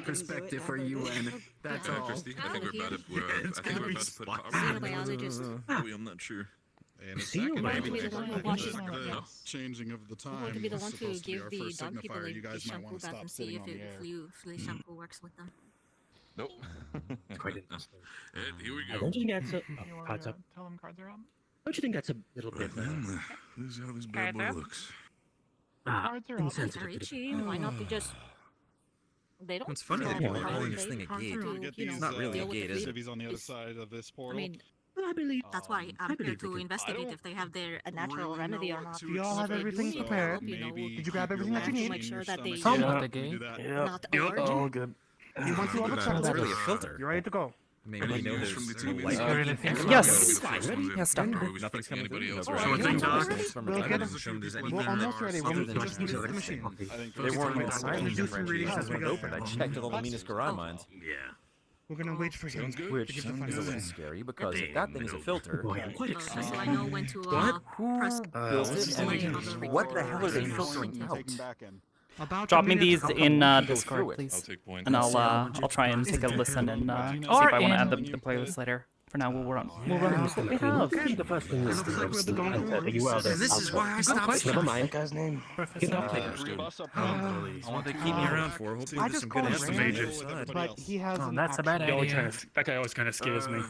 perspective for UN. That's all. Christy, I think we're about to. I think we're about to put power. Xenobiologist. I'm not sure. And a second, going to be the one who washes the changing of the time. I'm going to be the one to supposed give be our the first dog people signifier. the You guys might shampoo want to bath stop and see sitting if on the air. the shampoo works with them. Nope. Quite interesting. And here we I go. don't you think that's a cards up? Tell them cards are up. Don't you think that's a little bit This is how this bad boy looks. Cards are up. insensitive? to the- Richie, why not to just... They don't... It's funny that know people are how calling they this thing a have gate. to, Get you these, know, not really a deal with gate, the is it? fleet. civvies on the other It's- side of this I portal. mean, Well, I believe. that's why I'm here believe we to can. investigate if they have their a natural really remedy know or what not. to Do y'all have expect, everything so prepared? You know, maybe Did you grab keep your everything that you lunch need? in Make sure your that they- stomach. Some Yeah. with the Do gate. that. not Yep. allergic. All good. You want to all the That's chocolate? really a filter. You ready to go? I mean, we know News there's from the no TV. light. Yes. Yeah, stop. Nothing's coming through. No Sure sure thing, thing, Doc. We'll get Doesn't show there's anything We're almost ready. other We'll than just need just the the machine. I think They weren't first sign time do some reading as we go. open. I checked all the Minas Gerai mines. Yeah. We're gonna wait for him. Sounds good. Which Sounds is a good. little scary because if that thing is a filter, Boy, I'm quite So excited. I know when to press built it, play and on the what the recorder. hell are they So- filtering out? Take 'em back in. About Drop a me minute these to in Go Discord, through it. I'll please, take point. and I'll try and take a listen and see if I want to add the playlist later. For now, we'll run what we have. The first thing is you are And this is why I stopped. Never mind. Guy's name. Three of us up I front. want to keep me around for. Hopefully, I there's just some good called estimators. Rand, but he has an That's a bad actual- idea. That guy always kind of scares me.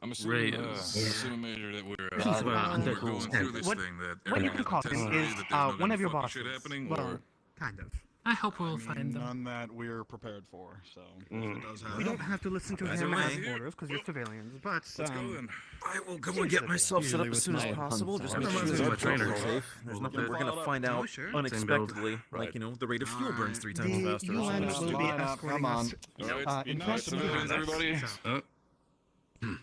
I'm assuming, assuming Major, that we're under going through this What- thing. That what you everyone can call has him testimony is, that there's no one of your fucking shit bosses. happening, Well, or kind of. I hope we'll find them. None that we're prepared for, so if it does We don't happen. have to listen to Either him way. as orders because you're civilians, but let's go then. I will go and get myself set up as soon as possible. Just make sure that our trainers are safe. There's nothing we're gonna find out unexpectedly, like the rate of fuel burns 3 the times faster. or UN something. will be Line up, escorting come on. us. Alright, be in nice, front of the civilians, palace. everybody. So-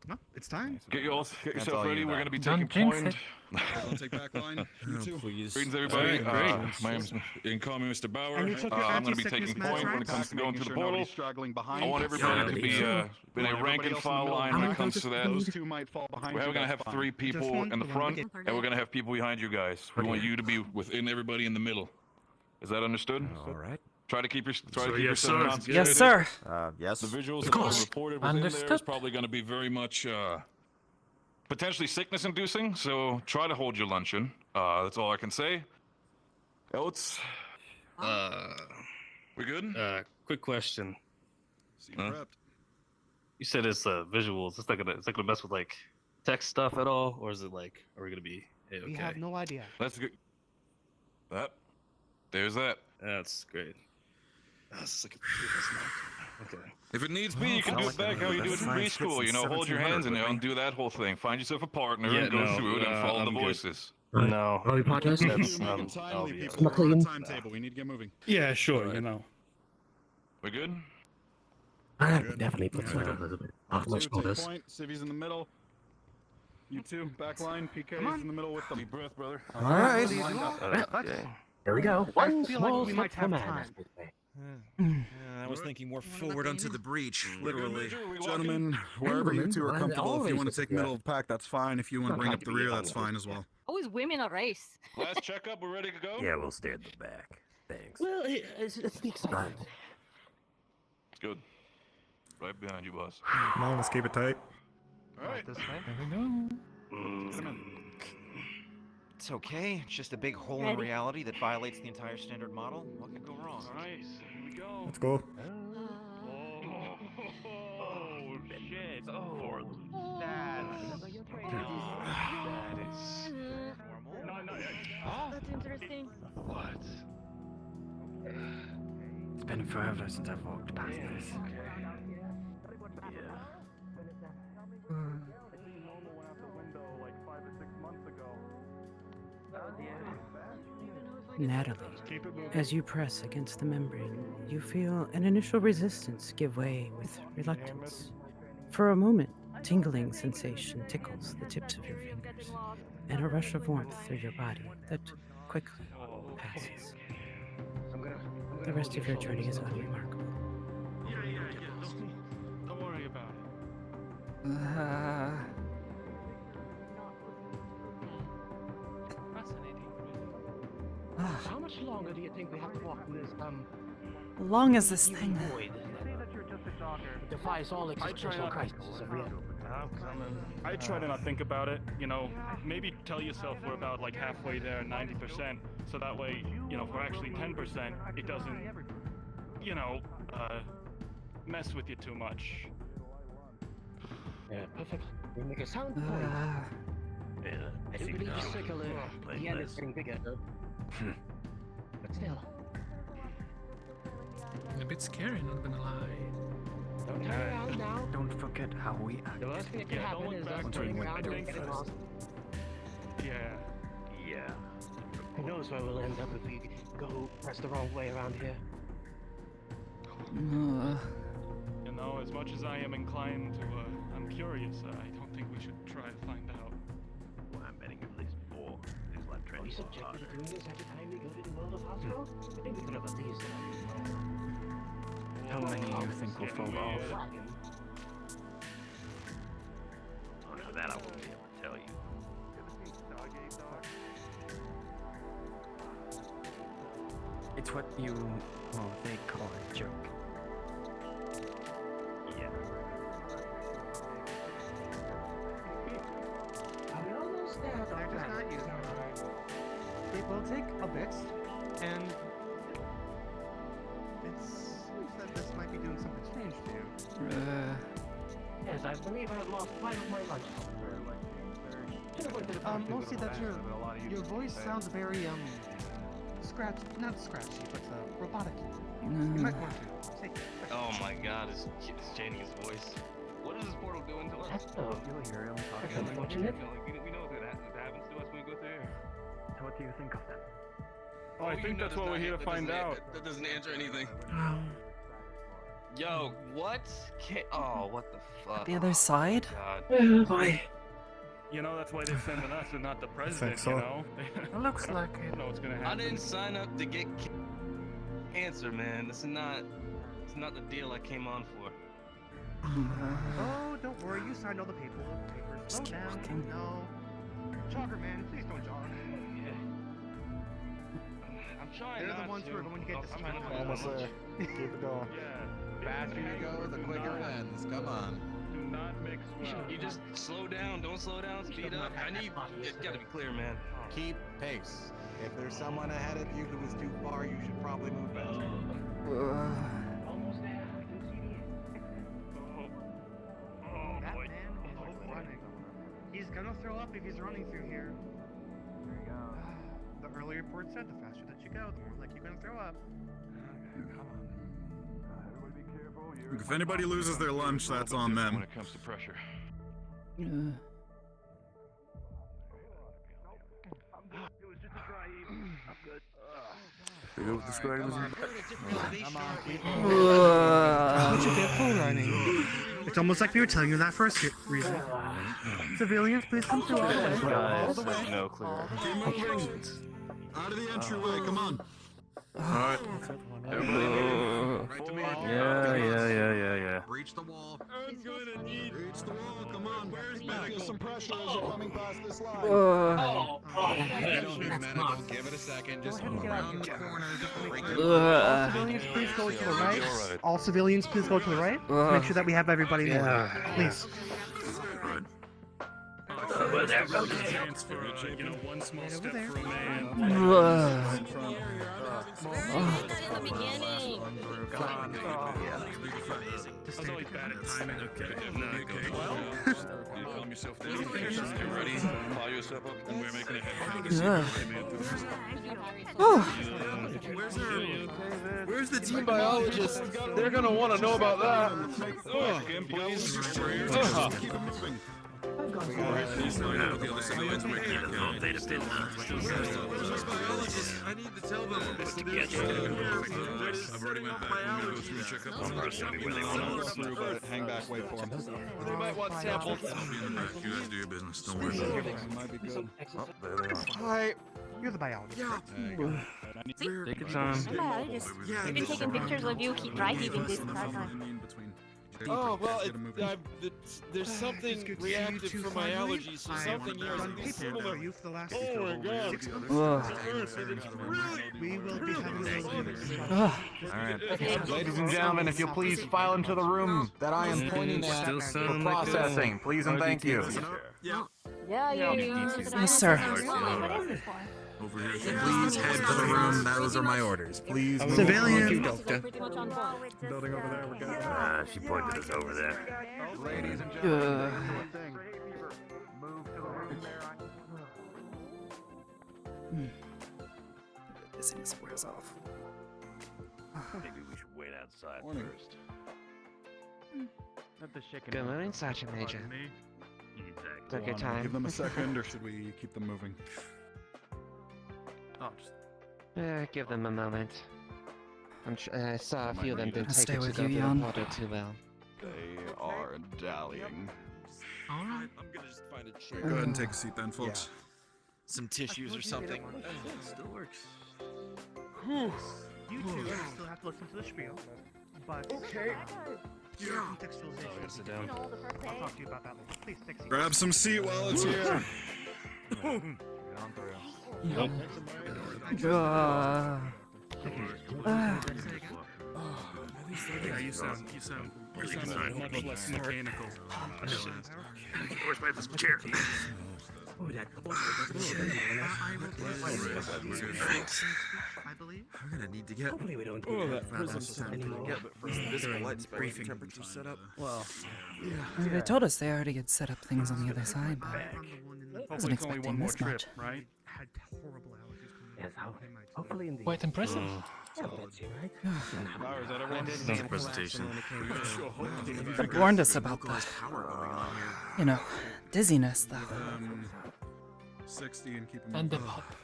No, it's time. Get yourself all ready. you We're got. going to be Don't taking jinx point. I'll take back line. You too. Please. Greetings, everybody. Alright, My name's incoming Mr. Bauer. And you took your I'm going to be anti-sickness taking meds, point when right? it comes to going Making through the sure portal. nobody's straggling behind. I want everybody to be in a Everybody rank and else in the file middle. line when it comes to that. Those two might fall behind We're you, going to that's have fine. 3 people one, in the the one front, we and we're going to have people behind you guys. We want you to be within everybody in the middle. Is that understood? All right. Try to keep yourself yes, sir. concentrated. Yes, sir. Yes. The visuals that are reported within there is Understood. probably going to be very much potentially sickness-inducing, so try to hold your luncheon. That's all I can say. Else, we good? Quick question. See, prepped. You said it's visuals. It's not gonna mess with like text stuff at all, or is it like, are we gonna be We have okay? no idea. That's good. There's that. That's great. That's like okay. If it needs be, you can do it back how you do it in preschool. You know, hold your hands and do that whole thing. Find yourself a partner Yeah, and go no, through it and follow I'm the good. voices. No. Are we podcast? That's, Make um, them timely, yeah. people. We're on McLean. a timetable. We need to get moving. Yeah, sure. You know. We good? I definitely put some a little bit off my Two, take shoulders. point. Civvies in the middle. You two, back line. PK's in the middle with them. Deep breath, brother. All right. Okay. Here we go. I One feel like small we step might for have man. time. as they say. I was thinking more forward onto the breach, literally. Gentlemen, wherever you two are Well, comfortable, if you want to always, take yeah. middle of the pack, that's fine. If you want to bring up the rear, that's fine as well. Always women a race. Last checkup, we're ready to go? Yeah, we'll stay at the back. Thanks. Well, it's the excitement. It's good. Right behind you, boss. Come on, let's keep it tight. All right. This way. It's okay. It's just a big hole in Ready. reality that violates the entire standard model. What could go wrong? All right, here we go. Let's go. Oh, shit. That is normal. That's interesting. What? It's been forever since I've walked past this. Natalie, as you press against the membrane, you feel an initial resistance give way with reluctance. For a moment, tingling sensation tickles the tips of your fingers, and a rush of warmth through your body that quickly passes. The rest of your journey is unremarkable. Don't worry about it. How much longer do you think we have to walk in this, How long is this thing? Void that defies all existential crises of reality. I try to not think about it, you know, maybe tell yourself we're about like halfway there, 90%, so that way, you know, if we're actually 10%, it doesn't, you know, mess with you too much. Yeah, perfect. We make a sound point. I do believe the circle at the end is getting bigger. But still. A bit scary, not gonna lie. Don't turn around now. Don't forget how we act. The worst thing that can happen is us turning around and getting lost. Yeah. Who knows where we'll end up if we go press the wrong way around here. You know, as much as I am inclined to, I'm curious, I don't think we should try to find out. Well, I'm betting at least 4 is like Are training we for subjected to doing this every time we go to the world of hospital? I think we could have at least How many you think will fall off? Oh no, that I won't be able to tell you. It's what you, well, they call a joke. Yeah. Are we almost there, They're just not used. It will take a bit, and it seems that this might be doing something strange to you. Yes, I believe I've lost 5 of my lunch. Mostly that your voice sounds very not scratchy, but robotic. You might want to take it. Oh my god, it's changing his voice. What is this portal doing to us? That's so. You'll hear him That's talking. unfortunate. We know that happens to us when we go through here. So what do you think of them? Oh, I think that's what we're here to find out. That doesn't answer anything. Yo, what? Oh, what the fuck? The other side? God. You know, that's why they're sending us and not the president, so. you know? It looks like I it. don't know what's gonna I happen. didn't sign up to get cancer, man. It's not the deal I came on for. Oh, don't worry, you signed all the papers. Slow keep down. walking. No. Jogger, man, please don't jog. I'm trying. They're the not ones to. who are going to get I'm distracted. trying to Almost find there. lunch. Keep it going. The faster you go, the quicker it ends. Come on. Do not mix well. You just slow down. Don't slow down. Speed up. It's gotta be clear, man. Keep pace. If there's someone ahead of you who is too far, you should probably move faster. Almost there. I can see the end. That man is running. He's gonna throw up if he's running through here. There you go. The early report said the faster that you go, the more likely you're gonna throw up. If anybody loses their lunch, that's on them. When it comes to pressure. It's almost like we were telling you that first reason. Civilians, please come through all the way. All the way. No clear. Keep moving. Out of the entryway, come on. Alright. Right to me. Yeah. Reach the wall. I'm gonna need. Reach the wall, come on. Where's medical? Some pressure as you're coming past this line. You don't need medical. Give it a second. Just around the corner. Just break it. All civilians, please go to the right. All civilians, please go to the right. Make sure that we have everybody there. Please. Chance for, you know, one small step for a man. I was always bad at timing. Okay. Well, calm yourself down. Get ready. Follow yourself up. And we're making a head. Where's the team biologist? They're gonna want to know about that. Again, please. Keep it moving. I need to tell them. I've already went back. I'm gonna go through and check up on the Through, but hang back, wait for him. They might want samples. I'll be in the back. You guys do your business. Don't worry about it. Might be good. Oh, there they are. Hi. You're the biologist. Yeah. Take your time. You've been taking pictures of you keep driving this entire time. Oh, well, there's something reactive for my allergies, so something here is similar. You for the last Oh my god. 6 months. We will be having a little Alright. Ladies and gentlemen, if you'll please file into the room that I am pointing at for processing, please and thank you. Yeah. Yes, sir. Over here. Please head to the room. Those are my orders. Please. Civilian. Building over there, we're good. She pointed us over there. Ladies and gentlemen, move to the room there. Dizziness wears off. Maybe we should wait outside first. Not the chicken. Good morning, Sergeant Major. It's a good time. Give them a second, or should we keep them moving? Oh, just Give them a moment. I saw a few of them didn't I'll take stay it to with the you, Jan. water too well. They are dallying. Alright. I'm gonna just find a chair. Go ahead and take a seat then, folks. Some tissues or something. Still works. You two still have to listen to the spiel, but your contextualization. Sit down. I'll talk to you about that later. Please take a seat. Grab some seat while it's here. Yeah, you sound much less mechanical. Where's my chair? I believe. I'm gonna need to get. Hopefully we don't that prison's anymore. Visible light spike temperature set up. well. They told us they already had set up things on the other side, but wasn't Hopefully it's only one expecting more this trip, much. right? Had horrible allergies. Yes, hopefully in the... Quite impressive. That's you, right? Flower, is that everyone? That's a presentation. They warned us about that. You know, dizziness, though. 60 and keep them And the moving. pop.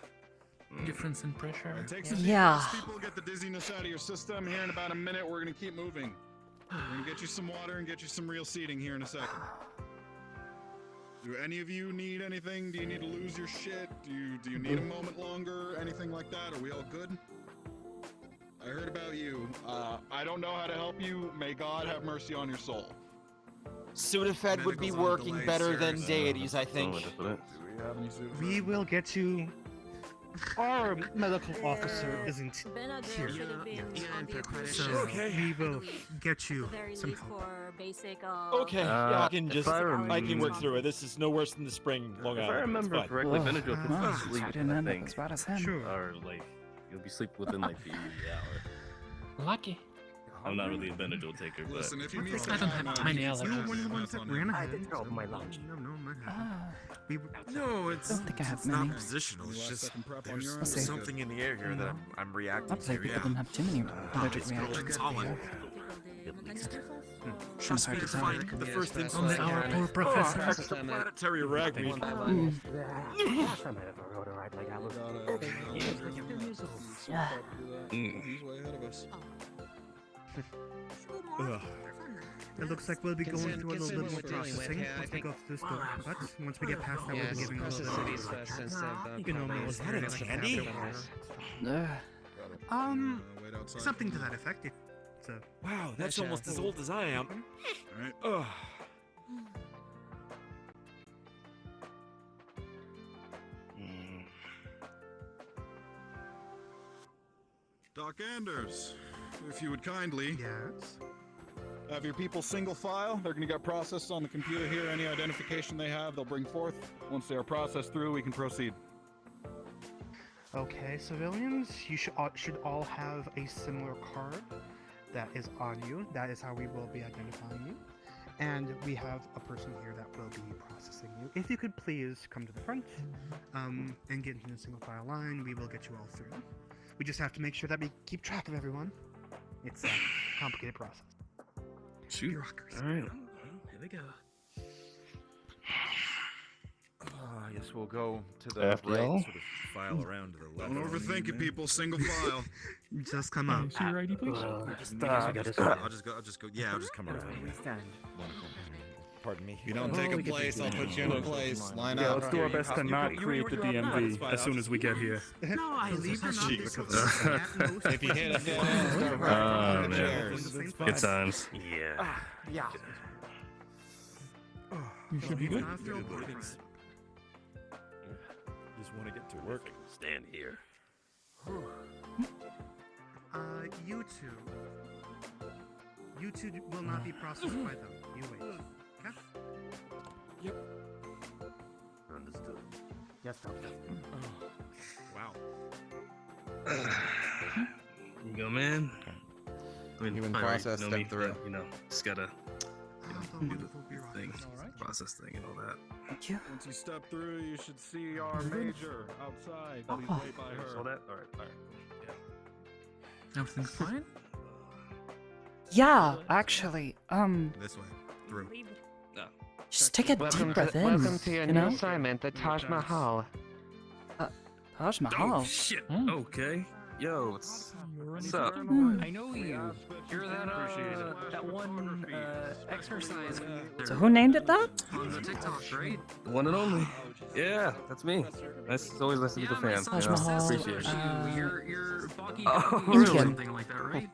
Difference in pressure. Take some Yeah. deep breaths, people. Get the dizziness out of your system. Here in about a minute, we're gonna keep moving. We're gonna get you some water and get you some real seating here in a second. Do any of you need anything? Do you need to lose your shit? Do you need a moment longer? Anything like that? Are we all good? I heard about you. I don't know how to help you. May God have mercy on your soul. Sudafed would be Medical's on working delay, better sir, than so- deities, I think. Do we have any Sudafed? We will get you. Our medical officer isn't here. So we will get you some help. For basic, Okay, yeah, I can if just, I I can work rem- through it. This is no worse than the spring, Long If Island. I remember It's fine. correctly, Ugh, Benadryl puts you well, to sleep, we didn't I end up think. as bad as him. Sure. Or, like, you'll be asleep within, like, the hour. Lucky. I'm not really a Benadryl taker, but... Listen, if you need I some don't have time, tiny just allergies. let One of the us ones know. that ran I ahead. did throw up my lunch. No, mine had. Ah, We No, it's. I don't think I have it's not many. positional. It's Last just second prep on there's your I'll see. something in the air here that I'm reacting I'd say to. people Yeah. didn't have too many allergic It's reactions. pollen. Trust me hard to to tell. find the first Only insult. our poor professor. Extraplanetary ragweed. Last time I ever rode a ride like that was... He's way ahead of us. It looks like we'll be going through a little bit more processing once we go through the store. But once we get past that, we'll be giving a little bit. You know me. Is that a candy? Wait Ugh. outside. Something to that effect. It's a Wow, that's almost as old as I am. Alright. Ugh. Doc Anders, if you would kindly yes. have your people single file. They're going to get processed on the computer here. Any identification they have, they'll bring forth. Once they are processed through, we can proceed. Okay, civilians, you should all have a similar card that is on you. That is how we will be identifying you. And we have a person here that will be processing you. If you could please come to the front and get into the single file line, we will get you all through. We just have to make sure that we keep track of everyone. It's a complicated process. Shoot. All right. Here we go. I guess we'll go to the right, sort of file around to the left. Don't overthink it, people. Single file. Just come out. See your ID, please. I'll just go. Yeah, I'll just come around. We stand. Wonderful. Pardon me. If you don't take a place, I'll put you in a place. Line Yeah, up. let's do our best to not create the DMV as soon as we get here. No, I believe you're not If you hit a dead end, start Oh, right man. chairs. Good times. Yeah. Yeah. You should be good. Just want to get to work. Stand here. You two will not be processed by them. You wait. Okay? Yep. Understood. Yes, Doctor. Wow. You go, man. I mean, Human all right, process, know step me, three. but, just gotta do the thing, process thing, and all that. Yeah. Once you step through, you should see our major outside. Please Oh. wait by her. Saw that? All right. Everything's fine? Yeah, actually, This way. Through. just take a deep breath in. Welcome to your you new know? assignment, the Taj Mahal. Taj Mahal. Oh shit. Okay. Yo, what's up? I know you. You're that one exercise So who named it that? on the TikTok, right? The one and only. Yeah, that's me. It's always nice to meet the fans. Taj you know? Mahal, Appreciate it. You're Boggy Oh, or really? something like that, right?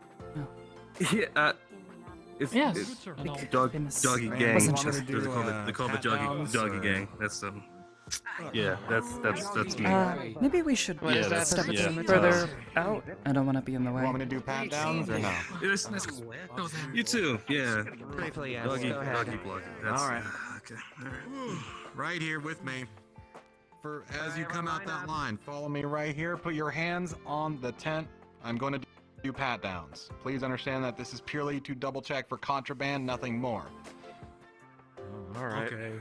Yeah. It's Yes. Doggy Man, Gang. wasn't That's sure. what they call it. They call it the Doggy Gang. That's Yeah, that's me. Maybe we should Yeah, that's- step yeah. further out. I don't want to be in the way. Want me to do pat downs or no? Yes, you too. Yeah. Briefly, yes. Doggy, Go ahead. doggy block. That's, All right. Okay. Right here with me. As you come out that line, follow me right here. Put your hands on the tent. I'm going to do pat downs. Please understand that this is purely to double check for contraband, nothing more. All right. Okay.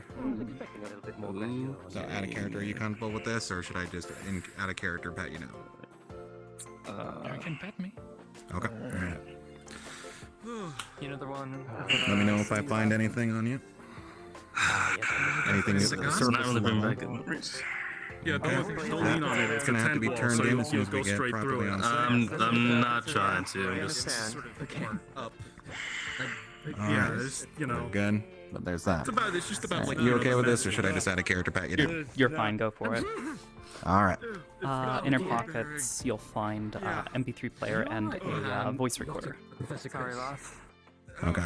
So, out of character, are you comfortable with this, or should I just, out of character, pat you know? You can pet me. Okay. All right. You know the one. Let me know if I find anything on you. Anything It's not really been back in memories. Yeah, don't lean on it. It's gonna have to be turned in as soon as we get straight through properly it. on site. I'm not trying to. I Just understand. Up. All Yeah, right. it's, We're good. But there's that. it's just about like You okay with this, or should I just add a character pat you down? You're fine, go for it. All right. Inner pockets, you'll find MP3 player and a voice recorder. Sorry, Lost. Okay.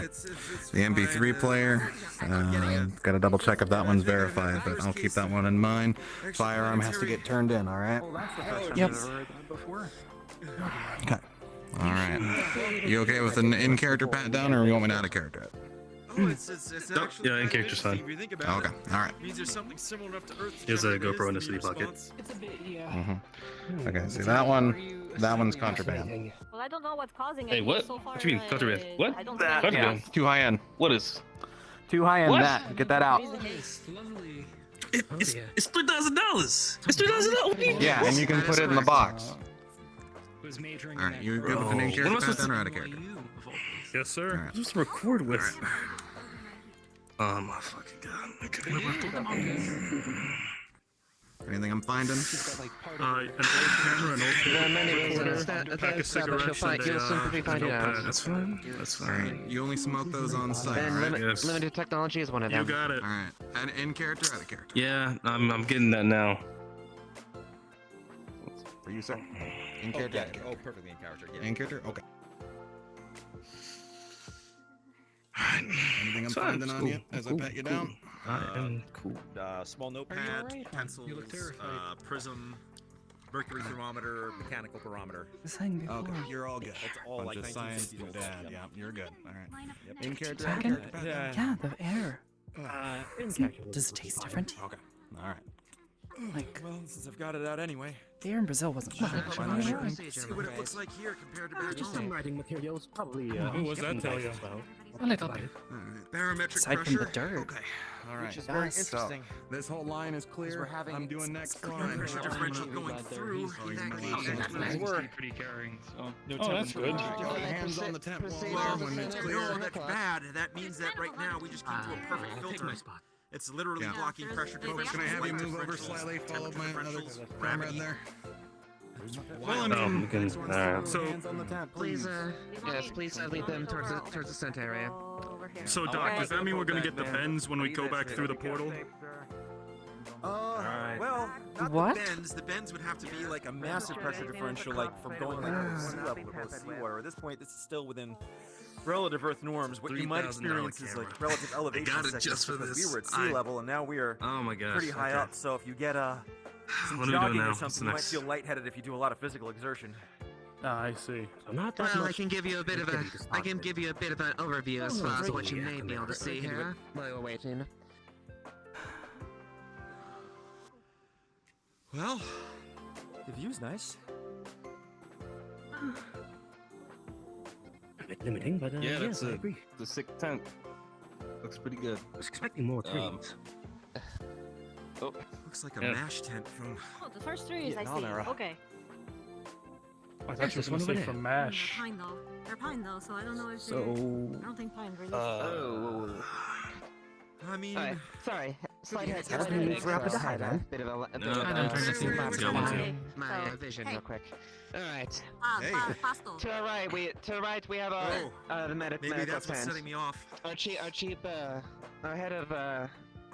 The MP3 player. Got to double check if that one's verified, but I'll keep that one in mind. Firearm has to get turned in. All right. Yep. Okay. All right. You okay with an in-character pat down, or you want me to add a character? yeah, in character's fine. Okay. All right. Here's a GoPro in the city pocket. Okay. See that one? That one's contraband. Well, I don't know what's causing it. Hey, what? So far, What do you mean, contraband? What? I don't That- think- Contraband? Too high end. What is? Too high end. What? That. Get that out. It's $3,000. It's $3,000. Yeah, and you can put it in the box. All right. You good with an in-character pat down, or out of character? Yes, sir. All right. Who's to record with? Oh my fucking god. Okay. Anything I'm finding? An old camera, an old There are many ways to pack of establish your cigarettes, fight. and You'll soon be finding out. That's fine. That's All right. fine. You only smoke those on site, And all right? Yes. limited technology is one of You them. got it. All right. And in character, out of character. Yeah, I'm getting that now. For you, sir. In character. out of character. Oh, perfectly in character. Yeah. In character. Okay. Alright. Anything I'm It's fine, finding it's on cool, you as I cool, pat you cool. down? I am cool. Small notepad, pencils, prism, mercury thermometer, mechanical barometer. Saying before. Okay. You're all good. That's all Bunch like of science 1950s and old dad. stuff. Yeah, you're good. All right. Yep. In character. Second? Out of character. Yeah, the air. Does it taste different? Okay. All right. Like, Well, since I've got it out anyway. the air in Brazil wasn't much. See what it looks like here compared to back home. writing materials probably. Who was that tell you? A little bit. Barometric Aside from pressure. the dirt. Okay. All right. Which is very So, interesting. this whole line is clear. we're having I'm doing next Clear line. pressure differential going through. In that case, Nice work. Pretty carrying. So no Oh, that's good. Hands on the tent wall there when it's clear. no, that's bad. That means that right now we just came to a perfect filter. It's literally Yeah. blocking pressure Folks, differential. can I have you light move over differentials, slightly? Follow temperature my other differentials, camera gravity. in there. Well, I No, mean, we can. Alright. so Please, yes, please lead them towards the center area. So, Doc, does that mean we're gonna get the bends when we go back through the portal? Well, not What? the bends. The bends would have to be like a massive pressure differential, like from going like to sea level to both seawater. At this point, this is still within relative Earth norms. What you might experience is like relative elevation sickness because we were at sea level and now we are pretty high up. So if you get some What are we doing jogging now? or What's something, you might next? feel lightheaded if you do a lot of physical exertion. Ah, I see. Well, I can give you a bit of an overview as far as what you may be able to see here while you're waiting. Well, the view's nice. A bit limiting, but Yeah, yes, that's I a agree. the sick tent. Looks pretty good. I was expecting more trees. Oh, Looks like a Yeah. mash tent from. Oh, the first trees I Vietnam see. era. Okay. I thought you were gonna say from They're MASH. pine though. They're pine though, so I don't know if So- they're. I don't think pine really. I mean, Alright, sorry. Slight Yeah, head. it's Slight gotta be headache, for up at the so high had a then. bit of a No, bit I'm of trying to see We're what's fine. going on. Okay, my so- vision hey. real quick. Alright. Hey. Pasto. To our right, we have the maybe medical that's what's tent. setting me off. Our head of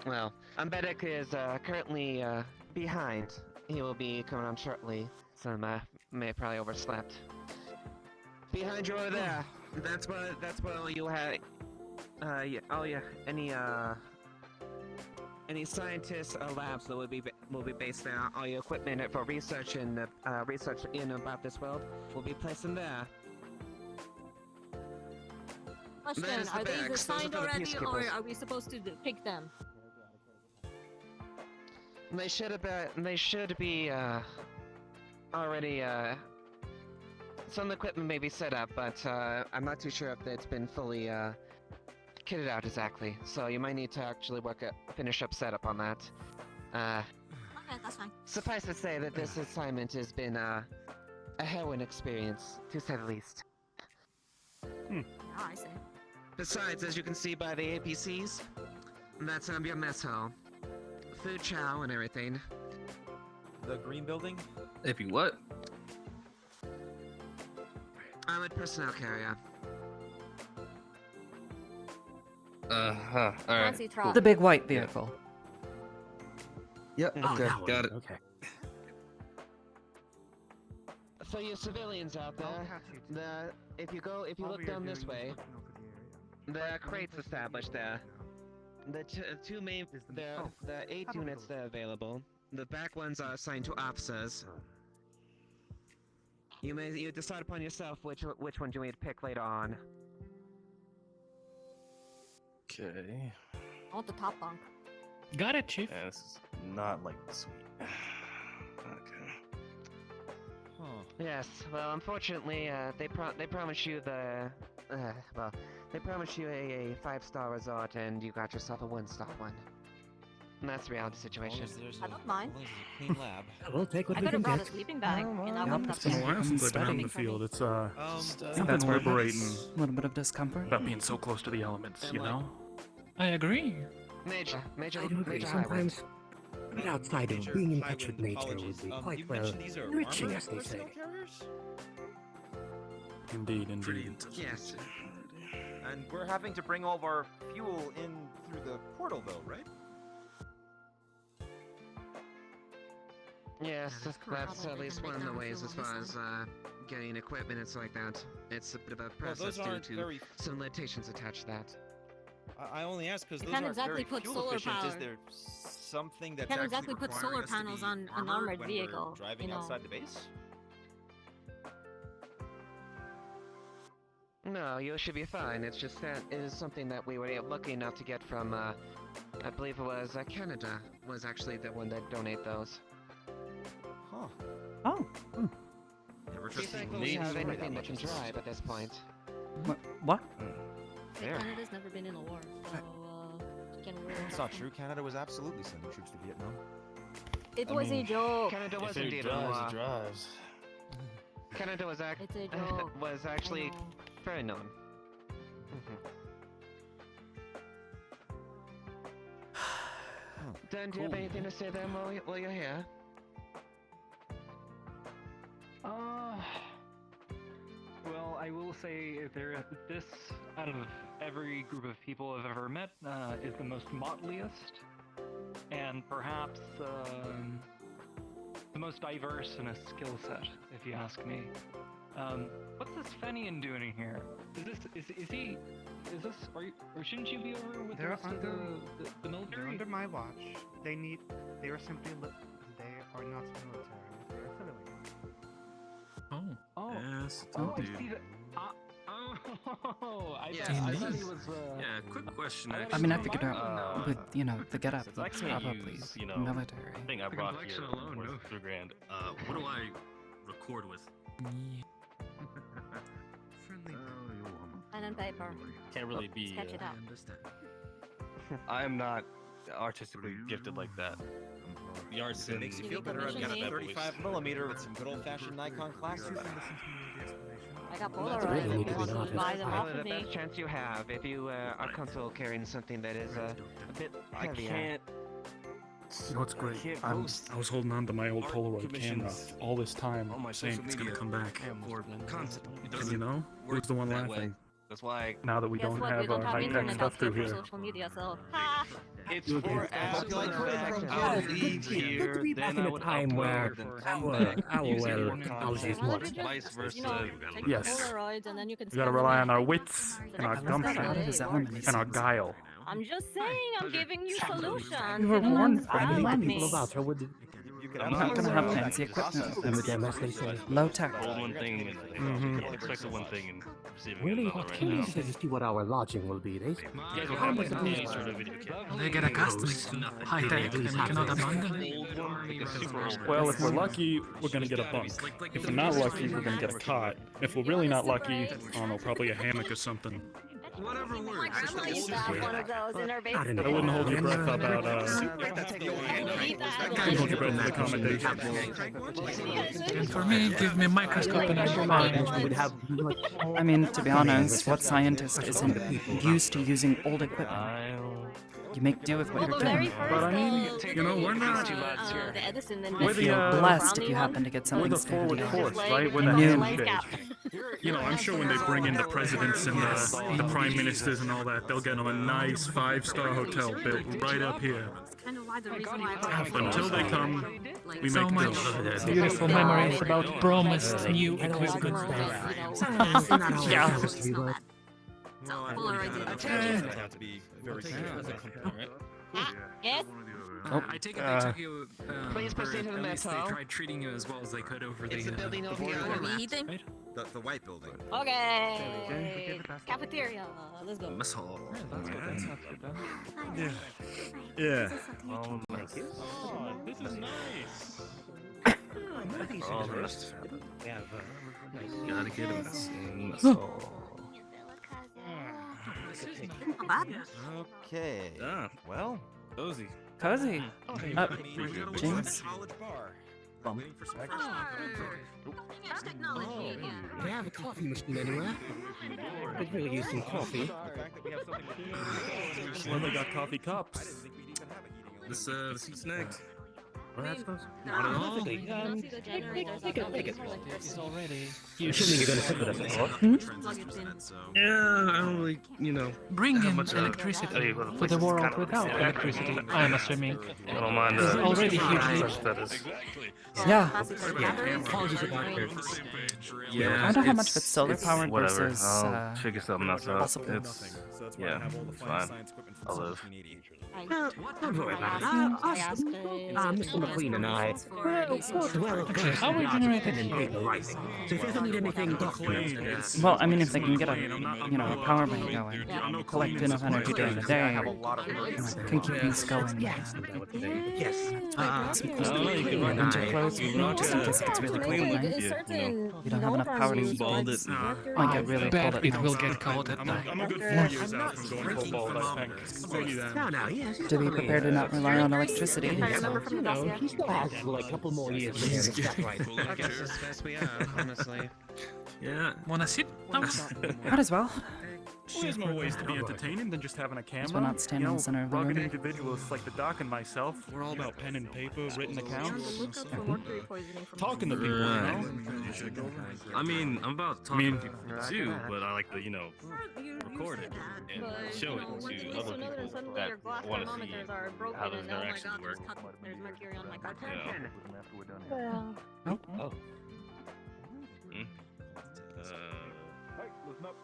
well, Ambedek is currently behind. He will be coming on shortly. Some may have probably overslept. Behind you over there. That's what you have. Any scientists or labs that will be based there. All your equipment for research and research in about this world will be placed in there. Question: There's the Are these bags. Those are assigned for the already, or peacekeepers. are we supposed to pick them? They should be already some equipment may be set up, but I'm not too sure if it's been fully kitted out exactly. So you might need to actually finish up setup on that. Okay, that's fine. Suffice to say that this assignment has been a harrowing experience, to say the least. Oh, I see. Besides, as you can see by the APCs, that's your mess hall. Food chow and everything. The green building? If you what? Armored personnel carrier. Alright. Fancy truck. The big white vehicle. Yep. Oh, Okay. that one. Got it. Okay. For you civilians out there, if you look down this way, there are crates established there. The two main, the 8 units that are available. The back ones are assigned to officers. You decide upon yourself which one you may pick later on. Okay. I want the top bunk. Got it, Chief. Yeah, this is not like sweet. Okay. Yes. Well, unfortunately, they promised you they promised you a 5-star resort, and you got yourself a 1-star one. And that's the reality situation. I don't mind. Clean lab. We'll take I could have brought a sleeping bag, and I wouldn't have It's been a while since I've been out in the for me. field. It's I think something that's where it liberating is. A little bit of discomfort. about being so close to the elements, you know? I agree. Major I do agree. highway. Sometimes, being outside and being in touch with nature would be quite well enriching, as they say. Indeed, indeed. Yes. And we're having to bring all of our fuel in through the portal, though, right? Yes, that's at least one of the ways as far as getting equipment and stuff like that. It's a bit of a process due aren't to very- some limitations attached to that. I only ask because You those can't aren't exactly very put fuel solar efficient. Is power. there something that's Can't actually exactly put requiring solar us to be panels on an armored armored when vehicle, we're driving you know. outside the base? No, you should be fine. It's just that it is something that we were lucky enough to get from, I believe it was Canada was actually the one that donate those. Huh. Oh. Never Do you trust think people we who have worry that anything that much can as this. drive at this point? What? Hey, Canada's never been in a war, so can we? That's not true. Canada was absolutely sending troops to Vietnam. It was a joke. Canada was If it indeed a drives, war. it drives. Canada was It's a joke. was actually very known. Dan, do you have anything to say there while you're here? This, out of every group of people I've ever met, is the most motliest, and perhaps the most diverse in a skill set, if you ask me. What's this Fenian doing in here? Or shouldn't you be over with the rest of the military? They're under my watch. They are simply, they are not military. They are civilian. Oh. Yes, Oh, I dude. see that. I Indeed. thought he was. Yeah, quick question. I mean, I figured out with, you know, the getup, So I it's can probably use, you know, military. the thing I The brought complexion here alone, worth no. $3,000. What do I record with? Pen and paper. Can't really be. Sketch it out. I am not artistically gifted like that. The arts It makes you feel better. I've got a 35mm with some good old-fashioned Nikon classic. I got Well, that's Polaroid. really If you want to buy them off Probably of the me. best chance you have if you are comfortable carrying something that is a bit heavier. You know what's great? I was holding on to my old Polaroid camera all this time, saying it's gonna come back. And you know, who's the one laughing? That's why. Now that we Guess don't what? have We don't have high-tech internet stuff out through here for here. social media, so ha! It's for I'll leave here, be back then in I a would time where upload, using AOL your technology is Well, what? if you just, vice versa. you know, take Yes. the Polaroids and then you can We gotta scan rely them on our in. wits and our That's gumption about it. and our guile. I'm just saying, I'm giving you solutions. You were warned Come by on the with me. lens. About her would I'm not gonna have fancy equipment. with them, as they say. Low tech. Hold one thing and expected one thing and receiving Really another hot right curious now. to see what our lodging will be. They How much of any sort of video camera? They get accustomed to high tech and you cannot abandon it. Well, if we're lucky, we're gonna get a bunk. If we're not lucky, we're gonna get a cot. If we're really not lucky, I don't know, probably a hammock or something. Whatever My works. grandma used to have one of those in her I basement. wouldn't hold your breath about wouldn't hold your breath for accommodation. And for me, give me a microscope and I mean, to be honest, what scientist isn't used to using old equipment? You make do with what Well, you're the very doing. first, But I mean, you know, we're not. the Edison We're invented the, Feel blessed if you brownie happen one. to get We're something the sturdy. forward force, Like, right? We're I the knew. handshake. You know, I'm sure when they bring in the presidents and the prime ministers and all that, they'll get them a nice 5-star hotel built right up here. Kind of why the reason why I But until they come, we So make much do. beautiful memories about promised new equipment. Yeah. Have to be very careful. Yes? I take it they took you. Please proceed to the at least they metro. tried treating you as well as they could over the. It's a building over border. here. What are we eating? The white building. Okay. Cafeteria. Let's go. Mess hall. Yeah. Yeah. Oh, nice. Oh, this is nice. All this. Gotta get him. Mess Huh. hall. Not bad. Okay. Ah, Well, cozy. Cozy. James? college bar. Waiting for some That's technology. Do they have a coffee machine anywhere? I could really use some coffee. Well, they got coffee cups. This seat's next. Well, that's close. Not at all. Take it. Already. Assuming you're going to sit with us. Plug it in. Yeah, I don't really, you know. Bring in much, electricity for the world without electricity, I'm assuming. I don't mind. It's already hugely. That is. Yeah. Apologies about that. Yeah. I wonder how much of it's solar It's powered whatever. versus I'll figure something else out. possible. It's yeah, it's fine. I'll live. No, don't worry about it. Mr. McQueen and I, How we generated and paper writing. So if you ever need anything documented, Well, I mean, if they can get a, you know, a power bank going, collect enough energy during the day, can keep things going. yes. Some winter clothes, just in case it gets really cold at night. You don't have enough power to keep Balled it. it. Might get really cold bet at it night. will get cold at night. I'm a good 4 years out from going full bald, I think. I'll tell you that. No, yes. To be prepared to not rely on electricity. You know, he still has like a couple more years to get his stuff right. I guess as best we have, honestly. Yeah. Wanna sit? No. Might as well. Well, there's more ways to be entertaining than just having a camera. we're not standing in the center of the rugged road. individuals like the doc and myself, we're all about pen and paper, written accounts, Look out for mercury poisoning from talking to people, you know? I mean, I'm about talking to people too, but I like to, record it and show it to other people that want to see how those interactions work. There's mercury on my carpet. Yeah. Oh. Oh. Hey, listen up.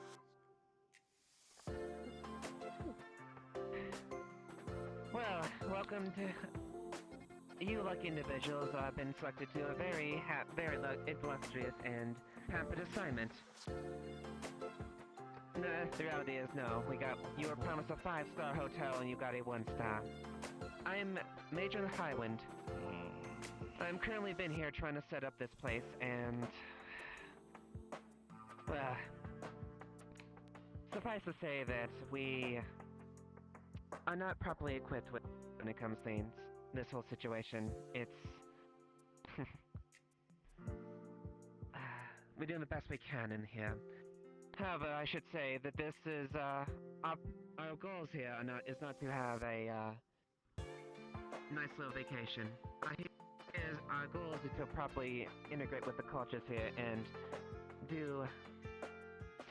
Well, welcome to you lucky individuals who have been selected to a very illustrious and pampered assignment. The reality is, no. You were promised a 5-star hotel and you got a 1-star. I'm Major Highwind. I'm currently been here trying to set up this place and... well... suffice to say that we are not properly equipped when it comes to this whole situation. It's... we're doing the best we can in here. However, I should say that this is, our goals here is not to have a, nice little vacation. Our goal is to properly integrate with the cultures here and do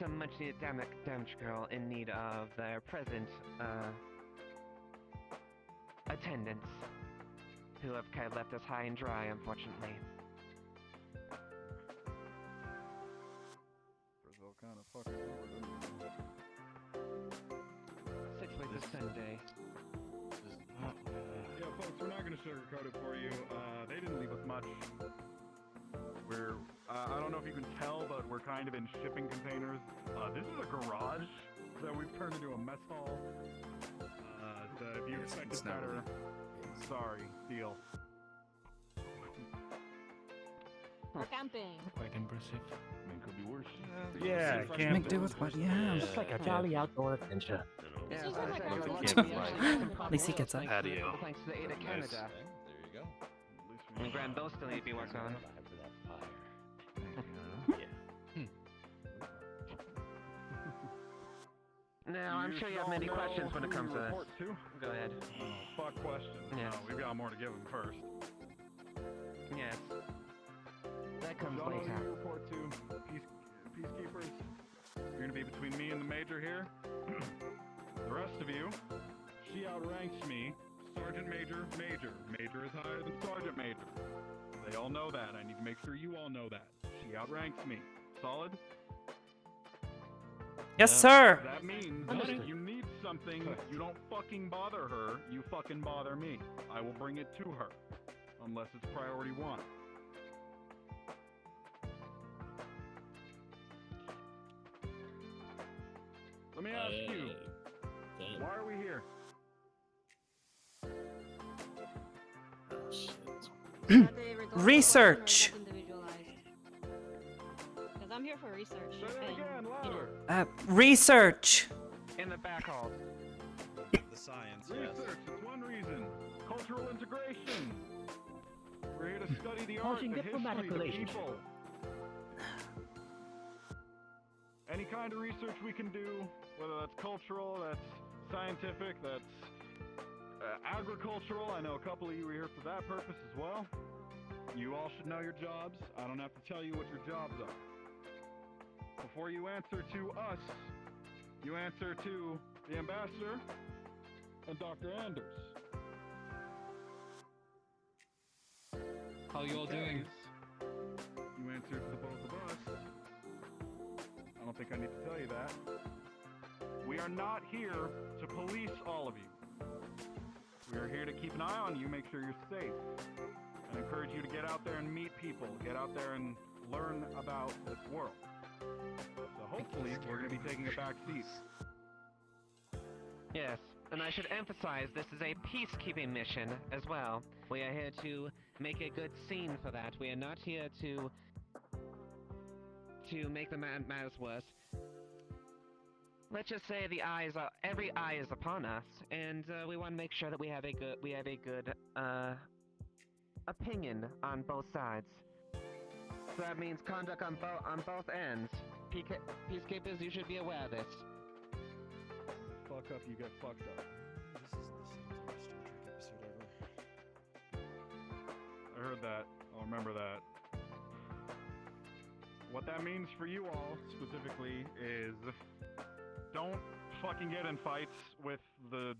some much-needed damage control in need of their present, attendants, who have kind of left us high and dry, unfortunately. Brazil kind of fucking over, 6 weeks of Sunday. Yeah, folks, we're not gonna sugarcoat it for you. They didn't leave us much. We're, I don't know if you can tell, but we're kind of in shipping containers. This is a garage that we've turned into a mess hall. So if you expected better, sorry, deal. We're camping. Quite impressive. I mean, could be worse. Yeah, camping. Make do with what you have. It's like a jolly outdoor adventure. This is like At least he gets up. Patio. Thanks to the aid of Canada. There you go. I mean, Grand, those still need to be worked on. Now, I'm sure you have many questions when it comes to this. Go ahead. Fuck questions. Yes. No, we've got more to give them first. Yes. That comes Y'all know later. who you report to. Peacekeepers. You're gonna be between me and the major here. The rest of you, she outranks me. Sergeant Major, Major. Major is higher than Sergeant Major. They all know that. I need to make sure you all know that. She outranks me. Solid? Yes, sir. That means if you need something, you don't fucking bother her, you fucking bother me. I will bring it to her. Unless it's priority 1. Let me ask you, why are we here? Research. Because I'm here for research. Research. In the back hall. The science, Research is one reason. Cultural integration. We're here to study the art, the history, the people. Any kind of research we can do, whether that's cultural, that's scientific, that's agricultural. I know a couple of you are here for that purpose as well. You all should know your jobs. I don't have to tell you what your jobs are. Before you answer to us, you answer to the ambassador and Dr. Anders. How you all doing? You answer to the both of us. I don't think I need to tell you that. We are not here to police all of you. We are here to keep an eye on you, make sure you're safe, and encourage you to get out there and meet people, get out there and learn about this world. So hopefully we're going to be taking a back seat. Yes, and I should emphasize this is a peacekeeping mission as well. We are here to make a good scene for that. We are not here to make the matters worse. Let's just say every eye is upon us, and we want to make sure that we have a good opinion on both sides. So that means conduct on both ends. Peacekeepers, you should be aware of this. up, you get fucked up. I heard that. I'll remember that. What that means for you all, specifically, is don't fucking get in fights with the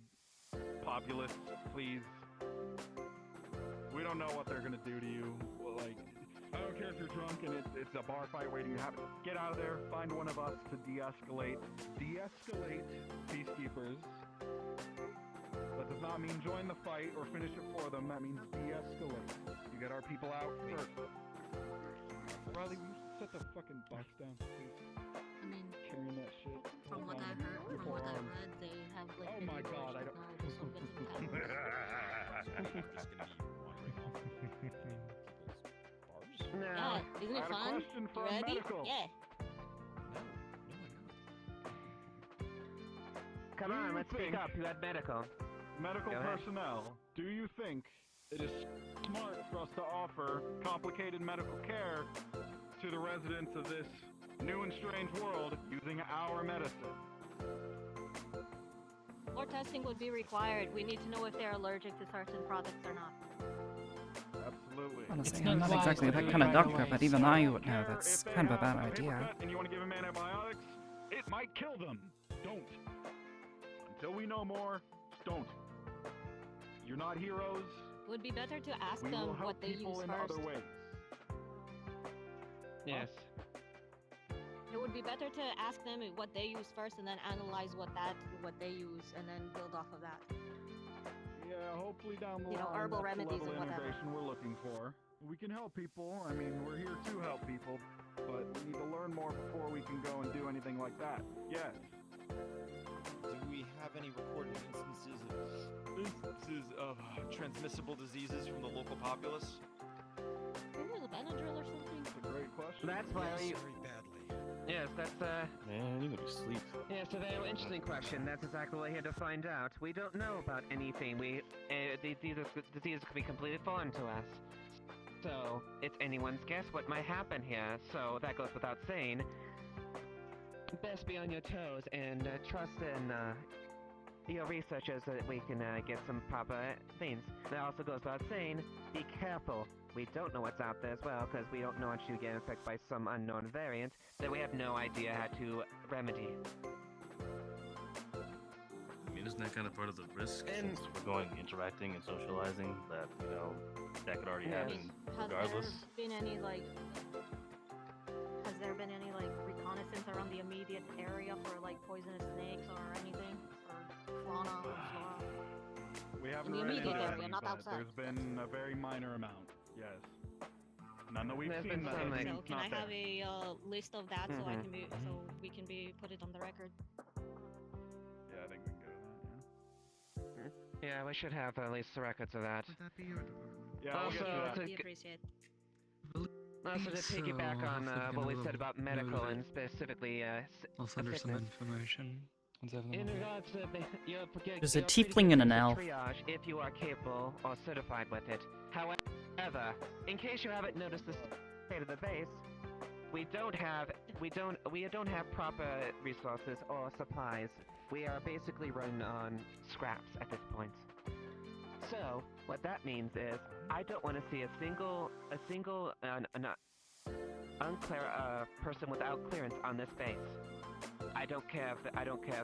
populace, please. We don't know what they're gonna do to you. Like, I don't care if you're drunk and it's a bar fight waiting to happen. Get out of there, find one of us to de-escalate. De-escalate, peacekeepers. That does not mean join the fight or finish it for them. That means de-escalate. You get our people out first. Riley, will you set the fucking box down, please? I mean, carrying that shit. From what I heard, from what I read, they have like. Oh my god, I don't. No. Yeah, isn't I it had a fun? question for You ready? medical. Yeah. Come Do on, you let's speak think- up. You had medical. Medical Go ahead. personnel, do you think it is smart for us to offer complicated medical care to the residents of this new and strange world using our medicine? More testing would be required. We need to know if they're allergic to certain products or not. Absolutely. Honestly, I'm not exactly that kind of doctor, but even I would know that's kind of a bad idea. And you want to give them antibiotics? It might kill them. Don't. Until we know more, don't. You're not heroes. It would be better to ask We will them help what they people use in first. other ways. Yes. It would be better to ask them what they use first and then analyze what they use and then build off of that. Yeah, hopefully down the You know, line, herbal that's the remedies level and of whatever. integration we're looking for. We can help people. I mean, we're here to help people, but we need to learn more before we can go and do anything like that. Yes. Do we have any recorded instances of transmissible diseases from the local populace? Maybe it was a Benadryl or something. That's a great question. That's why you. Very badly. Yes, that's Man, you gotta sleep. Yes, a very interesting question. That's exactly what we're here to find out. We don't know about anything. These diseases could be completely foreign to us. So it's anyone's guess what might happen here. So that goes without saying. Best be on your toes and trust in your researchers so that we can get some proper things. That also goes without saying. Be careful. We don't know what's out there as well, because we don't know if you get infected by some unknown variant that we have no idea how to remedy. I mean, isn't that kind of part of the risk since we're going interacting and socializing that, that could already happen regardless? Has there been any reconnaissance around the immediate area for like poisonous snakes or anything? Or fauna or flora? We haven't In the read immediate into area, any, not but outside. there's been a very minor amount. Yes. None that we've There's seen been that some, doesn't like- mean So it's can I not have there. a list of that so I Mhm. can be we can put it on the record? Yeah, I think we can go with that, Yeah, we should have at least the records of that. Would that be your department? yeah. Yeah, we'll get to Also, that. We appreciate. Also, to piggyback So, on I'll what we have said to about note medical of it. and specifically I'll send her some fitness. information. Once I have them In all. regards to There's a you're free to tiefling and an use elf. triage if you are capable or certified with it. However, in case you haven't noticed the state of the base, we don't have proper resources or supplies. We are basically running on scraps at this point. So what that means is I don't want to see a single unclear person without clearance on this base. I don't care if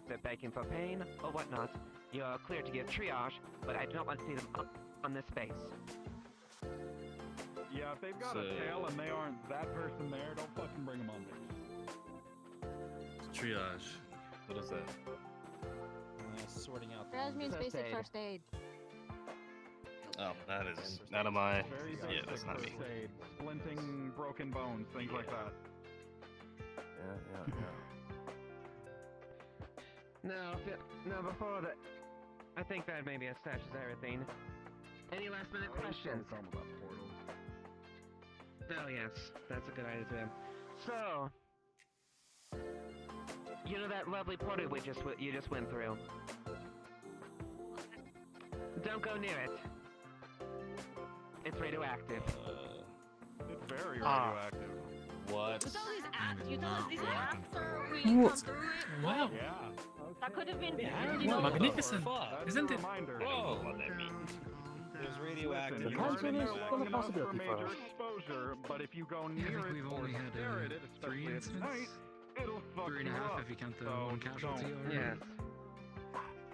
they're begging for pain or whatnot. You're clear to give triage, but I don't want to see them on this base. Yeah, if they've got a So- tail and they aren't that person there, don't fucking bring them on base. Triage. What is that? Sorting out. Triage means First basic aid. first aid. Oh, that is not of my. Very Yeah, basic that's not me. first aid. Splinting, broken bones, things like that. Yeah. No, before that, I think that maybe establishes everything. Any last minute questions? Oh yes, that's a good idea. So, you know that lovely portal you just went through? Don't go near it. It's radioactive. It's very Ah. radioactive. What? You tell us these after we Ooh. come through it. Wow. Yeah. That That could have been. Well, magnificent, isn't it? Whoa, what that means. There's radioactive. Listen, you are in there long enough for major exposure, but if you go near it we've or only had stare at it, 3 especially at incidents. night, it'll fuck 3.5 you up. if you count the So one casualty. don't. Yeah.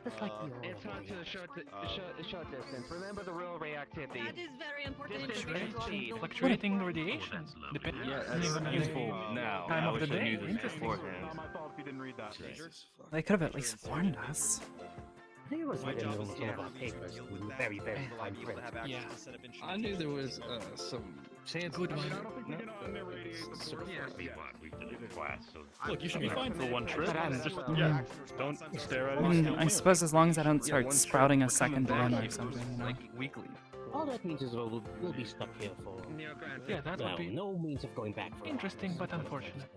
Just like the old It's not to the short distance. Remember the real reactivity. That is very important Distance information. is cheap. Fluctuating radiation, depending on the useful now. time I of the wish I day. knew this Interesting. beforehand. Not my fault if you didn't read that. They could have at least warned us. I think it was My written job in is some to of our release papers. deal with that. Very, very People fine like print. have access Yeah. to set up I knew there was instrumentations. some chance. I Good mean, one. I don't think we can irradiate the source. Look, you should be fine for one trip. Just Yeah, don't stare at I it. mean, I suppose as long as I don't start one trip, sprouting a but second coming one back, or something, you know. like weekly. All that means is we'll be stuck here for Yeah, that would be no means of going back for interesting, but unfortunate.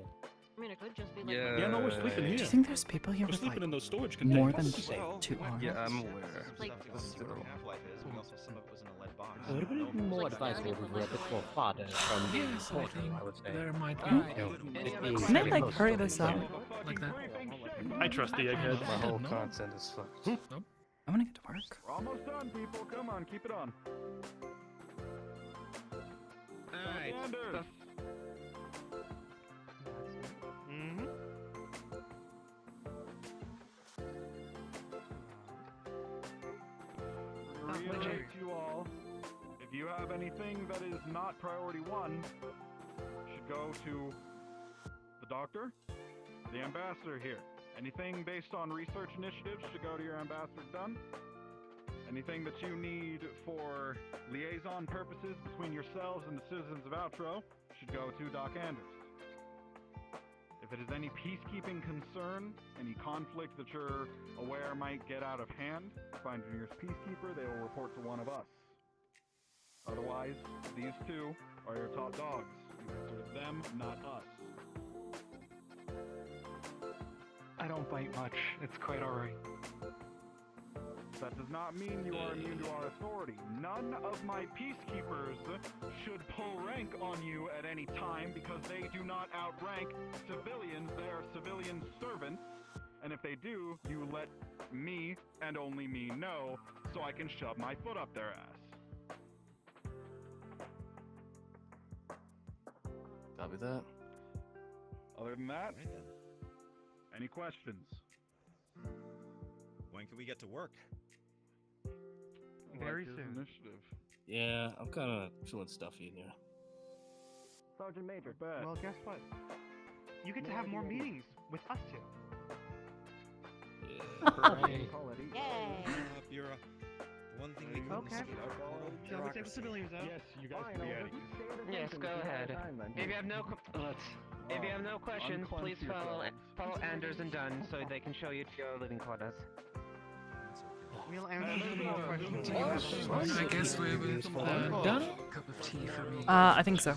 I mean, it could just be like. Yeah, no, we're sleeping Do here. you think there's people here We're with sleeping like in those storage more containers. than 2 arms? Yeah, I'm aware. Like, Half-life is. We also some of it was in a lead box. It would have been more advisable if we were a bit more farther from the Yes, I portal, think I would say. there might be. Can I like hurry this up? Like that. I trust the egghead. My whole concept is fucked. I want to get to work. We're almost done, people. Come on, keep it on. Alright. Anders. Reiterate to you all, if you have anything that is not priority 1, should go to the doctor, the ambassador here. Anything based on research initiatives should go to your ambassador Dunn. Anything that you need for liaison purposes between yourselves and the citizens of Outro should go to Doc Anders. If it is any peacekeeping concern, any conflict that you're aware might get out of hand, find your nearest peacekeeper, they will report to one of us. Otherwise, these two are your top dogs. You answer to them, not us. I don't bite much. It's quite alright. That does not mean you are immune to our authority. None of my peacekeepers should pull rank on you at any time because they do not outrank civilians. They are civilian servants. And if they do, you let me and only me know so I can shove my foot up their ass. Copy that. Other than that, any questions? When can we get to work? Very soon. Initiative. Yeah, I'm kind of feeling stuffy in here. Sergeant Major. Bad. Well, guess what? You get to have more meetings with us two. Yay. Bureau. One thing we couldn't Okay. skip. Shall we take the civilians out? Yes, you guys can be adding. Yes, go ahead. If you have no questions, please follow Anders and Dunn so they can show you to your living quarters. We'll answer some more questions. I guess we're done. Cup of tea for me. I think so.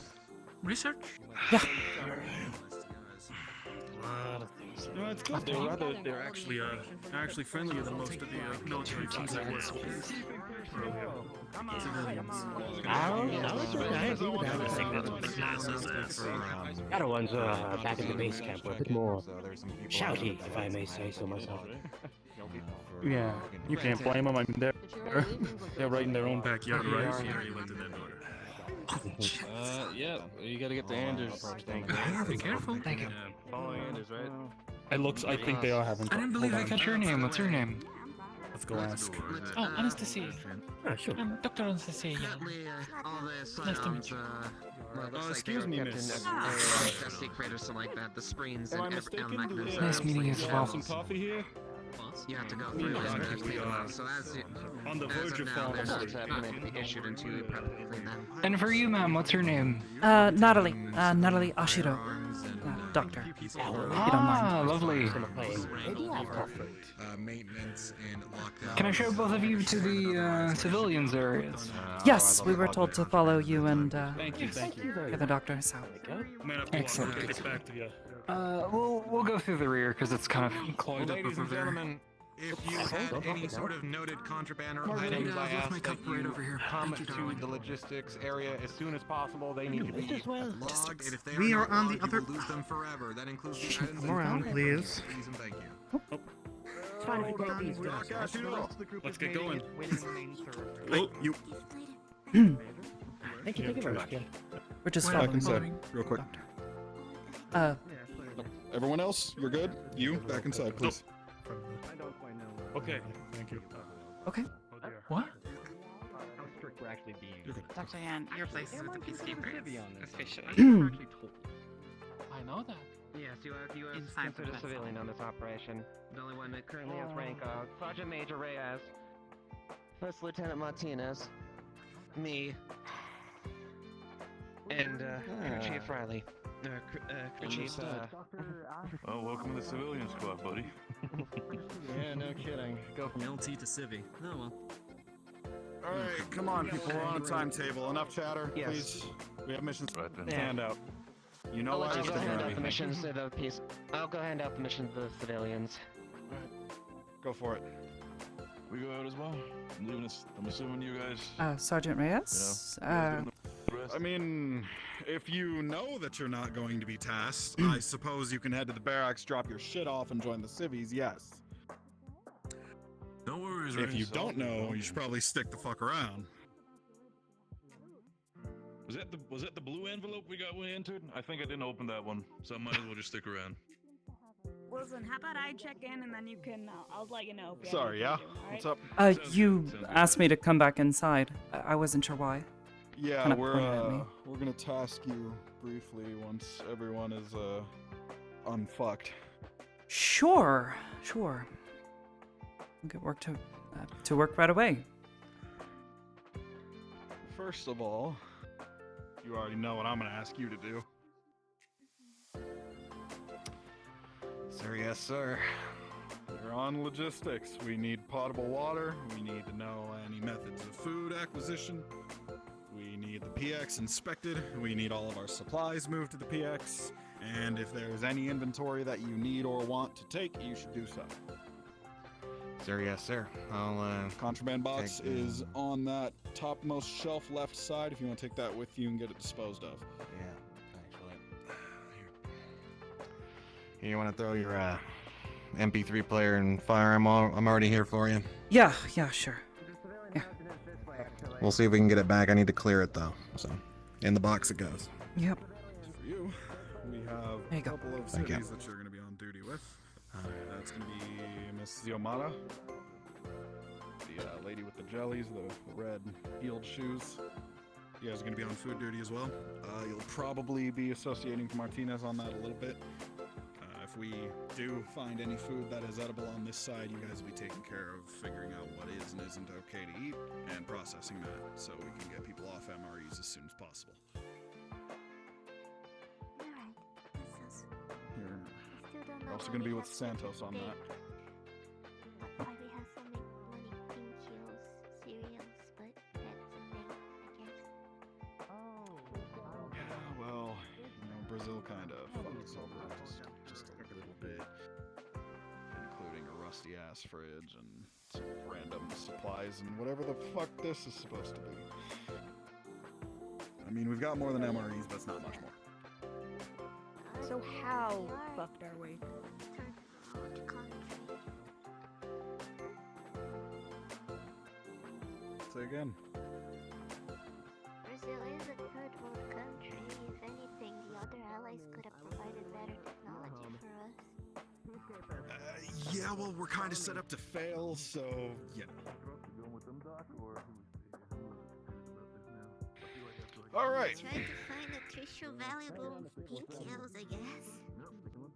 Research? Yeah. No, it's good. They're actually friendlier than most of the military teams I work with. Civilians. The other ones back at the base camp were a bit more shouty, if I may say so myself. Yeah, you can't blame them. I mean, they're right in their own backyard, right? Yeah, you went in that order. Yeah, you gotta get the Anders thing. Be careful. Thank you. Yeah, follow Anders, right? I think they are having. I didn't believe I got your name. What's your name? Let's go ask. Oh, Anastasia. Sure. I'm Dr. Anastasia. Nice to meet you. Excuse me, miss. Secret or something like that. The screens Am I and mistaken? Do they Nice meeting you as well. Some coffee here? you have to go through this and keep taking them. So On the as verge of of now, falling they're not asleep. going to be issued until you probably clean them. And for you, ma'am, what's your name? Natalie. Natalie Ashiro. Doctor. If you don't mind. Ah, lovely. Maintenance and lockdown. Can I show both of you to the civilians areas? Yes, we were told to follow you and Thank you. the other doctor. So Excellent. Get this back to you. We'll go through the rear because it's kind of clogged up Ladies over and there. gentlemen, if you had any sort of noted contraband or items, I ask that you come to the logistics area as soon as possible. They need to be logged, and if they We are are not on logged, the other. you will lose them forever. That includes the items Come around, please. Please and thank you. fine if we take these guys. Broadcast, you know. Let's get going. Hey, you. Thank you very much. We're just Back following. inside, real quick. Everyone else, you're good? You, back inside, please. Okay, thank you. Okay. What? How strict we're actually being. Dr. Yan, your place is with the peacekeepers. Officially. I know that. Yes, you are Inside the considered a fence. civilian on this operation. The only one that currently has rank Sergeant Major Reyes, First Lieutenant Martinez, me, and Crew Chief Riley. Crew Chief, Well, welcome to the civilian squad, buddy. Yeah, no kidding. Go from LT to Civvy. Oh well. All right, come on, people. We're on a timetable. Enough chatter, Yes. please. We have missions Right then. to hand out. You know I'll what? let you go Just hand ignore out the me. missions to the peace. I'll go hand out the missions to the civilians. Go for it. We go out as well. I'm assuming you guys. Sergeant Reyes. I mean, if you know that you're not going to be tasked, I suppose you can head to the barracks, drop your shit off, and join the civvies, yes. No worries. If you don't know, you should probably stick the fuck around. Was that the blue envelope we entered? I think I didn't open that one, so I might as well just stick around. Listen, how about I check in and then you can, I'll let you know. If you Sorry, yeah? have anything to do, What's alright? up? You asked me to come back inside. I wasn't sure why. Yeah, Kinda we're pointed at me. gonna task you briefly once everyone is unfucked. Sure. We'll get work to work right away. First of all, you already know what I'm gonna ask you to do. Sir, yes, sir. We're on logistics. We need potable water. We need to know any methods of food acquisition. We need the PX inspected. We need all of our supplies moved to the PX. And if there's any inventory that you need or want to take, you should do so. Sir, yes, sir. I'll, Contraband box take, is on that topmost shelf left side. If you want to take that with you and get it disposed of. Yeah, actually. Here, you want to throw your MP3 player and firearm? I'm already here for you. Yeah, sure. Yeah. We'll see if we can get it back. I need to clear it though. So, in the box it goes. Yep. For you, we have There you a go. couple of Thank you. cities that you're going to be on duty with. That's going to be Miss Yomata, the lady with the jellies, the red heeled shoes. You guys are going to be on food duty as well. You'll probably be associating with Martinez on that a little bit. If we do find any food that is edible on this side, you guys will be taking care of figuring out what is and isn't okay to eat and processing that so we can get people off MREs as soon as possible. Alright, that sounds... You're also going to be with Santos on that. Why we have so many pink heels cereals, but that's a thing, I guess. Yeah, well, Brazil kind of fucked us over just a little bit, including a rusty ass fridge and some random supplies and whatever the fuck this is supposed to be. I mean, we've got more than MREs, but it's not much more. So how fucked are we? Say again. Brazil is a third world country. If anything, the other allies could have provided better technology for us. Yeah, well, we're kind of set up to fail, so yeah. All right. Try to find a tissue valuable pink heels, I guess.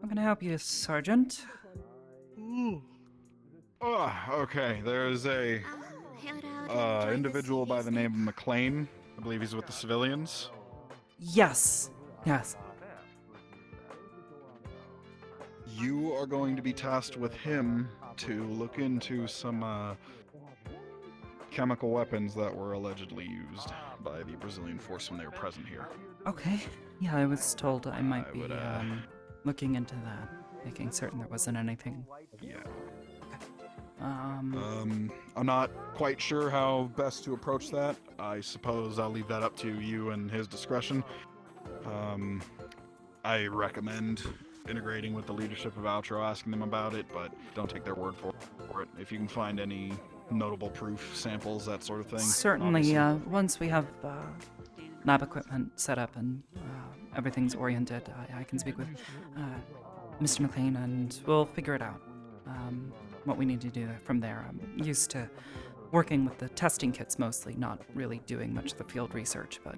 I'm gonna help you, Sergeant. Okay, there's a individual by the name of McLean. I believe he's with the civilians. Yes. You are going to be tasked with him to look into some chemical weapons that were allegedly used by the Brazilian force when they were present here. Okay. Yeah, I was told I might be looking into that, making certain there wasn't anything. Yeah. Okay. I'm not quite sure how best to approach that. I suppose I'll leave that up to you and his discretion. I recommend integrating with the leadership of Outro, asking them about it, but don't take their word for it. for it. If you can find any notable proof samples, that sort of thing. Certainly, once we have lab equipment set up and everything's oriented, I can speak with Mr. McLean and we'll figure it out. What we need to do from there. I'm used to working with the testing kits mostly, not really doing much of the field research, but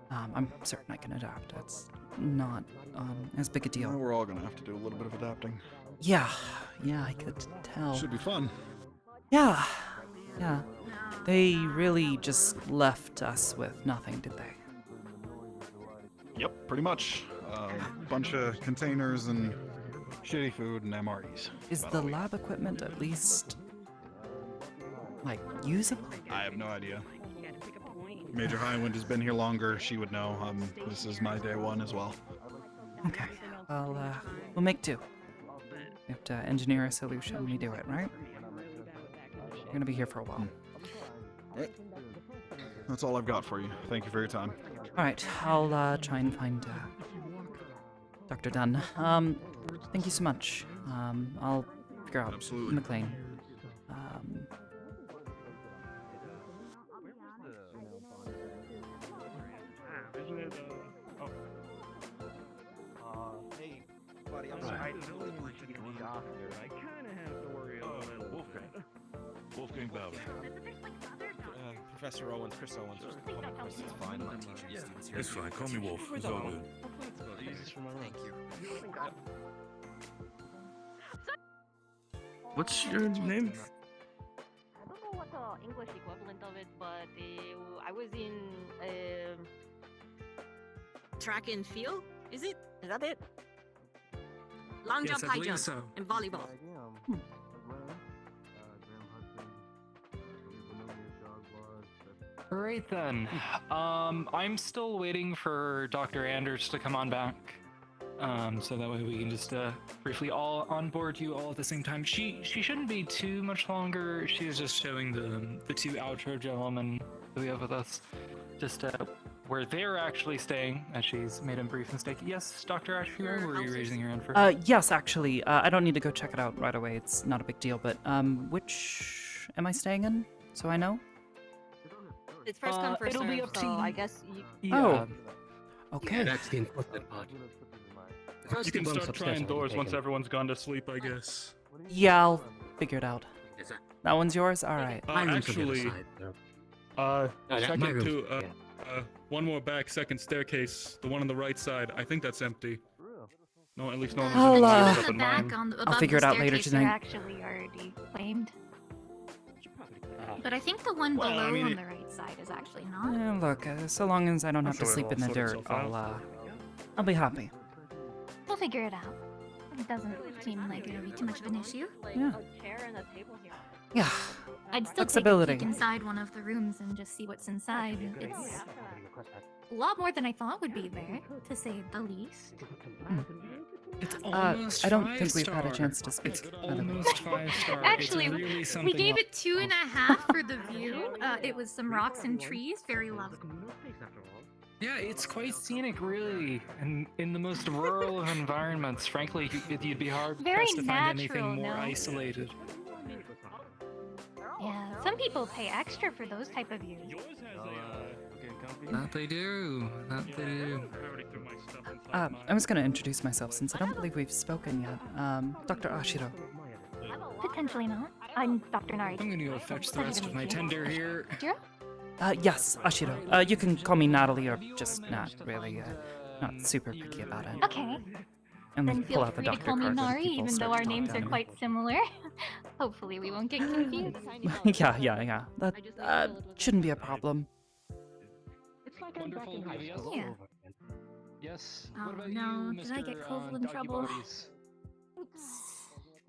I'm certain I can adapt. It's not as big a deal. Well, we're all gonna have to do a little bit of adapting. Yeah, I could tell. Should be fun. Yeah. They really just left us with nothing, did they? Yep, pretty much. A bunch of containers and shitty food and MREs. Is the lab equipment at least, like, usable? I have no idea. Major Highwind has been here longer. She would know. This is my day one as well. Okay. Well, we'll make do. We have to engineer a solution. We do it, right? You're gonna be here for a while. Right. That's all I've got for you. Thank you for your time. All right. I'll try and find Dr. Dunn. Thank you so much. I'll figure out McLean. Hey, buddy, I'm sorry. I totally should get the off here. I kind of have to worry a little bit. Wolfgang Bauer. Professor Owens, Chris Owens, just call me Chris. It's fine. I'm not teaching you students here. It's fine. Call me Wolf. It's all good. Thank you. What's your name? I don't know what the English equivalent of it, but I was in track and field. Is it? Is that it? Long Yes, jump, I high believe jump, so. and volleyball. Alright then. I'm still waiting for Dr. Anders to come on back. So that way we can just briefly all onboard you all at the same time. She shouldn't be too much longer. She's just showing the two outro gentlemen that we have with us just where they're actually staying, as she's made a brief mistake. Yes, Dr. Ashura, were you raising your hand for? Yes, actually. I don't need to go check it out right away. It's not a big deal, but which am I staying in? So I know? It's first come, first it'll be serve, up to so you. I guess you... Oh. Okay. Yeah, that's the important part. You can start trying doors once everyone's gone to sleep, I guess. Yeah, I'll figure it out. That one's yours? Alright. Actually, my second room's- to, one more back, second staircase, the one on the right side. I think that's empty. No, at least no one's I'll, up in mine. I'll figure it out later They're tonight. actually already claimed. But I think the one Well, below I mean, on the right side is actually not. Yeah, look, so long as I don't have to sure sleep in it'll the sort dirt, itself I'll be happy. We'll figure it out. It doesn't seem like it'll be too much of an issue. Yeah. A chair and a table here. Yeah. I'd still Flexibility. take a peek inside one of the rooms and just see what's inside. It's a lot more than I thought would be there, to say the least. It's almost I don't think we've five-star. had a chance to speak. It's by the way. almost 5-star. Actually, it's really we something gave else. it 2.5 for the view. It was some rocks and trees, very lovely. Yeah, it's quite scenic, really, and in the most rural of environments. Frankly, you'd be hard Very pressed to find natural, anything more no? isolated. Yeah, some people pay extra for those type of views. That they do. That they do. I was going to introduce myself since I don't believe we've spoken yet. Dr. Ashiro. Potentially not. I'm Dr. Nari. I'm gonna go fetch the rest of my tender here. Jiro? Yes, Ashiro. You can call me Natalie or just Nat, really. Not super picky about it. Okay. And Then then pull feel out the free to doctor call me card when Nari, people even start though our to talk names down are to me. quite similar. Hopefully we won't get confused. Yeah. That shouldn't be a problem. Wonderful. Yeah. Yes. Oh, What about no, you, did I Mr. get Koval in Doggy trouble? Bodies?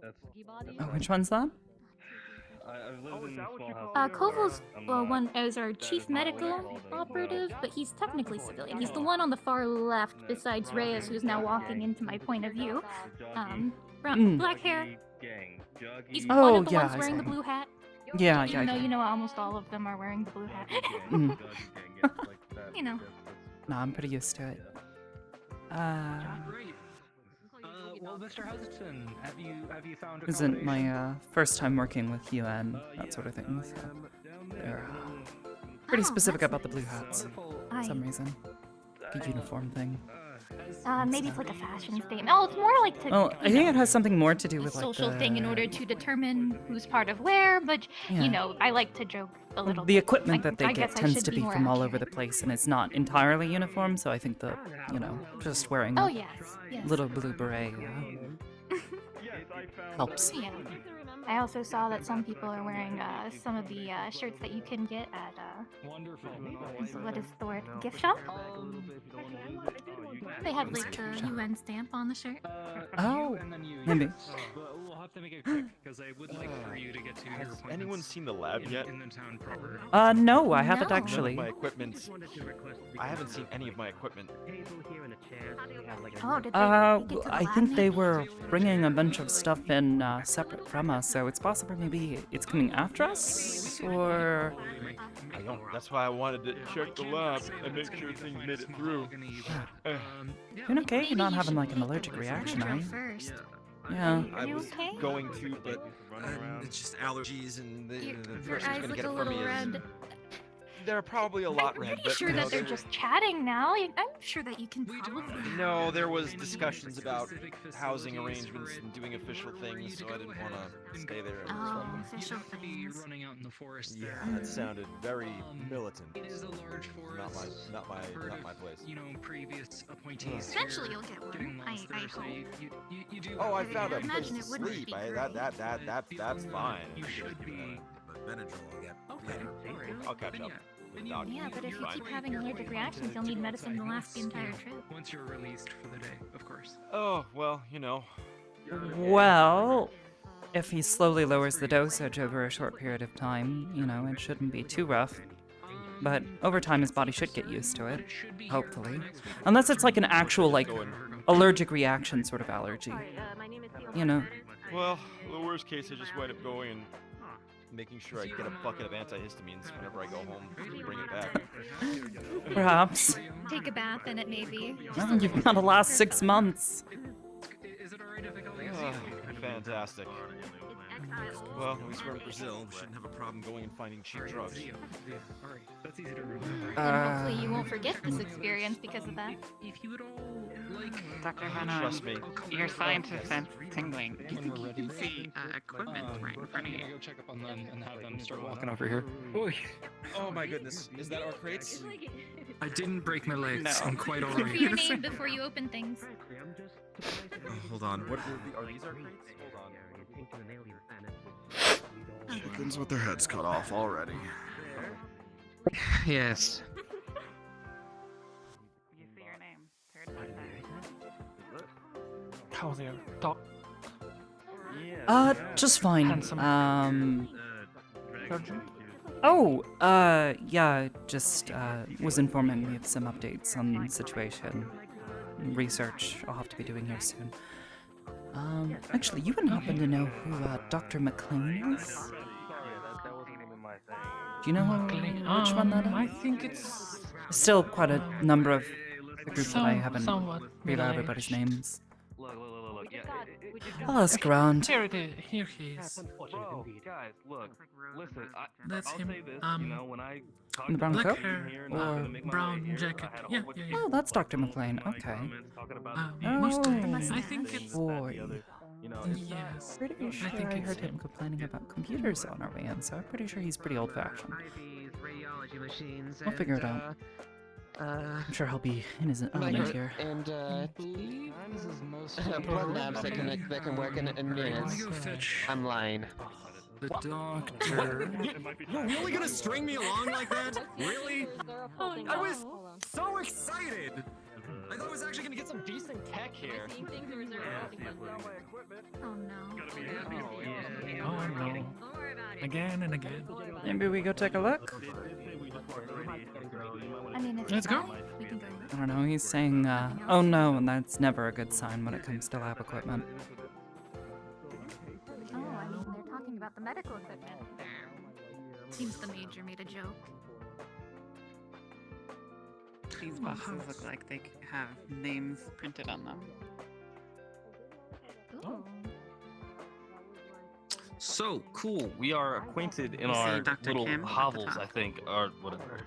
Oh, which one's that? I've lived in a small house. Koval's one is our chief medical operative, but he's technically civilian. He's the one on the far left, besides Reyes, who's now walking into my point of view. Black hair. He's one of the ones I wearing the see. blue hat. Yeah. Even though you know almost all of them are wearing the blue hat. Mm. You know. No, I'm pretty used to it. Well, Mr. Hudson, have you found Isn't my accommodation? first time working with UN, that sort of thing. So they're pretty specific about the blue hats for some reason. The uniform thing. Maybe it's like a fashion statement. Oh, it's more like to. Well, I think it has something more to do a with like social the thing in order to determine who's part of where, but Yeah. you know, I like to joke a little the bit. equipment that they I get guess I tends should to be more from all accurate. over the place, and it's not entirely uniform. So I think the just wearing Oh, a yes, yes. little blue beret helps. Yeah. I also saw that some people are wearing some of the shirts that you can get at what is the word? Gift shop? They have like the UN stamp on the shirt. Oh, maybe. We'll have to make it quick because I would like for you to get to your Has appointments anyone seen the lab yet? in the town proper. No, I haven't No. actually. My equipment. I haven't seen any of my equipment. Oh, did they Uh, take it to the I lab, think they maybe? were bringing a bunch of stuff in separate from us, so it's possible maybe it's coming after us, or I don't. That's why I wanted to check the lab and make sure things made it through. you're okay? You're not having like an allergic reaction, are you? First. Yeah. I you was okay? going to, but it's just allergies, and the Your person's eyes gonna look get a it from little me is. red. They're probably a lot red, Pretty but sure you know, that they're just chatting now. I'm sure that you can probably. No, there was discussions about housing arrangements and doing official things, so I didn't want to stay there. Oh, official things. Running out in the forest Yeah, there. that sounded very militant. It is a large forest. Not my place. You know, previous appointees. Eventually here you'll get getting one. lost I there, so hope. you do. Oh, I have found a I place imagine to it wouldn't sleep. be That's fine. You should be. But Benadryl I'll get. Okay. I'll catch up. Doc, Yeah, but if you fine. keep having allergic reactions, you'll need medicine to last the entire trip. Once you're released for the day, of course. Oh, well, you know. Well, if he slowly lowers the dosage over a short period of time, it shouldn't be too rough. But over time, his body should get used to it, hopefully. Unless it's like an actual, like, allergic reaction sort of allergy. Well, the worst case, I just wind up going and making sure I get a bucket of antihistamines whenever I go home to bring it back. Perhaps. Take a bath in it, maybe. Well, you've got to last 6 months. Is it alright if I call you Oh, fantastic. Well, at least we're in Brazil. We shouldn't have a problem going and finding cheap drugs. Alright, that's easy to remember. And hopefully you won't forget this experience because of that. If you would all like. Dr. Venom, Trust me. your scientist sense tingling. You When think we're you can ready. see equipment right in front of I'm you? gonna go check up on them and have them start walking over here. Oy. Oh my goodness. Is that our crates? I didn't break my legs. No. I'm quite Look for alright. your name before you open things. Oh, hold on. What are these our crates? Hold on. Chickens with their heads cut off already. Yes. You see your name. Heard about that. How's your doc? Just fine. Handsome. Surgeon? Oh, yeah, just, was informing me of some updates on the situation. Research I'll have to be doing here soon. Actually, you wouldn't happen to know who, Dr. McLean is? Do you know which one that is? I think it's Still quite a number of the group that I haven't somewhat read everybody's names. Look. I'll ask around. Here it is. Here he is. Bro, guys, look. Listen, That's I'll him. say this, you know, when I talk In the brown to coat? you here and I'm Or... gonna make my brown way here, jacket. I had a Yeah, whole bunch yeah, of yeah. Oh, that's Dr. McLean. Okay. comments talking about Most of Oh, I think it's. boy. you know, it's Yes. Pretty sure think I it's heard him him. complaining about computers on our way in, so I'm pretty sure he's pretty old-fashioned. Radiology machines. We'll figure it out. I'm sure he'll be in his element here. And this is most blood labs that can work in minutes. Go fetch I'm lying. the doctor. You're really gonna string me along like that? Really? I was so excited! I thought I was actually gonna get some decent tech here. Oh no. Oh no. Again and again. Maybe we go take a look? I mean, if Let's you go. like, we can go. I don't know, he's saying, oh no, and that's never a good sign when it comes to lab equipment. Oh, I mean, they're talking about the medical equipment. Seems the major made a joke. These boxes look like they have names printed on them. Oh. So cool. We are acquainted in You see our Dr. little Kim at the hovels, top? I think, or whatever.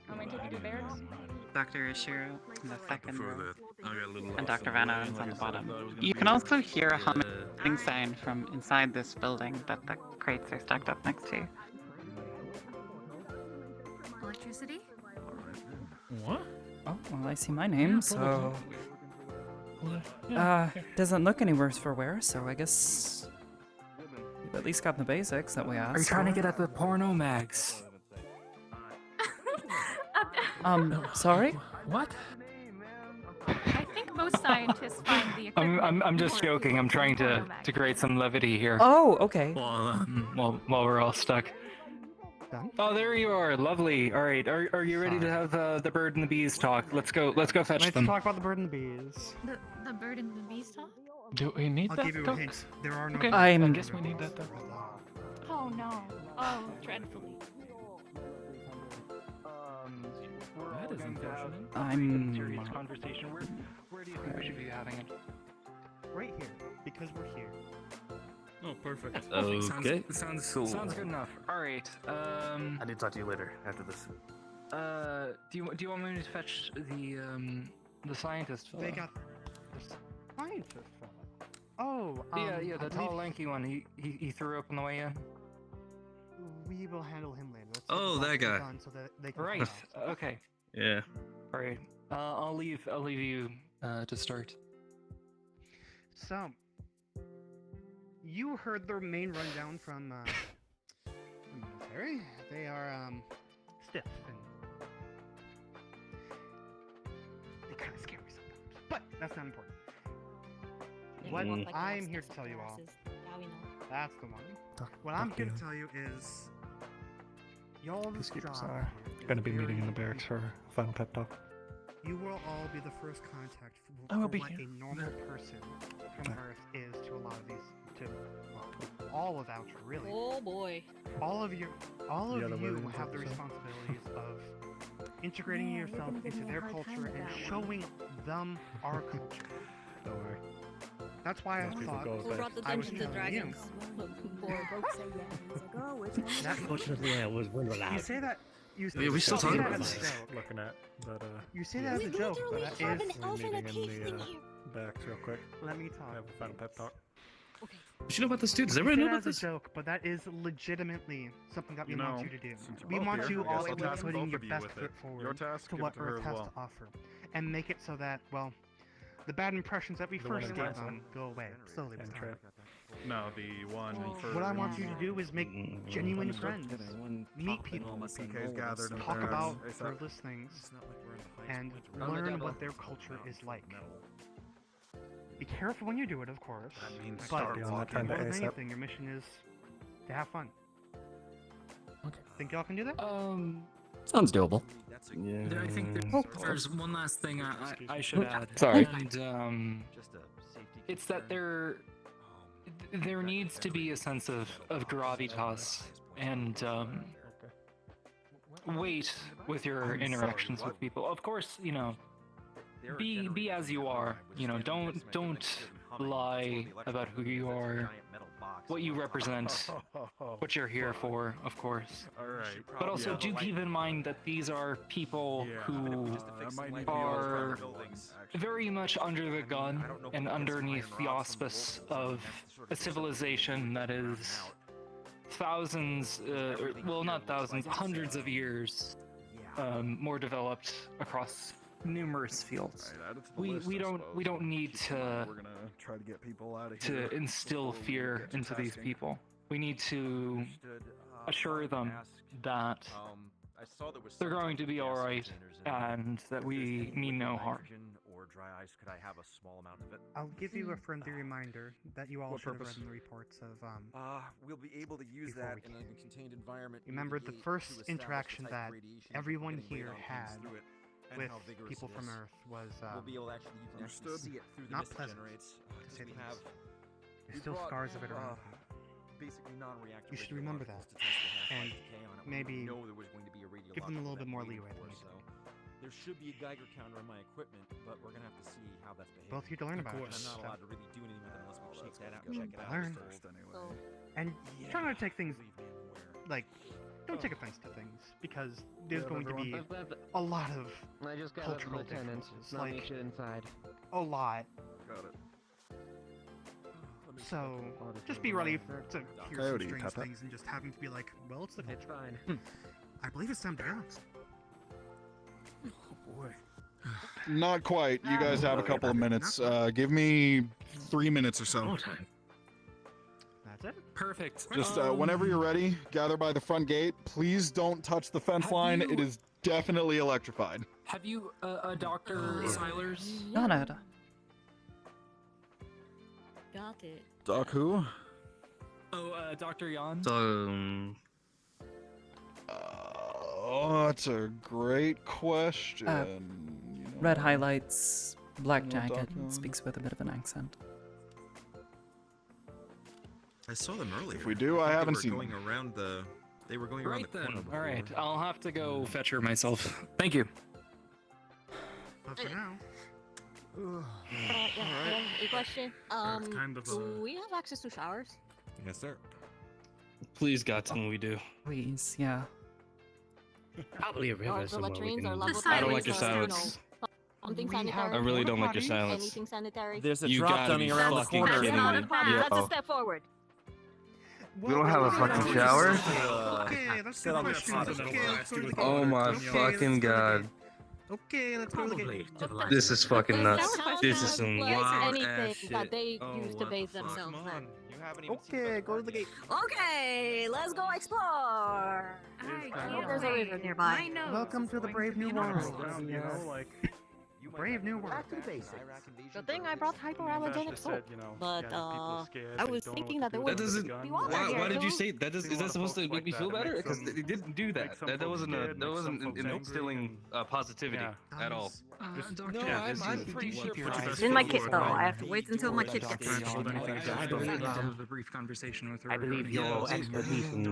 Want me to take you to barracks? Dr. Ishiro in the second prefer row. that. I got a little And lost Dr. in the Van way, Owen's like on I the said, I bottom. thought it was gonna You be can a- also hear a humming sign from inside this building that the crates are stacked up next to. Electricity? What? Oh, well, I see my name, so... Yeah. Doesn't look any worse for wear, so I guess... You've at least got the basics that we asked Are you trying to for. get at the porno mags? Sorry? What? I think most scientists find the equipment. I'm just joking. I'm trying to create some levity here. Oh, okay. While we're all stuck. Oh, there you are. Lovely. All right. Are you ready to have the bird and the bees talk? Let's go fetch Let's them. talk about the bird and the bees. The bird and the bees talk? Do we need I'll that? give you a though? hint. There are no. Okay. I guess we need that though. Oh no. Oh, dreadfully. That is unfortunate. I'm... Serious conversation. Where do you think we should be having it? Right here, because we're here. Oh, perfect. Okay. Sounds Cool. Sounds good enough. All right. I need to talk to you later after this. Do you want me to fetch the scientist fellow? They got the scientist fella. Oh, yeah, I the tall, believe lanky one. He threw up on the way in. We will handle him later. Let's Oh, get the that guy. done so that they can Right. come out. Okay. Yeah. All right. I'll leave you to start. So, you heard their main rundown from the military. They are stiff and they kind of scare me sometimes, but that's not important. What I'm here to tell you all, that's the one. What I'm here to tell you is, y'all's job are here going to is be meeting in the very barracks for a final pep talk. You will all be the first contact for, I will be what here. a normal person from Earth is to a lot of these, to all of Outer, really. Oh boy. All of you other have the Williams episode. responsibilities of integrating yourself into their culture and showing them our culture. Don't worry. That's why I Most people thought go Who brought the I was Dungeons and telling you. Dragons? Unfortunately, I was one You say that. You Yeah, we still say talking that about as a this. joke. Looking at, but You say that as a joke, but that have is. an elf and a meeting in tiefling the here. barracks real quick. Let me I talk. have a final pep talk. What you know about this dude? Does You everyone say know that about as this? a joke, but that is legitimately something that we You want know, you to do. since you're We both want here, you I guess all I'll to task putting both your of you best with foot it. forward Your task, to give what it to her Earth as has well. to offer, and make it so that, well, the bad impressions that we The one first in gave Brazil. them go away slowly. with And time. Trip. No, the one for. What I want you to do is make genuine friends, meet people, PK's gathered in talk there. about ASAP. frivolous things, and learn what their culture is like. Be careful when you do it, of course, That means but start Be on that walking. time to more than ASAP. anything, your mission is to have fun. Okay. Think y'all can do that? Sounds doable. I think there's one last thing I should add. Sorry. And It's that there needs to be a sense of gravitas and weight with your interactions with people. Of course, you know, be as you are. You know, don't lie about who you are, what you represent, what you're here for, of course. Alright. But also do keep in mind that these are people who are very much under the gun and underneath the auspice of a civilization that is thousands, well, not thousands, hundreds of years more developed across numerous fields. We don't need to We're gonna try to get people out of here. to instill fear into these people. We need to assure them that they're going to be all right and that we mean no harm. Or dry ice. Could I have a small amount of it? I'll give you a friendly reminder that you all What should have purpose? read in the reports of We'll be able to use Before that we in a came. contained environment. near Remember the gate first to establish interaction the type that of radiation everyone getting here radon had beams through it, and with how vigorous people it from is. Earth was We'll be able to actually, you can actually Understood. see it through the not mist it pleasant, generates. to 'Cause say we the have least. we There's still brought, scars of it around. basically non-reactive You should remember radiologicals that, to test the half-life and decay on it. We maybe know there was going to be a give them a radiological little bit event more waiting leeway for than us, you so there should be a Geiger counter on my equipment, but we're gonna have to see how that's behaving. Both here to learn about it. I'm not allowed to really do anything with it unless we check that out and check it out. Learn. Anyway. And try not to take things like, don't take offense to things, because there's going to be a lot of I just got cultural a lieutenant. differences. Let me Like, shit inside. a lot. Got it. So, just be ready to hear Coyote, some strange Papa. things and just having to be like, well, it's the It's fine. I believe it's time to go. Not quite. You guys have a couple of minutes. Give me 3 minutes or so. That's it. Perfect. Just whenever you're ready, gather by the front gate. Please don't touch the fence line. It is definitely electrified. Have you Dr. Silers? No. Got it. Doc who? Oh, Dr. Jan. Oh, that's a great question. Red highlights, black No, jacket, Doc, speaks with a bit of an accent. I saw them earlier. If we do, I think haven't they seen were going them. around the. They were going around Right the then. corner. All right, before. I'll have to go fetch her myself. Thank you. But for now. A question. kind of, Do we have access to showers? Yes, sir. Please, God, tell me we do. Please, yeah. Probably a river Or the somewhere we latrines can... or level I don't like your external? silence. Something We have sanitary. I really don't like your silence. Anything sanitary? There's a You drop gotta dummy be around the fucking corner. kidding Not me. a problem. That's a step forward. We don't have a fucking shower? Okay, let's Set do on the questions. spot. Okay, let's go to the Oh gate. my Okay, fucking let's go to the god. gate. Okay, let's go to the gate. This is fucking nuts. This is some Like wild anything ass shit. that they Oh, use to what the bathe fuck? themselves in. Okay, go to the gate. Okay, let's go explore. There's a river nearby. Welcome to the brave new world. You know, like, Brave new world. Good thing I brought hypoallergenic soap. But I was thinking that there That would doesn't. be water here. Why did you too. say that? Is that supposed to make me feel better? Because it didn't do that. That wasn't instilling positivity at all. Doctor, No, I'm pretty sure It's in my kit though. I have to wait until my kit gets I have a brief conversation with her. I believe your expertise in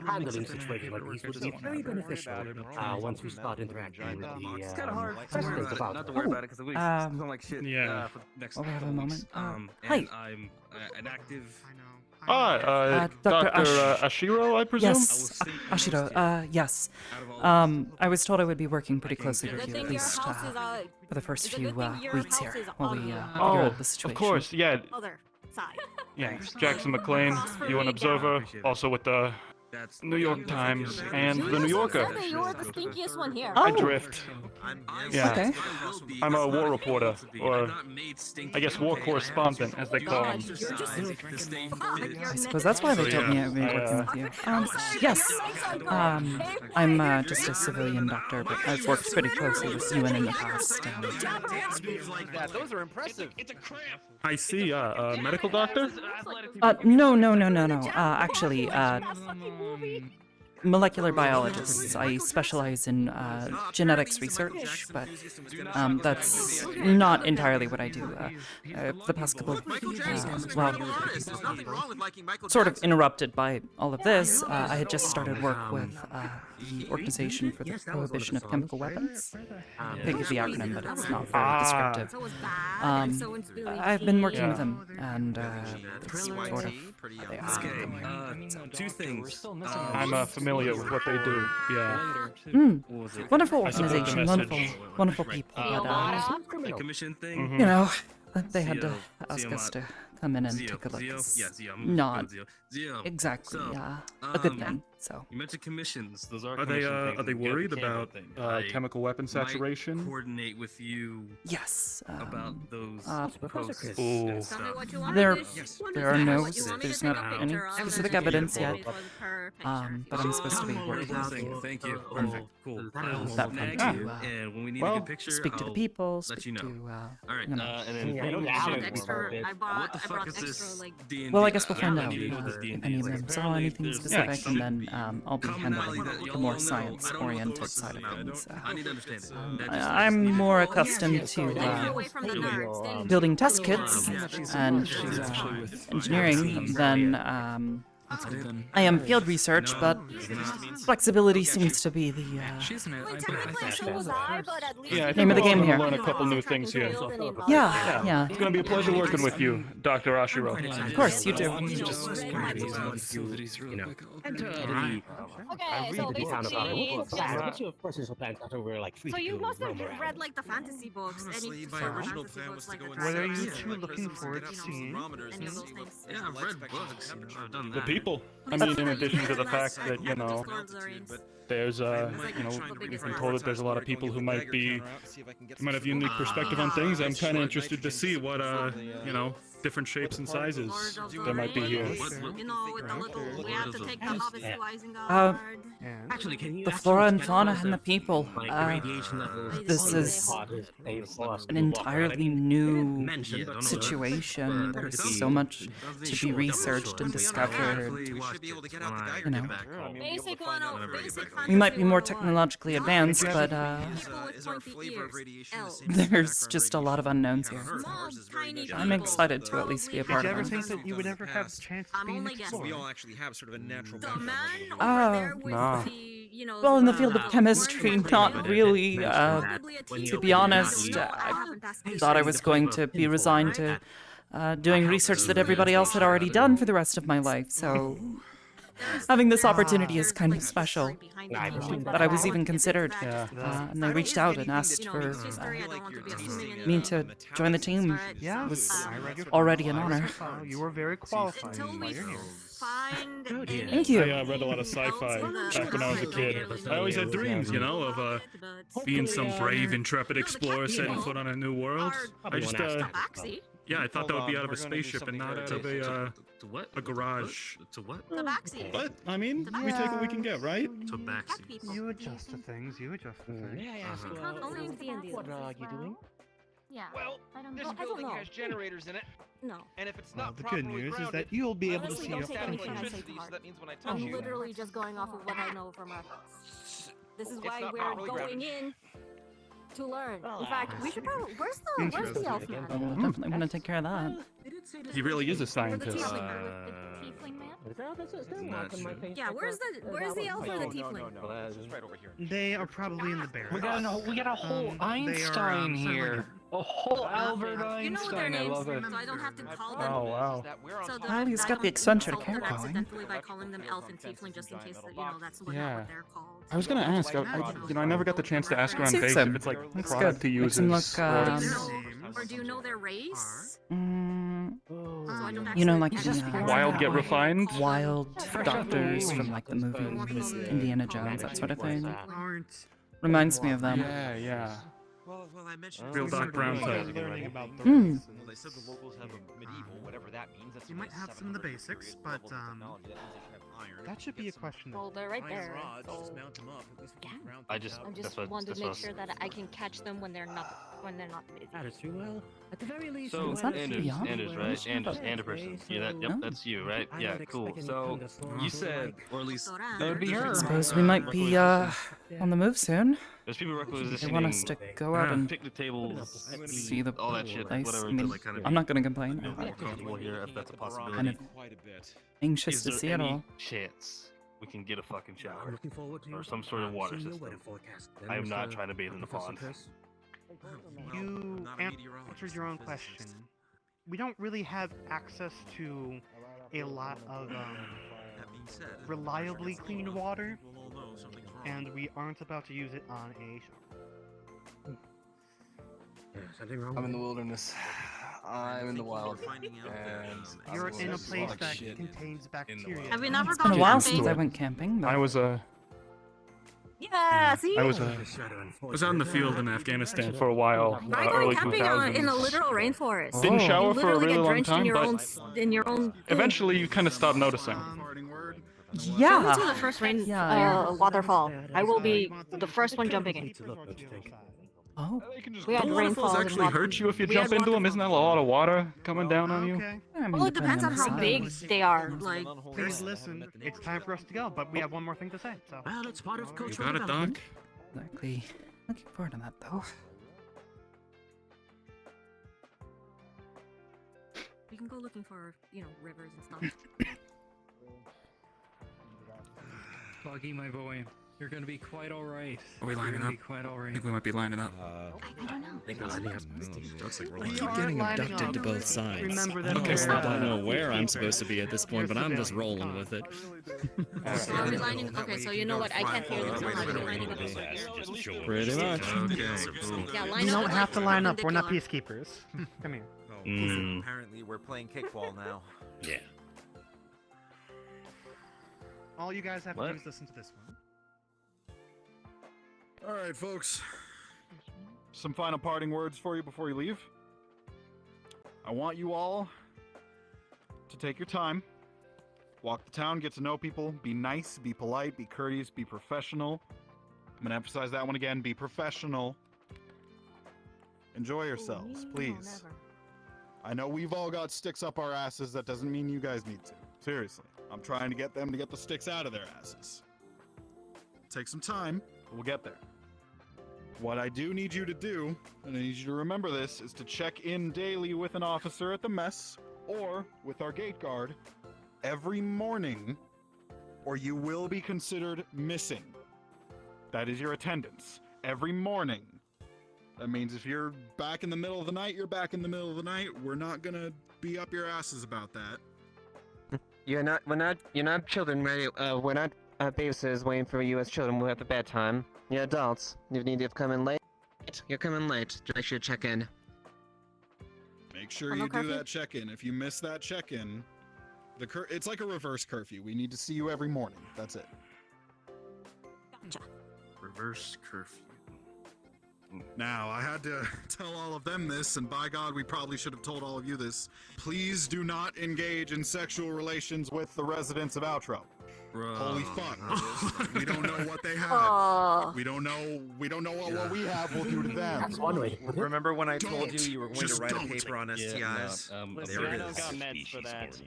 handling situations like these would be very beneficial once we start interacting with the president about Not to worry about it because we sound like shit. Yeah. For the next Oh, we have a moment. and Hi. I'm an active. Hi, Dr. Dr. Ashiro, I presume? Yes, Ashiro, yes. I was told I would be working pretty closely with Good you, thing at your least house is for the first it's a few good thing your weeks house here, is while we on figure the- out the Of situation. course, yeah. Other side. Yeah, Jackson McLean, UN Observer, also with the New York Times and the New Yorker. Said that you were the stinkiest one here. I drift. Yeah. Okay. I'm a war reporter, or I guess war correspondent, as they call them. I suppose that's why they told me I would be working with you. Yes. I'm just a civilian doctor, but I've worked pretty closely with UN in the past. Those are impressive. I see. Medical doctor? No. Actually, molecular biologists. I specialize in genetics research, but that's not entirely what I do. The past couple of, sort of interrupted by all of this, I had just started work with the Organization for the Prohibition of Chemical Weapons. Big is the acronym, but it's not very descriptive. I've been working with them, and it's sort of they ask me to come here. Two things. I'm familiar with what they do. Yeah. Wonderful I support the organization, message. wonderful people. But, The commission thing. you know, they had to ask us to come in and take a look. It's not exactly a good thing. So You mentioned commissions. Those are Are they commission things are they and you gotta worried be careful about with things. chemical weapon Might saturation? coordinate with you. yes, About those posts. posts. Ooh. and stuff. There are no, there's not any specific evidence yet. But I'm supposed to be working One with thing. you. Thank you. Perfect. Cool. I'll That snag one you, to, and when we need well, a good picture, speak to the I'll people, let speak you know. to, All right. you know. And then Yeah, don't shit. have Extra, I brought What the fuck brought is this extra like D&D? Well, I guess we'll find I out need to know what this if D&D any is. of them saw Apparently anything there's specific, some and then I'll be commonality handling that y'all the more all know. I don't know what the science-oriented source side is of now. things. I need to understand it. That just I'm seems- more accustomed to away from the nerds. building test kits and engineering than Let's go then. I am field research, but flexibility seems to be the She's in it. Yeah, I name of the game we're here. gonna learn a couple new things here. Yeah. It's gonna be a pleasure working with you, Dr. Ashiro. Of course, you do. Okay, so basically, What's your personal plans after we're like free so to you must have roam around? read like the fantasy books. Honestly, Any my sort of original fantasy plan books, was to like go the into What are Dragon you Age, two looking forward to prisms, seeing? any of those things. Yeah, I've read books. I've done The that. people. I mean, in addition to the fact that, you know, there's, you know, we've been told that there's a lot of people who might have a unique perspective on things. I'm kind of interested to see what, you know, different shapes and sizes there might be here. You know, with the little, we have to take the hobbits to Isengard. Actually, can you The ask flora them and fauna and the specific people. like radiation levels This on is causes a forest an to walk around? entirely new mention, but- situation. There is so much to be researched and discovered. You know, Basic one, basic we might be more fantasy 101. technologically advanced, but Is our flavor of radiation the same? there's just a lot of unknowns here. Small, tiny I'm excited to at least be a Did part you of ever it. think that you would ever have a chance to I'm be an only guessing. We explorer? all actually have sort of a natural The bent for man it. over there with no. the, you know, Well, in the field of orange chemistry, orange not oil, really. probably a To tea. be honest, I I haven't asked you. thought I was going to be resigned to doing research that everybody else had already done for the rest of my life, so having this opportunity is kind of special. That I was even considered. And they reached out and asked for me to join the team. Yeah, It was I read your already an file. honor. You were very qualified. Until we find Thank you. I read a lot of sci-fi back when I was a kid. I always had dreams, you know, of being some brave, intrepid explorer setting foot on a new world. I just, yeah, I thought that would be out of a spaceship and not out of a garage. To what? Tabaxi. But, I mean, we take what we can get, right? Tabaxi. You adjust to things. You adjust to things. May I ask, Only D&D. what are you doing? Yeah. Well, I don't this know. building has generators in it, No. and if it's Well, not the good properly news is grounded, that you'll be able to Honestly, see don't up take close. anything I say electricity, to so heart. that means when I touch I'm you, literally just going off of what I know from This is It's why not we're properly going grounded. in to learn. In fact, we should probably. Where's the elf man? I'll definitely want to take care of that. He really is a scientist. Tiefling man? Yeah, where's the elf or the tiefling? Just right over here. They are probably in the barracks. We got a whole Einstein here. A whole Albert You know their Einstein. I names, love it. so I don't have to call them. Oh, wow. So Well, he's I got the don't eccentric insult hair them going. accidentally by calling them elf and tiefling just in case that, you know, that's what Yeah. they're called. I was gonna ask, you know, I never got the chance to ask around Suits base him. if it's like Looks product good. to use Makes him look, Or do you know their race? You know, like the Wild get refined? wild doctors from like the movies, Indiana Jones, that sort of thing. Reminds me of them. Yeah. Well, I mentioned Real Doc Brown type. Learning about the Hmm. race. Well, they said the locals have a medieval, whatever that means. That's You might have some of the basics, but that should be a question. Well, they're right there. Rods, just So mount them up. At least we can ground I them. just, I that's just what, wanted that's to make what I sure was- that I can catch them when they're not busy. That is true. Well, at the very least, So, Is that Anders, beyond? Anders, right? Anders, Anderson. Yeah, yep, that's you, right? I'm Yeah, not cool. expecting So, anything that's wrong. you said, or at least, That would be her. Suppose we might be on the move soon. there's people requisitioning. They want us to go out and pick the tables, see the all that shit, place. whatever. I mean, to, like, kind of I'm not gonna complain. feel I'm comfortable here if that's a possibility. kind of anxious Is to there see it any all. chance we can get a fucking I'm shower looking forward to or some sort of water seeing your system? weather forecast. Then, I am not Mr. trying to bathe in the Professor pond. Chris. You answered your own question. We don't really have access to a lot of reliably clean water, and we aren't about to use it on a shower. Something wrong I'm in with the you? wilderness. I'm in the wild. And You're I'm in a just place like that shit. contains bacteria. Have you never It's been a gone while camping? since I went camping. But I was Yeah, see? I was out in the field in Afghanistan for a while. Try early going camping 2000s. in a literal rainforest. Didn't shower you for a literally really get long drenched time, in your but own in your own. eventually you kind of stop noticing. yeah. Go to the first waterfall. I will be the first one jumping in. Oh. We had Do rainfalls waterfalls and actually hurt you if you we had jump into them? Isn't that a lot of water coming down on you? Okay. I mean, Well, it depends on depending how the big size. they are. Like, Please listen. It's time for us to go, but we have one more thing to say. So. Well, it's part of You cultural got it, development. Doc. Exactly. Looking forward to that though. we can go looking for, rivers and stuff. Foggy, my boy, you're gonna be quite all right. Are we You're lining gonna up? be quite all I right. think we might be lining up. I don't know. I think we're lining up. Looks like we're We lining keep up. getting abducted to both sides. Remember that Okay, so I don't know they're, where I'm peacekeepers. supposed to be at this point, but I'm just rolling with it. So are we lining? Okay, so you know what? I can't hear them. So are we lining up over here? Pretty much. Yeah, line You up don't like have to line up. We're not perpendicular. peacekeepers. Come here. Apparently, we're playing kickball now. Yeah. All you guys have to What? do is listen to this one. All right, folks. Some final parting words for you before you leave. I want you all to take your time, walk the town, get to know people, be nice, be polite, be courteous, be professional. I'm going to emphasize that one again, be professional. Enjoy yourselves, please. I know we've all got sticks up our asses. That doesn't mean you guys need to. Seriously. I'm trying to get them to get the sticks out of their asses. Take some time, but we'll get there. What I do need you to do, and I need you to remember this, is to check in daily with an officer at the mess or with our gate guard every morning, or you will be considered missing. That is your attendance every morning. That means if you're back in the middle of the night, you're back in the middle of the night. We're not gonna be up your asses about that. You're not children, right? We're not babysitters waiting for you as children. We're at the bedtime. You're adults. You need to come in late. You're coming late. Make sure you check in. Make sure you do that check-in. If you miss that check-in, it's like a reverse curfew. We need to see you every morning. That's it. Gotcha. Reverse curfew. Now, I had to tell all of them this, and by God, we probably should have told all of you this. Please do not engage in sexual relations with the residents of Outro. Holy fuck. We don't know what they have. We don't know what we have will do to them. That's one way. Remember when I told you were going to write a paper on STIs? Listen, I don't got meds for that.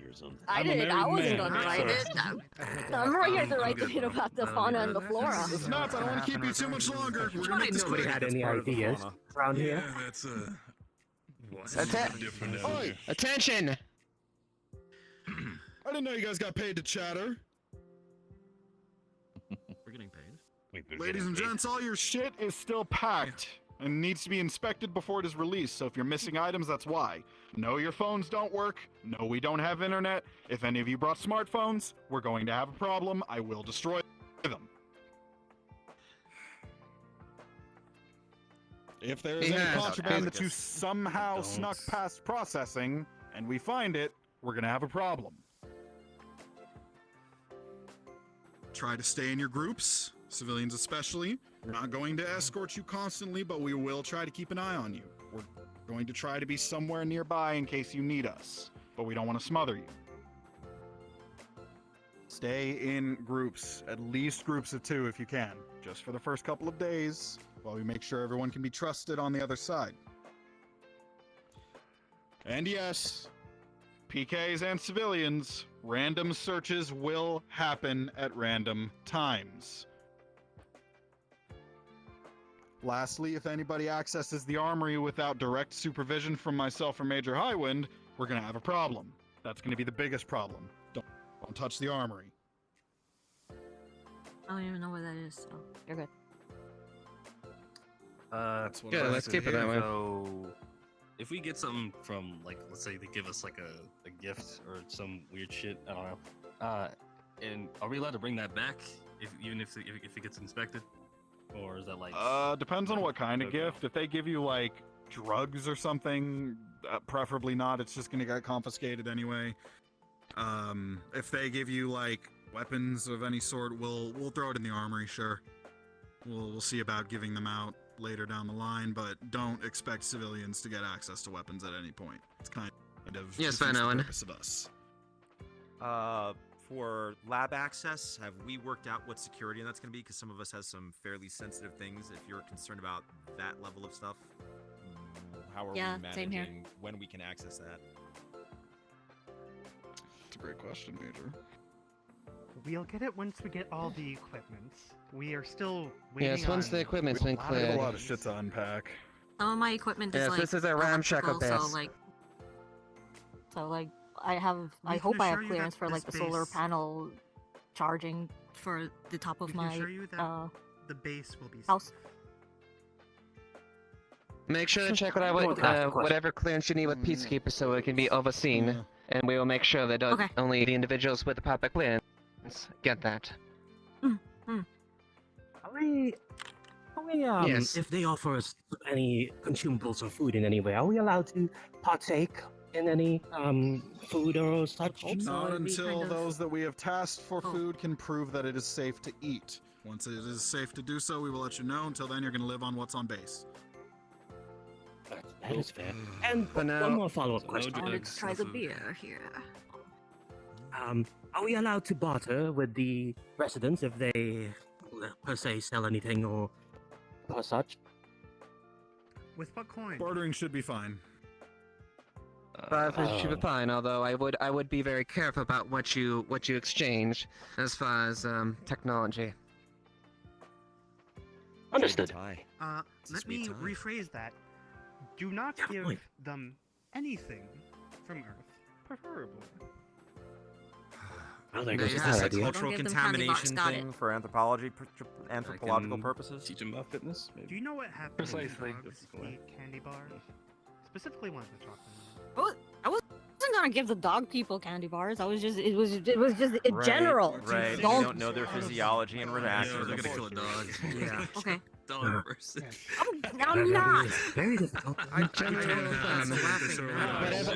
I did. I wasn't going to write it. I'm right here to write the bit about the fauna and the flora. It's nuts. I don't want to keep you too much longer. We're gonna make this Nobody quick. had any ideas around here. That's Oi! Attention! I didn't know you guys got paid to chatter. We're getting paid. Wait, ladies and gents, all your shit is still packed and needs to be inspected before it is released. So if you're missing items, that's why. No, your phones don't work. No, we don't have internet. If any of you brought smartphones, we're going to have a problem. I will destroy them. If there is any contraband that you somehow snuck past processing and we find it, we're going to have a problem. Try to stay in your groups, civilians especially. We're not going to escort you constantly, but we will try to keep an eye on you. We're going to try to be somewhere nearby in case you need us, but we don't want to smother you. Stay in groups, at least groups of 2 if you can, just for the first couple of days, while we make sure everyone can be trusted on the other side. And yes, PKs and civilians, random searches will happen at random times. Lastly, if anybody accesses the armory without direct supervision from myself or Major Highwind, we're going to have a problem. That's going to be the biggest problem. Don't touch the armory. I don't even know where that is, so you're good. That's what Good, let's keep it that way. So, if we get something from, like, let's say they give us like a gift or some weird shit, I don't know. And are we allowed to bring that back, even if it gets inspected, or is that like? Depends on what kind of gift. If they give you like drugs or something, preferably not. It's just gonna get confiscated anyway. If they give you like weapons of any sort, we'll throw it in the armory. Sure, we'll see about giving them out later down the line, but don't expect civilians to get access to weapons at any point. It's kind of Yes, defeats the Owen. purpose of us. For lab access, have we worked out what security that's going to be? Because some of us has some fairly sensitive things. If you're concerned about that level of stuff, how are we same managing here. when we can access that? It's a great question, Major. We'll get it once we get all the equipment. We are still waiting Yes, once on the equipment's been I have cleared. a lot of shit to unpack. Some of my equipment is Yes, like this is a ramshackle electrical, base. so like I hope can I have assure you clearance that for the like the solar space- panel charging for the top of We can my assure you that the base will be house. Make sure to check whatever clearance you need with Peacekeeper so it can be overseen, and we will make sure that only the individuals with the proper clearance get that. Yes. If they offer us any consumables or food in any way, are we allowed to partake in any food or such? Not until those that we have tasked for food can prove that it is safe to eat. Once it is safe to do so, we will let you know. Until then, you're going to live on what's on base. That is fair. And For now- one more follow-up question. I wanted to try the beer here. Are we allowed to barter with the residents if they, per se, sell anything or such? With what coin? Bartering should be fine. But it should be fine. Although I would be very careful about what you exchange as far as technology. Understood. Let me rephrase that. Do not give them anything from Earth, preferably. Well, there Is goes this that a idea. cultural Don't give them candy bars, contamination got thing it. for anthropological purposes? Teach them about fitness. Do you know what happens Precisely. when dogs eat candy bars? Specifically ones with chocolate. I wasn't gonna give the dog people candy bars. It was just in general. Right. You Don't- don't know their physiology and reactions. They're gonna kill a dog. Yeah. Okay. Dog person. I'm not. Very difficult.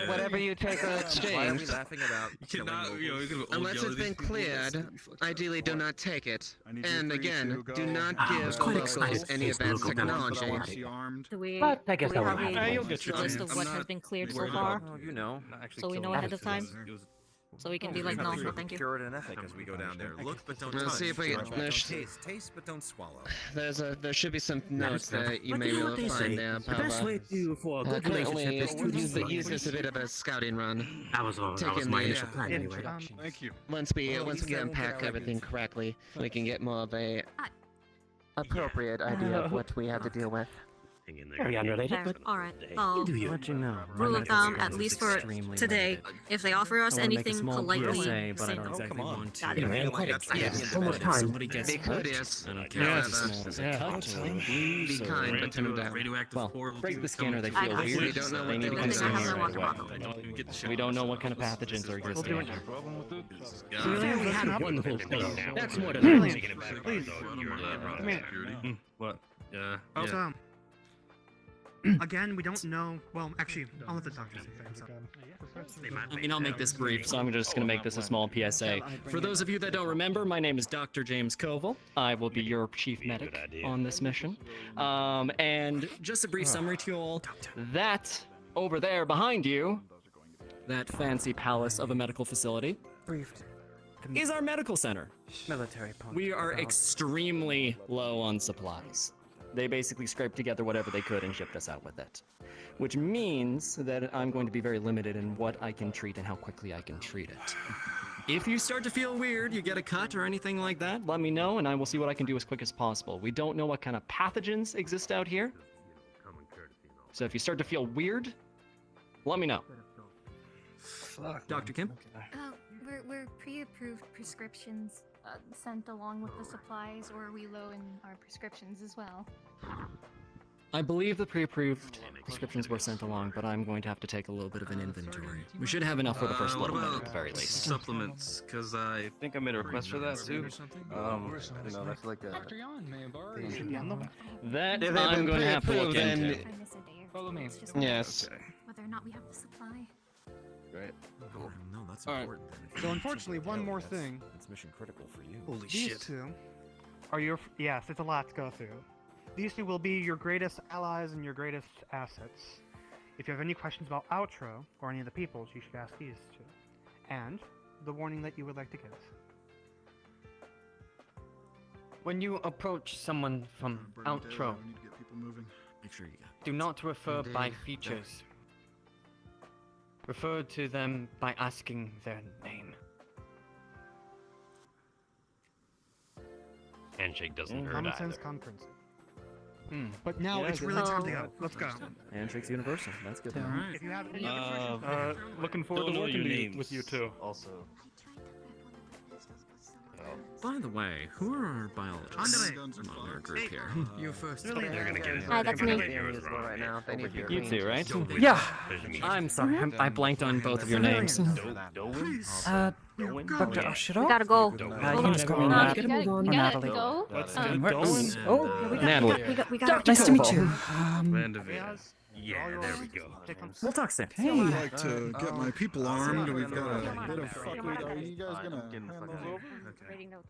Whatever you take or Why are we exchange, laughing about You cannot, you know, you're gonna unless yell it's at these been people, that's cleared, gonna be fucked up. ideally do not take it. need you And three again, to go. do not I give was the quite locals excited any to advanced look at them. technology. Armed. Do we? But I guess do we that have will a happen. You'll get your list chance. of what has been cleared so worried far, about Well, you know. so we know ahead of time, so we can be like, no, no, thank you. Pure and ethic as we go down there. Look but don't We'll touch. see if we Judge can- but don't there's- taste but don't swallow. There should be some notes that you But may you be know able what to they say, find there. the best way for a good Currently, relationship is to use this a bit of a scouting run. That was Taking my the, initial plan anyway. Thank you. Once we unpack everything correctly, we can get more of a appropriate idea of what we have to deal with. Very unrelated, Fair. but All right. you do you. Let you know. Rule of thumb, at least for today, if they offer us anything politely, PSA, but I say don't no. exactly come on. want to. Got it. You know, I'm quite That's excited. the It's end of almost it. time. Somebody gets Be hurt. courteous. I don't care Yeah, if it's as small as a yeah. cut or a bruise Be or kind, but turn them down. Radioactive Well, portal break the dude scanner, they coming feel I know. weird. We don't know They what need to they're come doing. sooner I have right no away. I don't even get the shot. We don't know what kind of pathogens are existing here. Problem with it? So we only had a wonderful thing. That's more than Please, enough. please, come here. What? Yeah. Also, again, we don't know. Well, actually, I'll let the doctor say things. I mean, I'll make this brief, so I'm just going to make this a small PSA. For those of you that don't remember, my name is Dr. James Koval. I will be your chief medic on this mission. And just a brief summary to you all. That over there behind you, that fancy palace of a medical facility, is our medical center. Military point. We are extremely low on supplies. They basically scraped together whatever they could and shipped us out with it. Which means that I'm going to be very limited in what I can treat and how quickly I can treat it. If you start to feel weird, you get a cut or anything like that, let me know and I will see what I can do as quick as possible. We don't know what kind of pathogens exist out here. So if you start to feel weird, let me know. Fuck. Dr. Kim? We're pre-approved prescriptions sent along with the supplies, or are we low in our prescriptions as well? I believe the pre-approved prescriptions were sent along, but I'm going to have to take a little bit of an inventory. We should have enough for the first What little bit about at the very least. supplements? Because I think I made a request for that too. You know, that's like a. They should be on the way. That If they've I'm been going to have to look pre-approved, into. then- I miss a day or Follow me. It's just Yes. whether or not we have the supply. Great. Cool. No, that's All right. important. Then. So unfortunately, one more thing. It's mission critical for you. Holy These shit. two are your. Yes, it's a lot to go through. These two will be your greatest allies and your greatest assets. If you have any questions about Outro or any of the peoples, you should ask these two. And the warning that you would like to give. When you approach someone from Outro, We need to get people moving. Make sure you got. do not refer by features. Refer to them by asking their name. Handshake doesn't hurt Common either. sense, common principle. But now it's really time to go. Let's go. Handshake's universal. That's good. If you have any other questions, Looking forward to working with you two. Also. By the way, who are our biologists among our group here? You first. They're gonna get it. Hi, that's me. Right now. They need to be You two, right? Yeah. I'm sorry. I blanked on both of your names. Dr. Oshiro? We gotta go. You can just call me Nat You or gotta Natalie. go. Let's Um, get where- going. Oh, Natalie. We got nice to meet you. Yeah, there we go. We'll talk soon. I'd Hey. like to get my people armed. We've got a bit of fuckery. Are you guys gonna hand those over? Writing notes.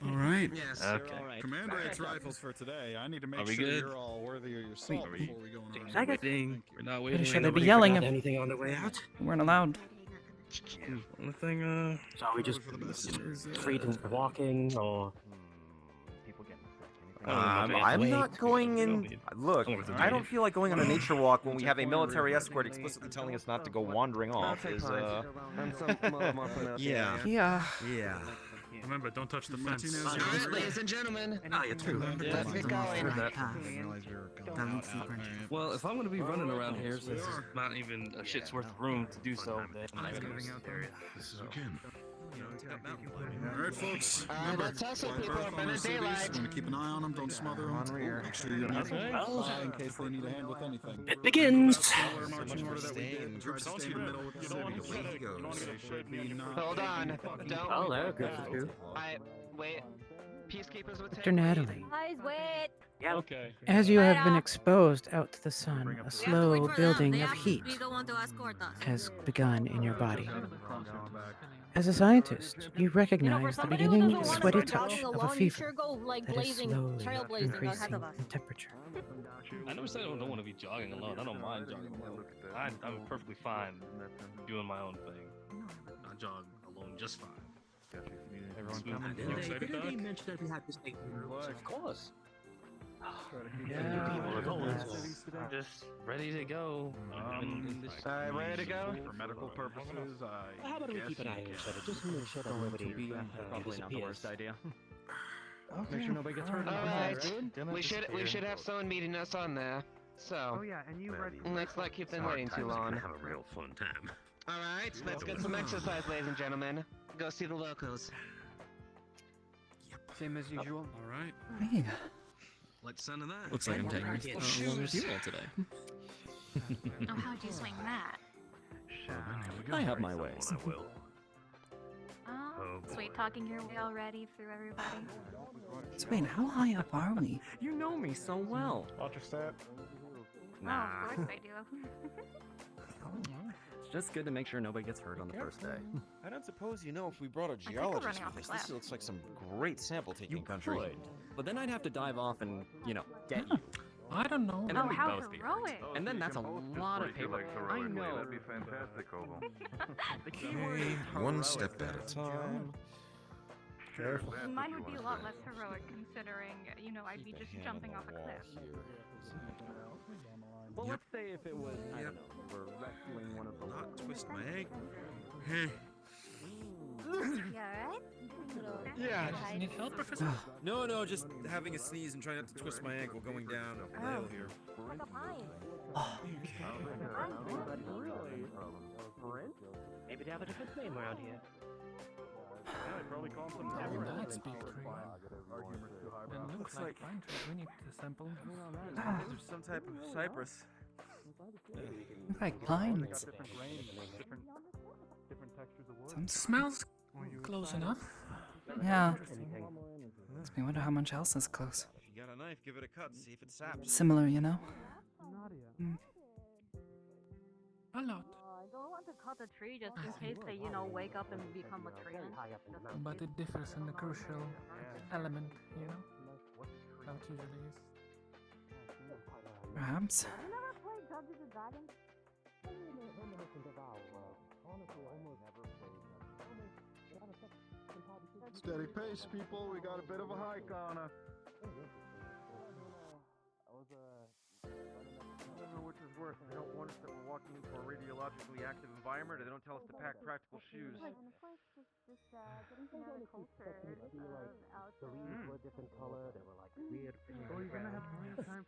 All right. Yes. Okay. Commander, it's rifles for today. I need to Are make we sure good? you're all worthy of your salt before we go on our We're not waiting. Pretty sure they'd be Nobody yelling forgot if anything on the way out. we weren't allowed. Only thing, So are we just free to walking or? I'm not going in. Look, I don't feel like going on a nature walk when we have a military escort explicitly telling us not to go wandering off. Yeah. Yeah. Yeah. Remember, don't touch the fence. Alright, ladies and gentlemen. You're true. Let's get going. Well, if I'm gonna be running around here, since there's not even a shit's worth of room to do so, then I'm gonna go out there. This is okay. All right, folks. Let's hustle, people. Been a daylight. We're gonna keep an eye on them. Don't smother them. Make sure you're not in case they need a hand with anything. It begins. Similar marching order that we did. Troops stay in the middle with the city. Hold on. Don't. Oh, there, good for you. Wait. Peacekeepers would take. Dr. Natalie, Guys, wait. Okay. as you have been Right exposed out to the sun, a slow building of heat We don't want to escort us. has begun in your body. As a scientist, you recognize the beginning sweaty touch of a fever that is slowly increasing in temperature. I never said I don't want to be jogging alone. I don't mind jogging alone. I'm perfectly fine doing my own thing. I jog alone just fine. Everyone Smooth. coming? You Did excited, they Doc? mention that we had to stay Of course. Just Ready to go. Ready to go? for medical purposes, How about we keep an eye on each other just to make sure that nobody probably not the worst disappears? idea. Make sure nobody gets hurt. Alright. We should have someone meeting us on there. So. Oh yeah, and you read. Let's not keep them waiting too long. Have a real fun time. Alright, let's get some exercise, ladies and gentlemen. Go see the locals. Same as usual. All right. Hey. Like send of that. Looks like I'm taking a longer fuel today. Oh, how'd you swing that? I have my ways. Oh, sweet talking your way already through everybody. So wait, how high up are we? You know me so well. Watch your step. Oh, of course I do. It's just good to make sure nobody gets hurt on the first day. I don't suppose you know if we brought a we're geologist running off with the us. This cliff. looks like some great sample taking country. Could, but then I'd have to dive off and, get you. I don't know. And then Oh, we'd how both be hurt. heroic. And then that's a lot of paper. I know. That'd be fantastic, Oval. The key word Okay, is one step at a time. Careful. Mine would be a lot less heroic considering, I'd be just jumping off a cliff. Well, let's say if it was, I don't know, we're rescuing one of the Not twist my ankle. Hey. You alright? Yeah. Just need help, Professor? No, just having a sneeze and trying not to twist my ankle going down a hill here. Maybe they have a different name around here. Probably call some That's big tree. It looks like pine tree. We need to sample. There's some type of cypress. Look like pines. different range, different textures of wood. Some Smells close enough. Yeah. Makes me wonder how much else is close. If you got a knife, give it a cut, see if it saps. Similar, you know? A lot. I don't want to cut a tree just in case they, wake up and become a tree. But it differs in the crucial element, How it usually is. Perhaps. You never played Dungeons and Dragons? Steady pace, people. We got a bit of a hike on us. I don't know which is worse. They don't warn us that we're walking into a radiologically active environment, or they don't tell us to pack practical shoes. And of course, just getting to know the culture The leaves were a different color. They were like weird. Oh, you're gonna have plenty of time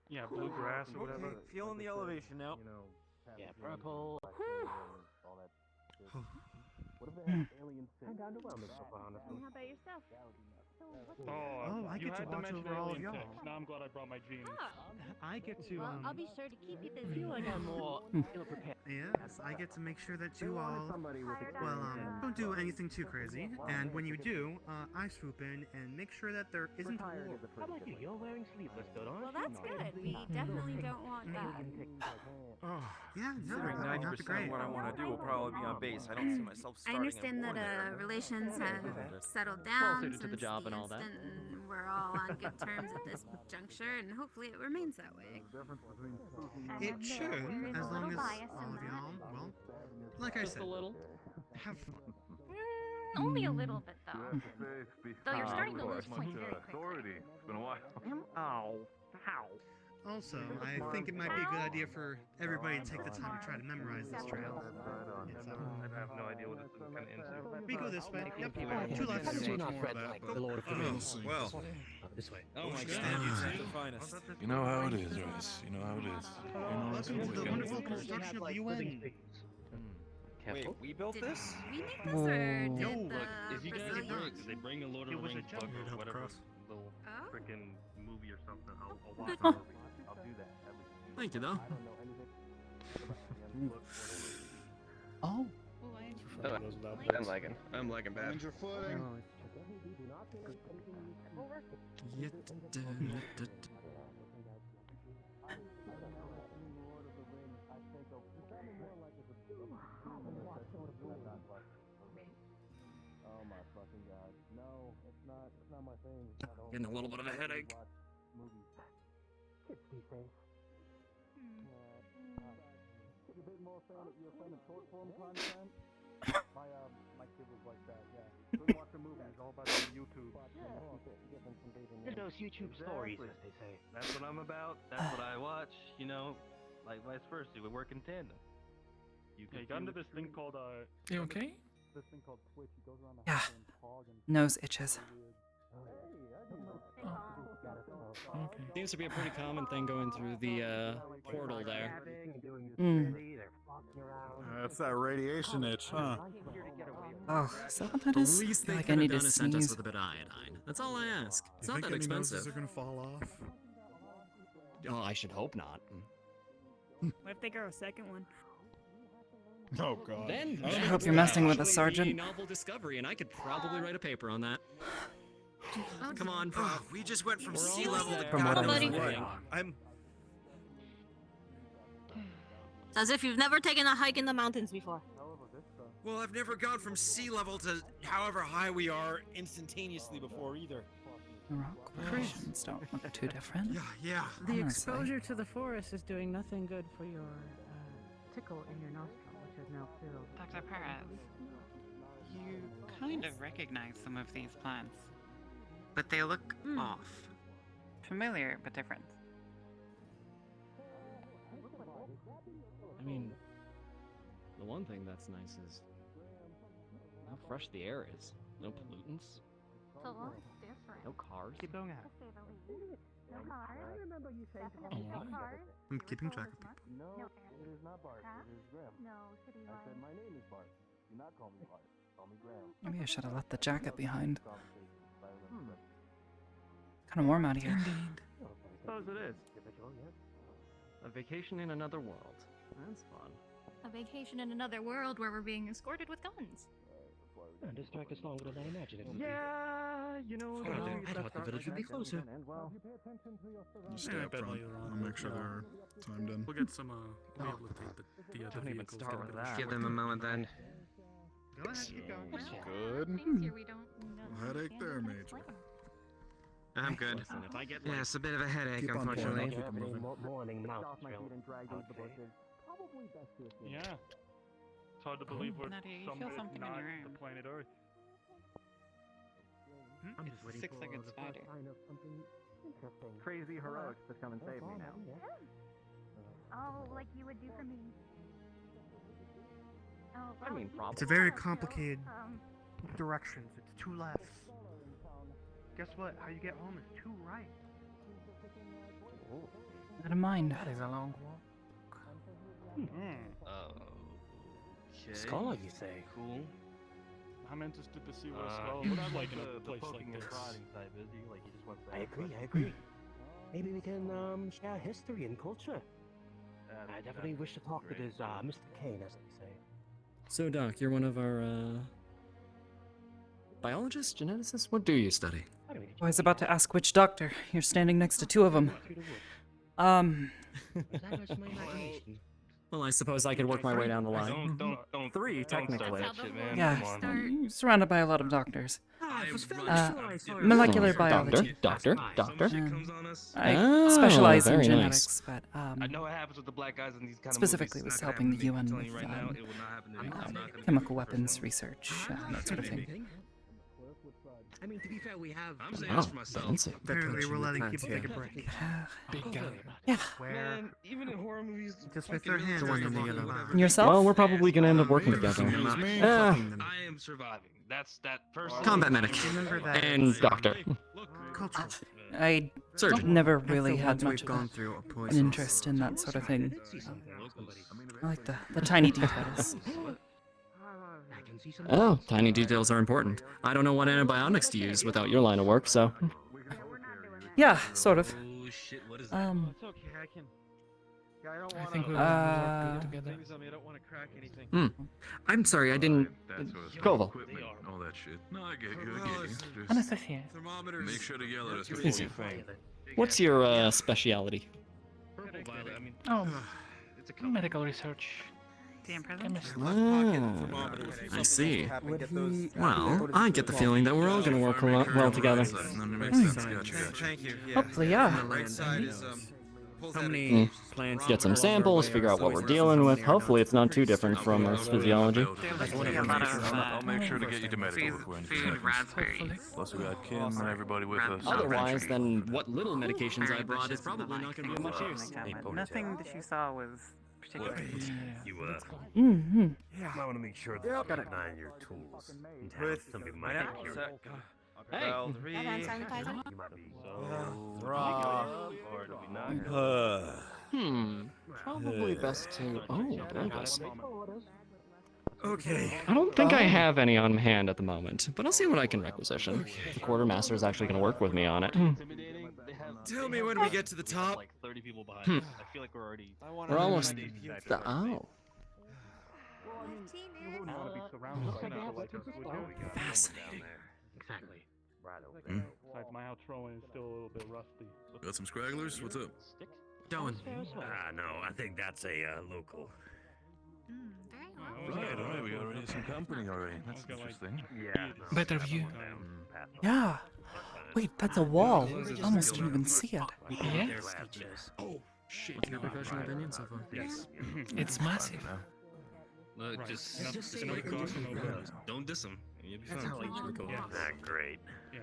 Yeah, bluegrass or whatever. Okay, feeling the elevation now. Yeah, purple. What if they have aliens kind of underwhelming so far, honestly. How about yourself? Oh, I you get to had to watch mention over all of alien y'all. sex. Now I'm glad I brought my jeans. I get to Well, I'll be sure to keep you busy. I feel like I'm more ill-prepared. Yes, I get to make sure that you all, well, don't do anything too crazy. And when you do, I swoop in and make sure that there isn't a war. How about you? You're wearing sleeveless, though, aren't Well, that's good. We definitely don't want that. Yeah, no, Considering that'd 90% be great. of what I want to do will probably be on base. I don't see myself I starting understand a war that there. relations have settled Well down suited to the since job the and all that. instant, and we're all on good terms at this juncture, and hopefully it remains that way. It should, as long as all of y'all, well, like I Just said, a little. have fun. Only a little bit, though. Though you're starting to lose points very quickly. It's been a while. Oh, how? Also, I think it might be a good idea for everybody to take the time to try to memorize this trail. I have no idea what it's kind of into. We go this way. Yep. Two Two left. Do not tread like the Lord of the Rings. Well, This way. oh my God, you take the finest. You know how it is, Rice. You know how it is. You know that's Welcome to what the we wonderful can do. construction of UN. Wait, we built this? We make this, or did No, the look, if you guys Brazilians? they bring a Lord of the Rings book or whatever little Oh? freaking movie or something, I'll watch it. I'll do that. Thank you, though. Oh. I'm lagging bad. Find your footing. Oh my fucking god. No, it's not my thing. Getting a little bit of a headache. Kids these days. You're a bit more fan of short form content? My kid was like that, yeah. Couldn't watch a movie, it's all about YouTube. Those YouTube stories, as they say. That's what I'm about. That's what I watch. You know, like vice versa. We work in tandem. You got into this thing called You okay? This thing called Twitch. He goes around the Yeah. house and hog and Nose itches. Seems to be a pretty common thing going through the portal there. That's that radiation itch, huh? Oh, is that what that The is? least I they feel like could I have need done to is sent us sneeze. with a bit of iodine. That's all I ask. It's You not think that any noses expensive. are gonna fall off? Oh, I should hope not. What if they grow a second one? Oh god. Then I hope you're messing with us, actually be Sergeant. Novel discovery, and I could probably write a paper on that. Come on. Oh, we just went from sea level to From what God I knows was what. reading. I'm As if you've never taken a hike in the mountains before. well. I've never gone from sea level to however high we are instantaneously before either. The rock formations don't look too different. Yeah. The Honestly. exposure to the forest is doing nothing good for your tickle in your nostril, which is now filled. Dr. Perez, you kind of recognize some of these plants, but they look off. Familiar, but different. I mean, the one thing that's nice is how fresh the air is. No pollutants, It's a lot different. no cars. Keep going ahead. To say the least. No cars. Oh, Definitely no right. cars. I'm keeping track of people. No, No it is not Bart. crap. It is Graham. No city I said lights. my name is Bart. Do not call me Bart. Call me Graham. Maybe I should have left the jacket behind. Hmm. Kind of warm out here. Suppose it is. A vacation in another world. That's fun. A vacation in another world where we're being escorted with guns. This track is longer than I imagined it would Yeah, you know. I thought the village would be closer. You stay up front. I'll make sure they're timed in. We'll get some rehabilitate the Don't even vehicles. start with that. Give them a moment then. Go ahead, keep going. Good. Things here we don't know. Headache there, Major. I'm good. Listen, if I get Yeah, it's a bit of a headache, Keep on point, unfortunately. I'll keep it moving. Morning mouse Off my trail. feet and drag I through would the say. bushes. Probably best to assume. Yeah. It's hard to believe we're Nadia, you feel somewhere something in not your the arm. planet Earth. I'm just waiting Six-legged for the spider. first sign of something interesting. Crazy heroics to come and save me now. Oh, like you would do for me. Oh, I mean, It's probably. a very complicated Um, directions. It's two lefts. Guess what? How you get home is two right. I don't mind. That is a long walk. Okay. Scholar, you say? Cool. I'm interested to see what a scholar would like in a place like this. Type, is he? Like he just wants to I have agree, fun. I agree. Maybe we can share history and culture. I definitely wish to talk to this Mr. Kane, as they say. So, Doc, you're one of our biologists, geneticists. What do you study? I was about to ask which doctor. You're standing next to two of them. Well, I suppose I could work my way down the line. Don't Three, technically. that shit, man. Yeah, Come on. you're surrounded by a lot of doctors. Molecular biology. Doctor. I specialize in very genetics, nice. but I know what happens with the black guys in these kind specifically of was movies. helping the UN I'm telling with you right now, it will not happen to me. I'm not gonna chemical weapons research, that sort of thing. I mean, to be fair, we have. I'm saying this for myself. fancy. Apparently, we're letting people take a break. Big guy. Yeah. Man, even in horror movies, Just with their hands the on the yellow. And yourself? Well, we're probably gonna end up working together. I am surviving. That's that person. Combat medic. And doctor. I Surgeon. never really had much of gone through a an poison. interest in that sort of thing. I like the tiny details. Oh, tiny details are important. I don't know what antibiotics to use without your line of work, so. Yeah, sort of. Oh shit, what is It's okay, I can. Yeah, I don't want I think we to. will work together. Maybe something, I don't want to crack anything. I'm sorry, I didn't. Koval. All that shit. No, I get you. I get you. Anesthesia. Just make sure to yell at us before Easy. you faint. What's your speciality? Purple violet, I mean, Oh, it's a medical research. Damn present. Chemistry. I see. Well, I get the feeling that we're all gonna work well together. Thank you. Yeah. Hopefully, yeah. The right side is How many plants? Get some samples, figure out what we're dealing with. Hopefully it's not too different from Earth's physiology. I'll make sure to get you to medical before Food raspberries. Plus we got Kim and everybody with us. Otherwise, then what little medications I brought is probably not gonna be of much use. Nothing that you saw was particularly. You Mm-hmm. I want to make sure that you got your tools. With Some people might think you're Hey. Probably best to. Oh, Douglas. Okay. I don't think I have any on hand at the moment, but I'll see what I can requisition. The quartermaster is actually going to work with me on it. Tell me when we get to the top. Like 30 people behind us. I feel like we're already. We're almost. Oh. Fascinating. Exactly. Besides, my outro is still a little bit rusty. Got some scragglers? What's up? Don't. No, I think that's a local. Right, we got already some company already. That's interesting. Yeah. Better view. Yeah. Wait, that's a wall. I almost didn't even see it. Yes. Oh, shit. What's your professional opinion so far? Yes. It's massive. Look, just don't diss him. You'll be fine. Great. Yeah.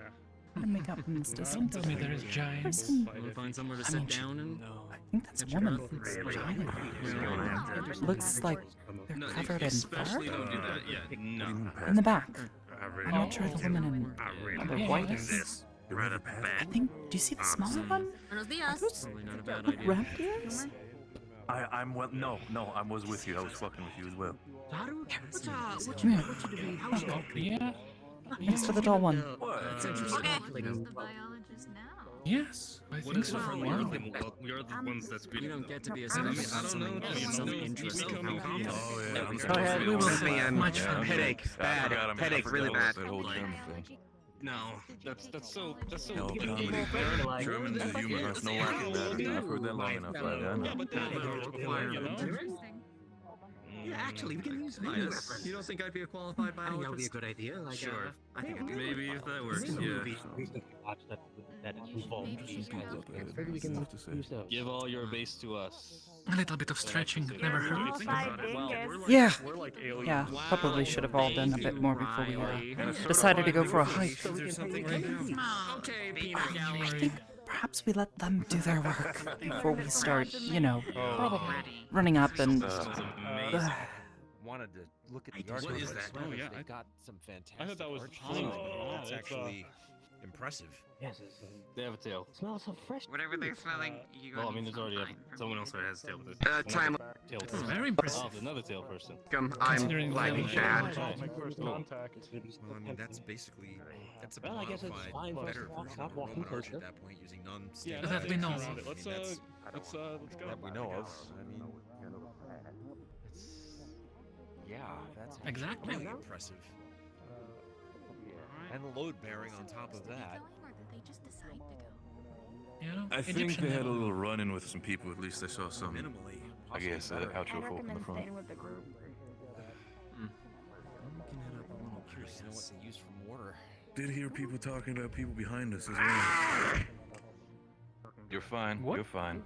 And make up in this distance. Tell me there is giants. Person. We'll find somewhere to I sit mean, down and. I think that's a woman. Giant. Looks like they're No, covered in especially fur. don't do that. Yeah, no. In the back. I'm not sure the woman in the white this. is. Right up I think. Do you see the smaller one? Buenos Are dias. those Probably not a bad like idea. rabbit ears? I'm well. No, I was with you. I was fucking with you as well. Yeah. Next to the tall one. That's Okay. interesting. The biologist now. Yes, I What think is so. it? We Wow. are the ones that's You greeting don't them. get to be a I mean, citizen I don't know. of some interest in how Oh, yeah. Go ahead, we will see. Much fun. Headache. Bad. Headache really bad. That whole German thing. No, that's so No comedy. Germans are humorous. No laughing at it. I've heard that long enough. I know. but Yeah, actually, we can use You don't think I'd be a qualified I think that would be a biologist? good idea. Like, Sure. I think I'd be Maybe if that works, Some yeah. movies recently watched that involved these kinds of things. Maybe we can use those. Give all your base to us. A little bit of stretching never hurts. Yeah. We're like aliens. Yeah, probably should have all done a bit more before we decided to go for a hike. Is there something right now? Okay, peanut I gallery. think perhaps we let them do their work before we start, you know, running up and. Wanted to look at the What art. is that? Oh, yeah, They've got some fantastic I thought that was art. China. It's Yeah, actually impressive. Yes, They have a tail. smells so fresh. Whatever they're smelling, you Well, I go mean, need there's already fine someone else already has a tail. But time- tail This is person. very impressive. Oh, another tail person. I'm Considering flagging the- bad. My first contact. Well, I mean, that's basically that's a Well, I guess it's modified, fine for us better to walk, version stop of walking Roman arch closer. at that point, using Yeah, non-standard. That we know techniques. of. I mean, Let's that's- let's go. that we know of. I mean, yeah, that's Exactly. really impressive. And the load bearing on top of that. You know, I think Egyptian they had a metal. little run-in with some people. At least I saw some. Minimally, I guess possibly better. outro folk in the front. with the group. I'm looking it up a little curious to know what they use for mortar. Did hear people talking about people behind us as well. You're fine. What? You're fine.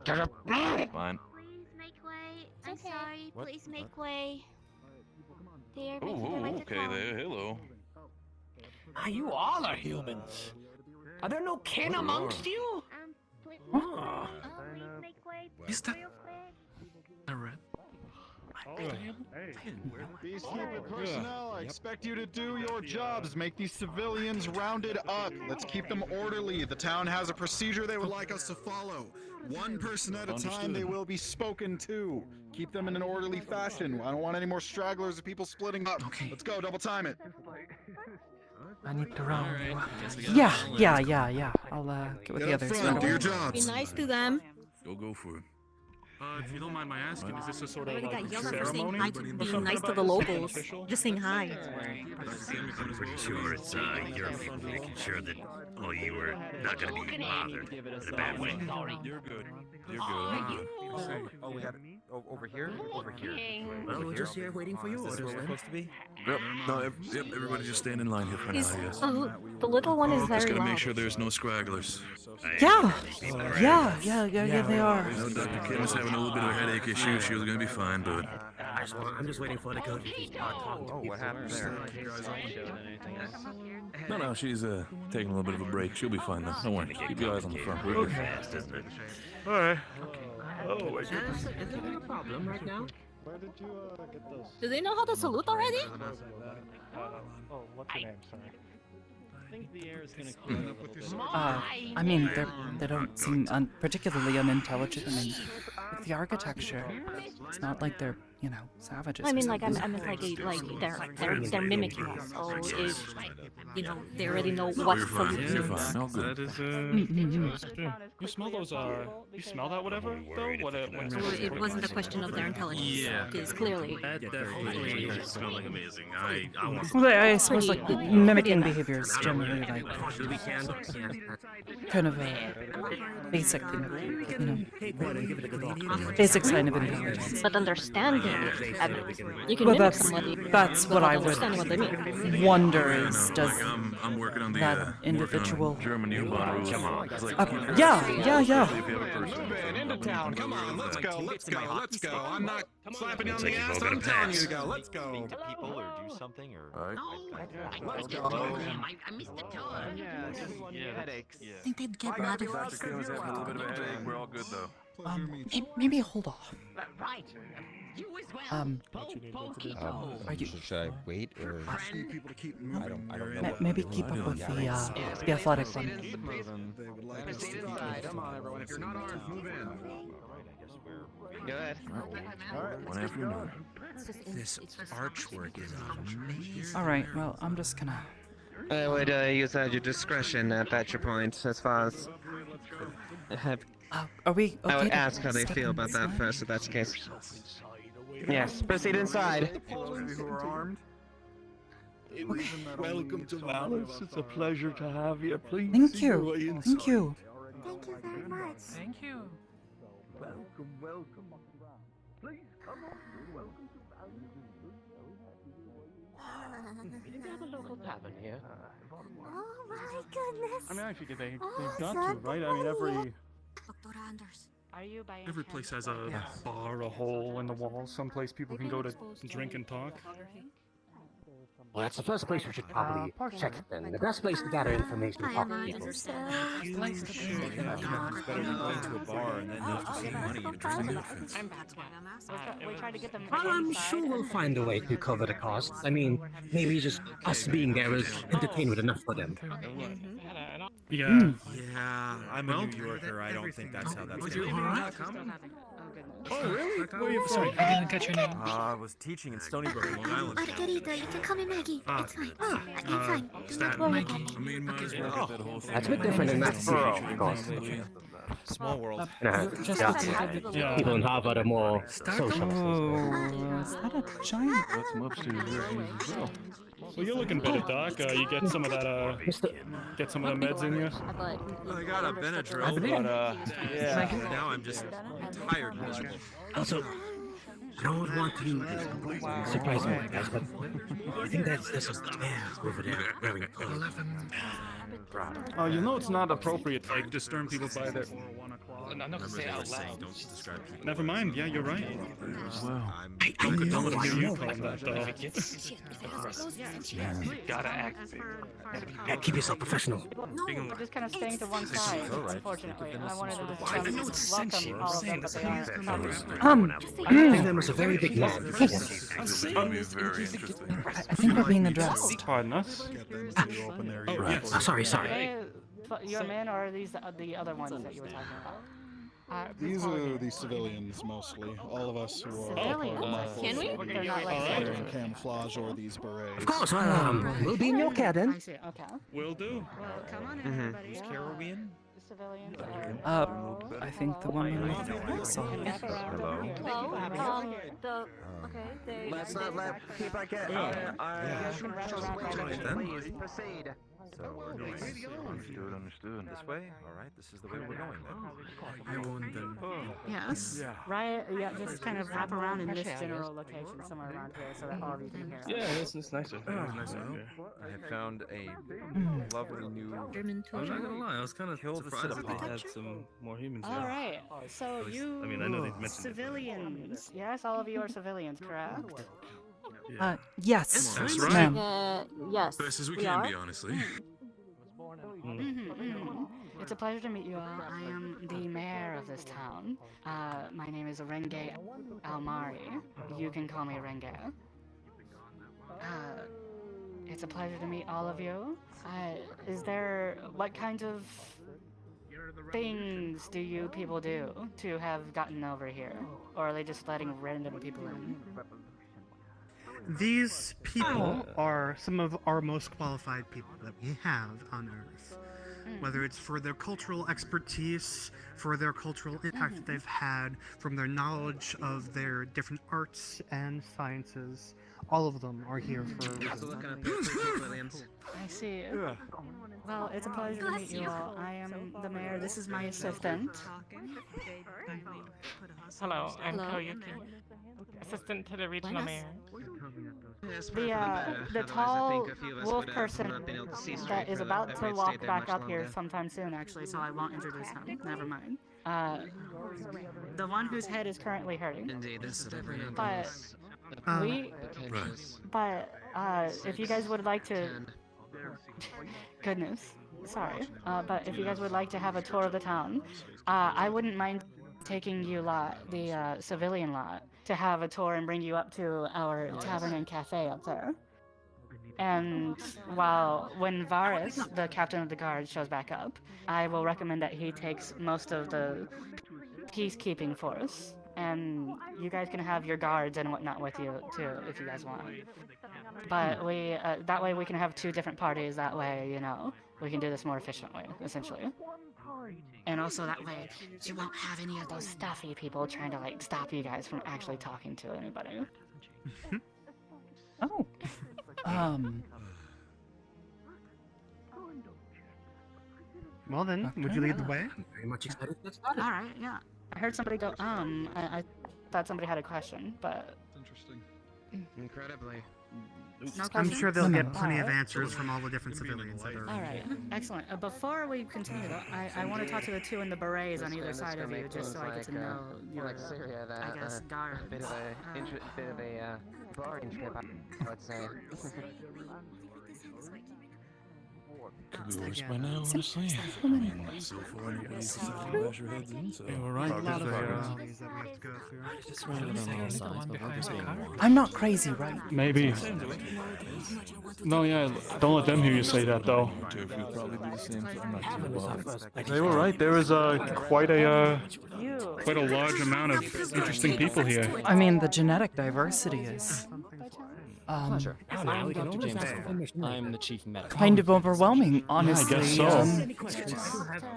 Fine. Please make way. I'm okay. sorry. What? Please make way. There, Oh, make your way to okay come. there. Hello. Ah, you all are humans. Are there no kin Oh, amongst you? Please, Ah. please make way. Is that real quick. a red? Hey, peacekeeping personnel, I expect you to do your jobs. Make these civilians rounded up. Let's keep them orderly. The town has a procedure they would like us to follow. One person at a time, they will be spoken to. Keep them in an orderly fashion. I don't want any more stragglers or people splitting up. Okay. Let's go, double time it. I need to round Alright, you up. guess we got Yeah, all yeah, in. yeah. I'll get with Get the up others. front, do your Be jobs. nice to them. Go for it. If you don't mind my asking, is this a sort I of already like got yelled at for saying ceremony? hi to Or being something nice to about the this? Something locals. official? Just saying hi. Pretty sure it's your people making sure that all you are not going to be bothered in a bad way. You're good. You're good. Oh, we got it. Oh, over here? Over here. Well, Over we're just here waiting for you Is this orders where we're then. supposed to be? Yep. No, yep, everybody just stand in line here for now, He's, I guess. the little one is Just very gotta loud. make sure there's no scragglers. Yeah, yeah, they are. I know Dr. Kim was having a little bit of a headache issue. She was gonna be fine, but I'm just waiting for the go to start talking to Oh, what happened there? no, she's taking a little bit of a break. She'll be fine though. Don't worry. Keep your eyes on the front. We're good. All right. Oh my goodness. Is there a problem right now? Where did you get those? Do they know how to salute already? Oh, what's your name? Sorry. I think the air is gonna clear up with your I mean, they don't seem particularly unintelligent. I mean, with the architecture, it's not like they're, you know, savages. I or mean, like something. I'm like they're mimicking us. So if you know, they already know what You're fine. salute You're means. fine. All That good. is You smell those? You smell that? Whatever though. When So it wasn't a question of their intelligence. Yeah. Because clearly. That definitely is smelling amazing. I want Well, I suppose like Pretty- mimicking pretty behavior is generally like kind of a basic thing of, you know, basic sign of intelligence. But understanding, I mean, you can Well, mimic that's somebody. what I would understand what they mean. wonder is does Like I'm working on the that individual German U-Bahn rules. It's like, yeah. if you have a person. Into town, come on, let's go. I'm not slapping you on Looks the like you've ass, all got I'm a telling you pass. to go. Let's go. People or do something or. All right. Let's go. I missed the tour. headaches. I think they'd get mad if Dr. Kim was having a little bit of a headache. We're all good though. Maybe hold off. Right. You as well. Are you? Should I wait or? People to keep moving. I don't know. Maybe keep up with the athletic one. They would like us to keep moving. Come on, everyone. If you're not armed, move in. Good. One after another. This archwork is amazing. All right. Well, I'm just gonna. I would use your discretion at your point as far as Are we? Okay I would to ask how they step feel about that inside? first, if that's the case. Yes, proceed inside. Who are armed? Welcome to Alice. It's a pleasure to have you. Please. Thank see your way you. inside. Thank you. Thank you very much. Thank you. Welcome. Please come on. Welcome We have a local tavern here. Oh my goodness. I mean, I figured they've Oh, got to, Santa right? I mean, Maria. Dr. Anders. Are you by every place has a bar, a hole in the wall, someplace people can go to drink and talk. Well, that's the first place we should probably check then. The best place to gather information and talk to people. It's better than going to a bar and then not receiving money and interesting outfits. We tried to get them. I'm sure we'll find a way to cover the costs. I mean, maybe just us being there is entertainment enough for them. Yeah. Yeah, I'm a New Yorker. I don't think that's how that's Would going you to alright? Oh, really? Where are you from? Sorry, I didn't catch your name. I was teaching in Stony Brook, Long Island. Margarita, you can call me Maggie. It's fine. It's fine. Do not Stat worry. Maggie. I mean, might as well get that whole thing. That's a bit different in that borough, of course. Small world. Yeah. People in Harvard are more social. Oh, is that a giant? Got some upstairs versions as well. Well, you're looking better, Doc. You get some of that, get some of the meds in you. I got a Benadryl, but yeah, now I'm just tired and miserable. Also, I don't want to surprise you guys, but I think there's a bear over there wearing clothes. Oh, you know it's not appropriate to like disturb people by their 1 o'clock. I'm not gonna say it out loud. Don't describe people. Never mind. Yeah, you're right. Wow. I know, Don't I hear you know. call that though. Gotta act. Yeah, keep yourself professional. We're just kind of staying to one side, unfortunately. I wanted to I know it's welcome sentient. all I'm of them, saying but this. they aren't coming. I think them was a very big man. That'd be very interesting. I think we're being addressed. Pardon us. Oh, right. Sorry. Your men or are these the other ones that you were talking about? These are the civilians mostly. All of us who are Civilians? Can we? They're not like either in camouflage or these berets. Of course, we'll be in your care then. I see. Okay. Will do. Well, come on, everybody. Whose care are we in? Civilians. I think the woman with saw. Hello. Let's not let people get please proceed. So we're going. Understood. This way? Alright, this is the way we're going then. Yes. Right, yeah, just kind of wrap around in this general location somewhere around here so that all of you can hear. Yeah, this is nicer. I have found a lovely new I'm not gonna lie, I was kind of Kill the surprised that Cinnabon. they had some more humans. All right, so least- you I mean, I know they mentioned it, but- civilians. Yes, all of you are civilians, correct? Yes, That's right. ma'am. Yes. Best as we we can are. be, honestly. It's a pleasure to meet you all. I am the mayor of this town. My name is Renge Almari. You can call me Renge. It's a pleasure to meet all of you. What kinds of things do you people do to have gotten over here? Or are they just letting random people in? These people are some of our most qualified people that we have on Earth. Whether it's for their cultural expertise, for their cultural impact that they've had, from their knowledge of their different arts and sciences, all of them are here for a reason. I see. Well, it's a pleasure to meet you all. I am the mayor. This is my assistant. Hello, I'm Hello. Koyuki, assistant to the regional mayor. The tall wolf person that is about to walk back up here sometime soon, actually, so I won't introduce him. Never mind. The one whose head is currently hurting. Indeed, this is But if you guys would like to, goodness, sorry. But if you guys would like to have a tour of the town, I wouldn't mind taking you lot, the civilian lot, to have a tour and bring you up to our tavern and cafe up there. And when Varus, the captain of the guard, shows back up, I will recommend that he takes most of the peacekeeping force, and you guys can have your guards and whatnot with you too, if you guys want. But that way we can have two different parties. That way, we can do this more efficiently, essentially. And also that way, you won't have any of those stuffy people trying to stop you guys from actually talking to anybody. Oh. Well then, would you lead the way? Very much excited. All right, yeah. I heard somebody go, I thought somebody had a question, but... Interesting. Incredibly. No I'm questions? sure they'll get All plenty of right. answers from all the different civilians that are. All right, excellent. Before we continue, though, I want to talk to the two in the berets on either side of you, just so I get to know your, like Syria, that, I guess, guards. bit of a bargain trip, I would say. Could be worse by now, honestly. I mean, so far nobody's decided to bash your heads in, so... They were right, a lot of formalities that we have to go through. I'm not crazy, right? Maybe. No, yeah, don't let them hear you say that, though. They were right. There is quite a large amount of interesting people here. I mean, the genetic diversity is Pleasure. I'm Dr. James Cooper. I'm the chief medical. kind of overwhelming, honestly. I guess so. I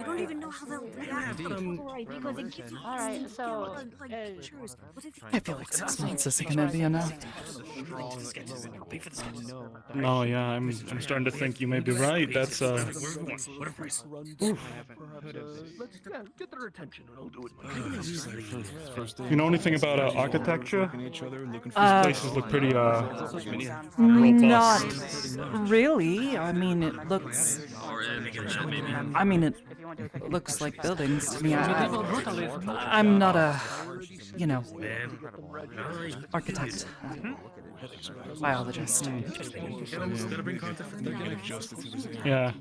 don't even know how they'll react. Because it gives you All right, so I feel like 6 months isn't gonna be enough. No, yeah, I'm starting to think you may be right. That's Let's get their attention and I'll do it. You know anything about architecture? These places look pretty Not robust. really. I mean, it looks. I mean, it looks like buildings to me. I'm not a, architect, biologist. Yeah.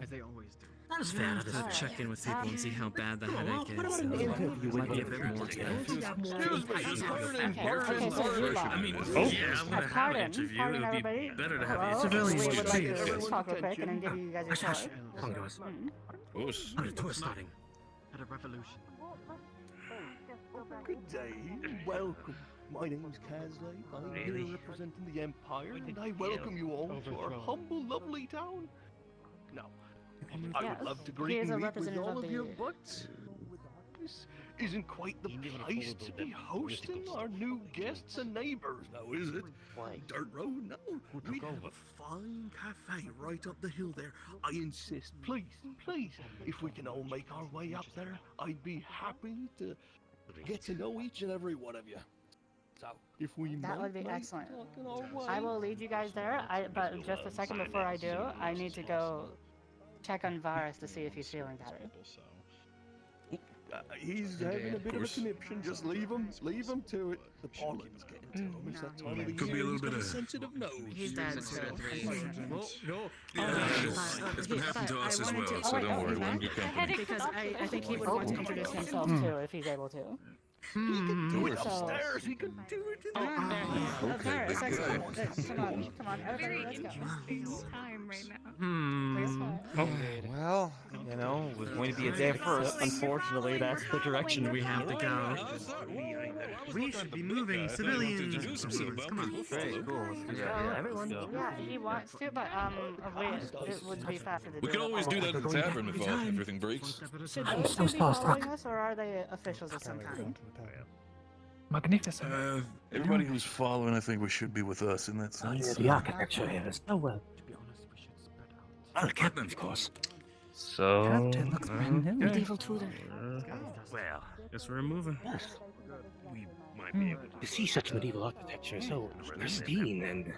Not as bad. I'll just check in with people and see how bad the headache is. Might be a bit more to I mean, pardon everybody. Hello? Civilians, We would like please. to talk real quick and then give you guys your tour. The tour starting. At a revolution. Good day. Welcome. My name's Casley. I'm here representing the Empire, and I welcome you all to our humble, lovely town. Now, I would love to greet and meet with all of you, but this isn't quite the place to be hosting our new guests and neighbors, now is it? Dirt road? No. We have a fine cafe right up the hill there. I insist, please, if we can all make our way up there, I'd be happy to get to know each and every one of you. So, if we That would be excellent. I will lead you guys there, but just a second before I do, I need to go check on Varus to see if he's feeling better. He's having a bit of a conniption. Just leave him to it. The pollen's getting to him. It's that time of the Could be year. a little bit He's of- got sensitive nose. He's dead, so... It's been happening to us as well, so don't worry, we're in good company. Because I think he would want to introduce himself too, if he's able to. He can do it So- upstairs. He can do it in the Varus, excellent. Come on, everybody, let's go. Time right now. Well, it's going to be a day first. Unfortunately, that's the direction we have to go. We should be moving civilians. Come on. Very cool. Everyone. Yeah, he wants to, but it would be faster to do We can it. always do that in the tavern if everything breaks. Should those two be following us, or are they officials of some kind? Magnificent. Everybody who's following, I think we should be with us in that sense. The architecture here is so well. Well, Captain, of course. So. Captain looks brand new. Medieval Tudor. Well, Guess we're moving. we might be able to see such medieval architecture so pristine and.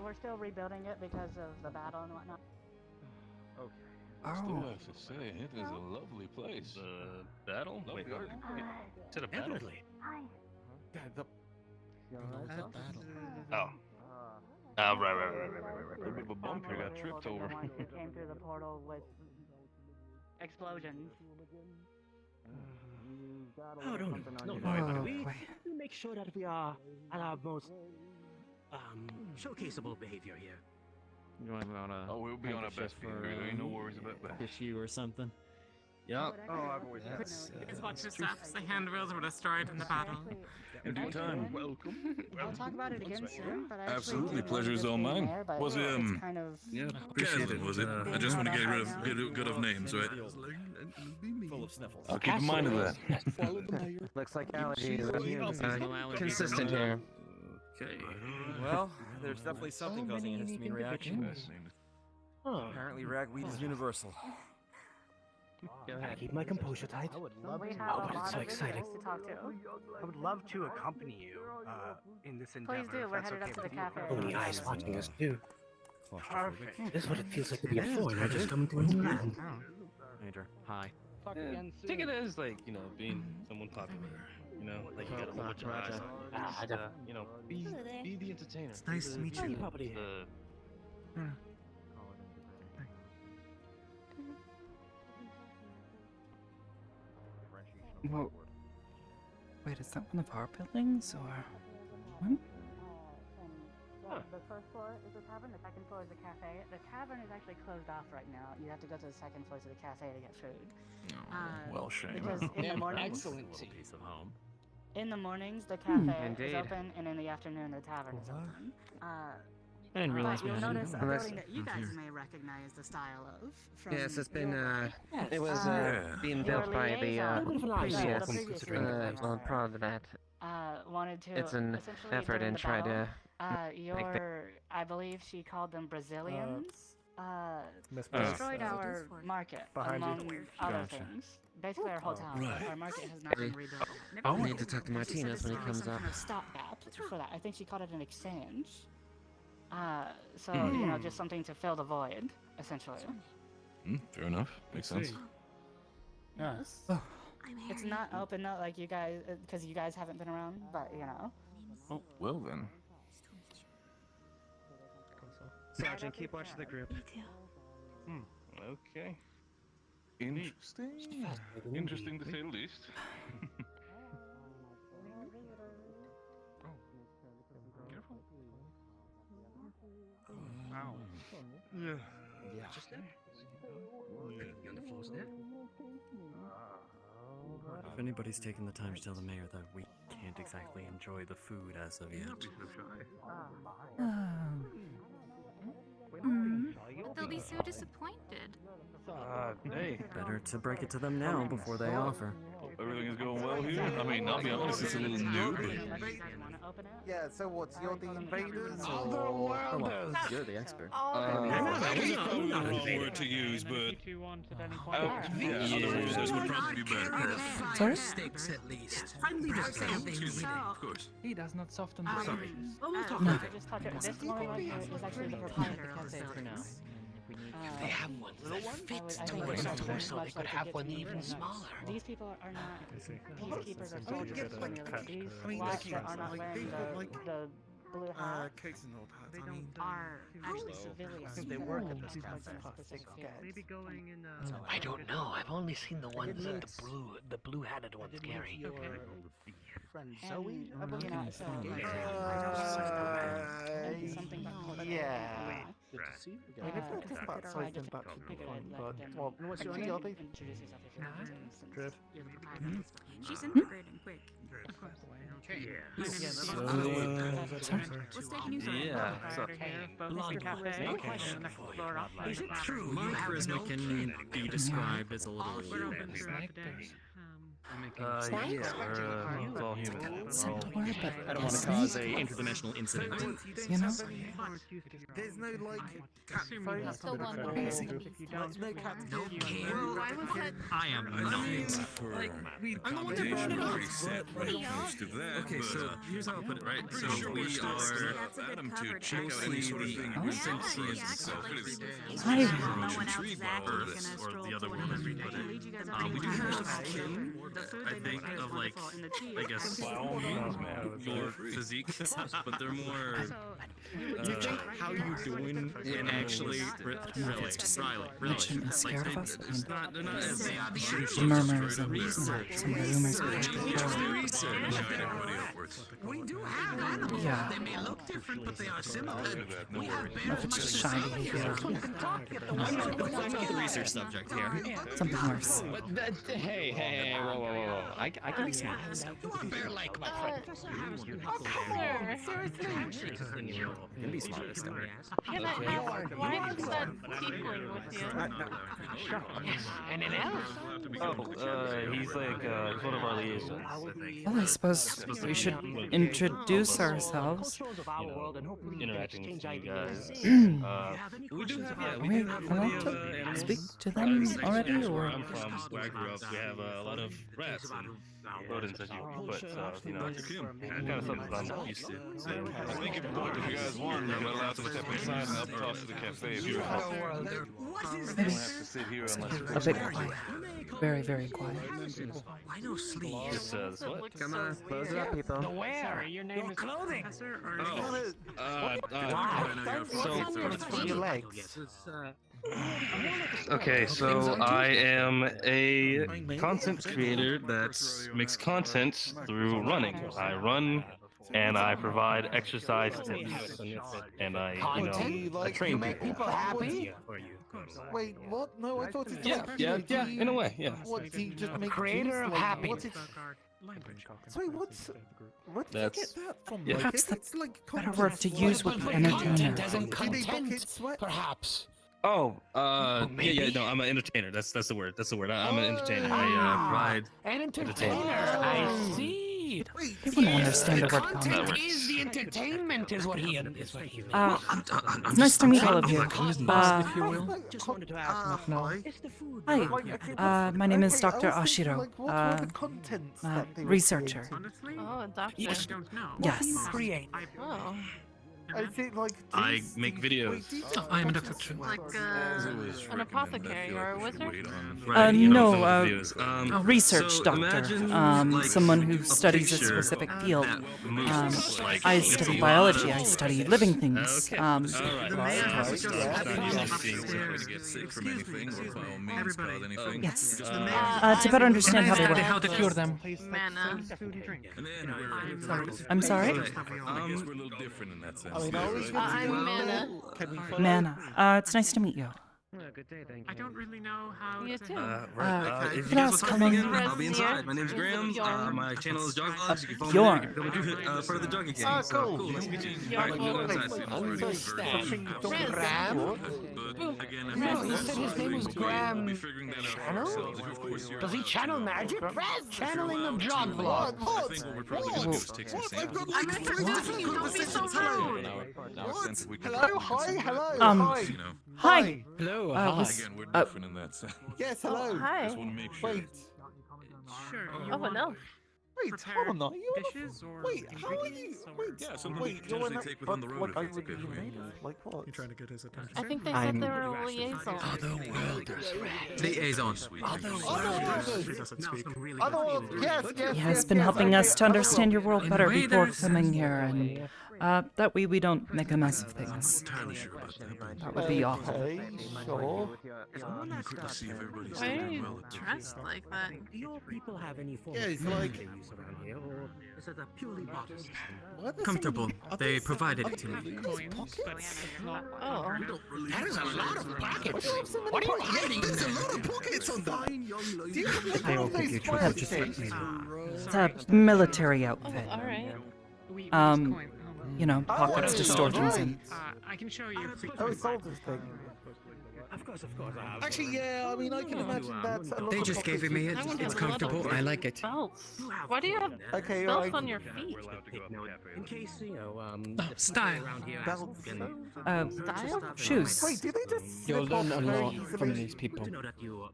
We're still rebuilding it because of the battle and whatnot. Okay. Oh. Still have to say, it is a lovely place. Battle? Wait, is it a battle? Definitely. Oh. Right. A bit of a bump here, got tripped over. Came through the portal with explosions. Oh, don't worry about it. We make sure that we are at our most showcaseable behavior here. You want to? Oh, we'll be on our best behavior. Ain't no worries about that. Issue or something. Yeah. Oh, I've always had. Just watch your steps. The handrails were destroyed in the battle. In due time. Welcome. I'll talk about it again soon, but I Absolutely, pleasure's all mine. Was it, kind of... Yeah, Caslin, was it? I just want to get rid of good of names, right? Full of sniffles. I'll keep in mind of that. Looks like allergies. Consistent here. Okay. Well, there's definitely something causing a histamine reaction. Apparently ragweed is universal. Go ahead. Keep my composure tight. I would love We to. have a It's lot so of exciting. visitors to talk to. I would love to accompany you in this endeavor. Please do. if We're that's headed okay up to the with you. cafe. So many eyes watching us too. Perfect. This is what it feels like to be a foreigner just coming to a new land. Major. Hi. Talk Yeah, again soon. take it as like, you know, being someone popular. You know, like you got a whole bunch of eyes on you. Just, you know, be the entertainer. It's nice to meet you. Whoa. Wait, is that one of our buildings, or what? The first floor is the tavern, the second floor is the cafe. The tavern is actually closed off right now. You have to go to the second floor to the cafe to get food. Well, shame. Because in the mornings, Excellent piece of home. in the mornings the cafe is Indeed. open, and in the afternoon the tavern is open. I didn't realize we You'll had notice a Unless- building that you guys may recognize the style of. From Yes, it's been your- it was being your built by the liaison, previous previous well, prior to that. wanted to It's an essentially effort during and the try battle, to I believe she called them Brazilians, Miss destroyed our market, Behind you. among other Gotcha. things. Basically our whole town. Right. Our market has not been rebuilt. I need to talk to Martinez when he comes Some up. kind of stopgap for that. I think she called it an exchange. So, you know, just something to fill the void, essentially. Fair enough. Makes sense. Yes. It's not open though, like you guys, because you guys haven't been around, but you know. Oh, well then. Sergeant, keep watch of the group. Okay. Interesting. Interesting to say the least. Careful. Wow. Yeah. Just there. On the floor's there. If anybody's taken the time to tell the mayor that we can't exactly enjoy the food as of yet. They'll be so disappointed. Hey. Better to break it to them now before they offer. Everything is going well here? I mean, I'll be honest, it's a little new, but... Yeah, so what's, you're the invaders? Well, you're the expert. That was probably the wrong word to use, but... yeah, other users would probably be better. Sorry? Stakes at least. Friendly discussion. Of course. He does not soften the the Sorry. Well, we'll talk about it. Just touch it. This one right here is actually the proprietor of the cafe. If they have one that fits towards the torso, they could have one even smaller. These people are not peacekeepers or soldiers. These watchmen are not wearing the blue hat. Cakes and old hats. They are actually civilians. They work at this cafe. Maybe going in. I don't know. I've only seen the ones that the blue-hatted ones carry. Friend And, Zoe? you know, so, something about yeah. Good to see you I again. never This part I sounds just about to be figured fun, I'd but let them well, what's your idea? introduce yourself if you want to, since Good. you're the proprietor. She's integrating quick. Of course. My name is So, What's taking you so long? Yeah. So, Is it true? My charisma can be described as a little... yeah, it's all human. I don't want to cause a interdimensional incident. You know? There's no, like, cat phone. That's the one. No cat I am not. I'm the one that brought it up. Set right close to that, Okay, so here's how I'll put it, right? So sure we we're still are Adam to check out any sort of thing mostly you the think sensei's itself. It is Hi. much intrigued by all this. or the other one as we put it. We do have kin, I think, of like, I guess, your physique, but they're more, how you doing, and actually, really, Mitchum is scared of us. It's not, they're not as The murmurs and some of the rumors we heard before. We do have animals. Yeah. They may look different, but they are similar. We have Or bears if it's just much shy the same. behavior. Some can talk, yet the I'm ones that not the research subject here. Something worse. Hey, whoa. I can be smart. You are bear-like, my friend. Oh, come on, seriously. You can be smart still. Can I ask, why is that tiefling with you? And an elf? Oh, he's like, he's one of our liaisons. Well, I suppose we should introduce ourselves. Interacting with you guys. We do have, Wait, hello? speak to them already, Where or? I'm from, where I grew up, we have a lot of rats and rodents, as you put. So, you know, it's kind of something I'm used to. So, I think if you guys want, I'm allowed to step inside and help talk to the cafe if you want. You don't have to sit here unless you A bit quiet. Very, very quiet. Why no sleeves? What? Come on, close it up, people. Where? Your name is clothing. Your legs. Okay, so I am a content creator that makes content through running. I run and I provide exercise tips, and I, I train people. happy? Wait, what? No, I thought it's Yeah, in a way, yeah. What, do you just make creator of happiness. Sorry, what did you get that from? Yeah. Perhaps the it's like better word to use would be entertainer. Oh, yeah, no, I'm an entertainer. That's the word. That's the word. I'm an entertainer. I provide An entertainer. entertainment. I see. You wouldn't understand the word Content content. is the entertainment, is what he means. It's nice to meet all of you. Just wanted to ask. Hi, my name is Dr. Ashiro. Like, what were the contents that they were Researcher. creating? Oh, a doctor. Yes. Yes. Create. Oh. I think, like, I make videos. I am a doctor too. Like an apothecary or a wizard? No, research so doctor. imagine, like, Someone who a studies a picture specific field. that moves, like, I if study you biology. wanna- I study living things. Okay. All right. Yes. To To better understand how they work. How to cure them. Mana. I'm sorry? I guess we're a little different in that sense. I'm Mana. Mana. It's nice to meet you. Good day, thank you. I don't really know how You to... too. If you Can I guys ask want how to come long- in, I'll be inside. My name's Graham. My channel is Jog Vlogs. You can follow Bjorn. me. You can become a part of the jogging gang. Oh, So, cool. Nice to meet you. You're Alright, you go inside. Graham? No, he said his name was Graham. Channel? Does he channel magic? Channeling of Jog Vlog. I'm introducing you, don't be so rude! Hello, hi, hello, hi. Hi. Hello, Again, we're different in that sense. Yes, hello. Hi. Just want to make sure. Wait, Sure. Oh, an elf. hold on, are you? Dishes or Wait, how are you? Wait, Yeah, something wait, we can you're potentially an take within the road like, if I it's would be good for you. invaded? Like what? You're trying to get his attention. I think they said they were a liaison. Liaison. She doesn't speak. Yes. He has been helping us to understand your world better before coming here, and that way we don't make a mess of things. That would be awful. Okay, sure. Why are you dressed like that? Do your people have any form Yeah, of it's food like- they use around here, or is it a purely modest? Comfortable. They provided it to me. Oh. That is a lot of pockets. What are you hiding? There's a lot of pockets on that. Do you have like I one don't of think those you should fire just let sticks? It's a military outfit. Alright. You know, pockets, distortions, and I can show you. Oh, soldiers thing. Of course, I have. Actually, yeah, I mean, I can imagine that. a lot They of just gave pockets it me. would- It's comfortable. I like it. Belts. Why do you have Okay, belts alright. on your feet? In case, you know, Style. around here. Belts. Style? shoes. Wait, do they just You'll slip off learn a very lot easily? from these people. To know that you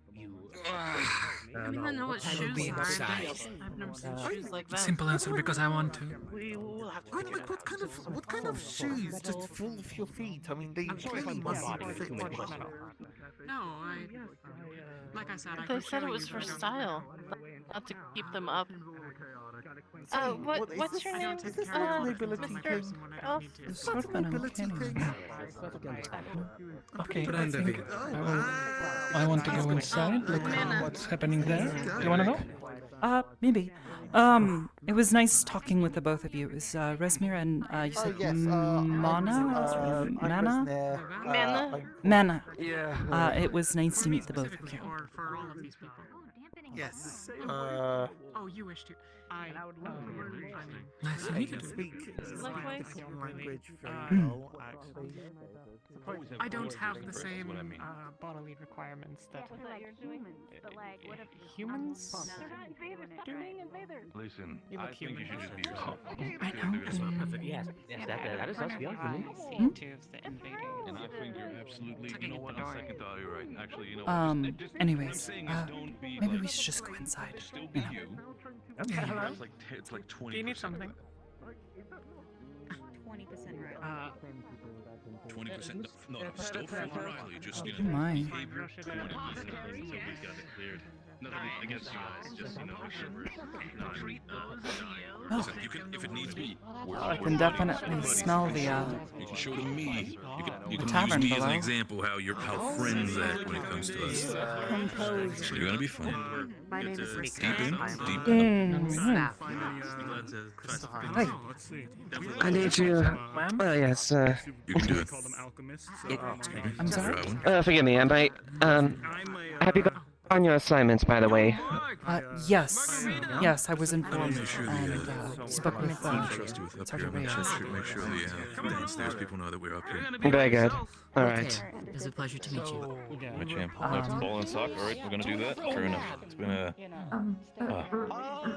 I don't even know what shoes be are. inside. I've never seen shoes like that. Simple answer, because I want to. Wait, like what kind of shoes just full of your feet? I mean, they clearly must fit. No, like I said, I They can said show it was you, for but I don't- style, not to keep them up. What is What's this? your name? Is this like a mobility Mr. thing? Elf? It's sort of an uncanny one. Okay, Brandy, I want to go inside. Look what's happening there. You want to know? Maybe. It was nice talking with the both of you. It was Resmir and you said yes, Mana? Mana? Mana? Mana. Yeah. It was nice to meet the both of you. For all of these people. Yes. Oh, you wish to. would love to learn. Nice to meet you. Speak Likewise. language very Hmm. well, actually. I don't have the same bodily requirements that humans. Listen, You I look think you human. should just be yourself. I know. Yes, that is us. We are human. Seem to have the invading. And I think you're absolutely, you know what, on second thought, you're right. Actually, you know what, just, Anyways, what I'm saying is don't be, maybe like, we should just go inside. still be you. Hello? It's like 20%. Do you need something? 20% right. 20%? No, still full Riley, just, you Oh know, my. behavior 20%. So we got it cleared. Nothing against you guys, just, you know, make sure we're Oh. Listen, you can, if it needs be, I can definitely smell the You can show to me. You can tavern use me as an below. example how friends act when it comes to us. Composed. You're gonna be fine. My name is Deep in, deep Hi. I need you. Yes. You can do it. I'm sorry? Forgive me. Have you got on your assignments, by the way? Yes. Yes, I was informed and spoke with Trust you with up here. Sergeant Make Reyes. sure the downstairs people know that we're up here. Very good. All right. It's a pleasure to meet you. My champ. That's ball and sock. All right, we're gonna do that. Fair enough. It's been a.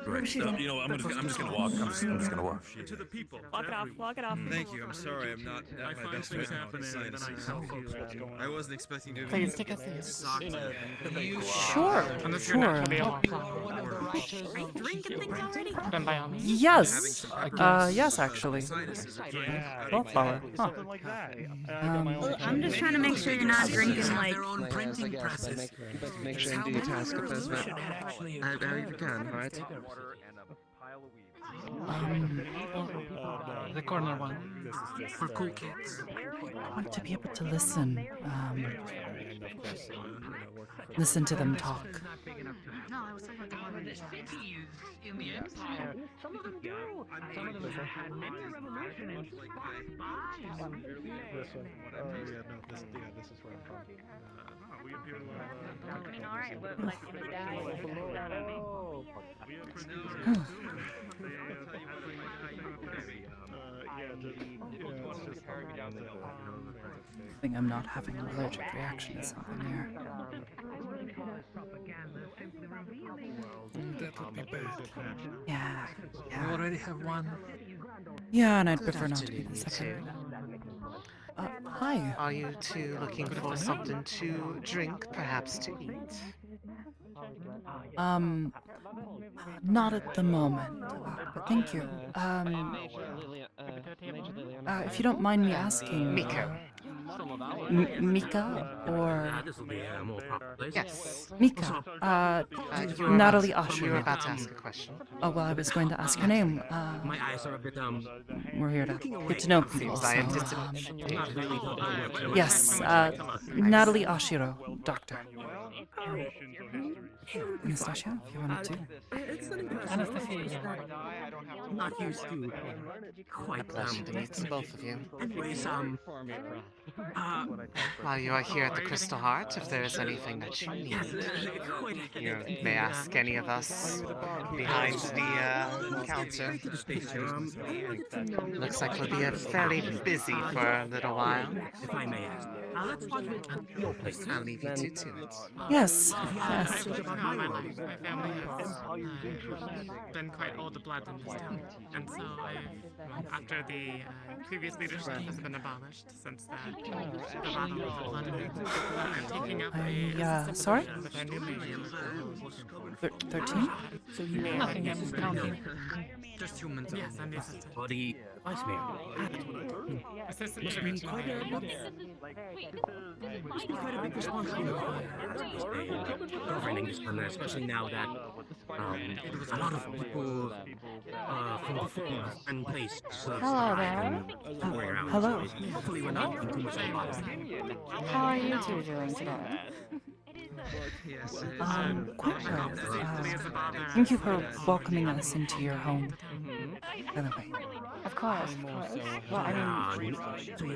Right. You know, I'm just gonna walk. I'm just gonna walk. To the people. Walk it off. Walk it off. Thank you. I'm sorry. I'm not I at my find best things right now. happening and then I tell folks what's going on. I wasn't expecting to. Please take a seat. Sock. Sure. Unless you're Sure. naturally a wallflower. Drinking things already? Then by all means. Yes. Yes, actually. Wallflower. Huh. Like that. I'm just trying to make sure you're not drinking like. Printing presses. Make sure and do your task if there's not. You can, right? The corner one. For cool kids. I want to be able to listen. Listen to them talk. No, I was talking about the one cities in the Empire. Some of them do. Some of them have had many revolutions. This one. This is where I'm from. We appear to have. Alright, but like in the I think I'm not having an allergic reaction to something here. That would be bad. Yeah. We already have one. Yeah, and I'd prefer not to be the second. Hi. Are you two looking for something to drink, perhaps to eat? Not at the moment, but thank you. If you don't mind me asking, Miko. Mika or This will be more proper place. Yes. Mika? Natalie Usher. You were about to ask a question. Oh well, I was going to ask your name. My eyes are a bit We're here to get to know people. Seems So, I anticipated. not really. yes, Natalie Ashiro, doctor. Anastasia, if you wanted to. Anastasia. I'm not used to quite Pleasure to meet both of you. Anyways, While you are here at the Crystal Heart, if there is anything that you need, you may ask any of us behind the counter. Looks like we'll be fairly busy for a little while. if I may ask, let's watch it at your place. I'll leave you two to it. Yes, yes. My family has been quite old blood in this town, and so after the previous leadership has been abolished, since the battle with the blood in it, I'm taking up a Sorry? position with our new mayor. 13? So you may nothing else counting. Just humans. Yes, I'm the assistant. For the vice mayor. Assistant Must mayor. be quite a big responsibility. Governing this town, especially now that a lot of people from the city have been placed. Hello there. Hello. Hopefully we're not getting too much of How are you two doing today? Quite well. Thank you for welcoming us into your home. By the way. Of course, of course. Well, I mean,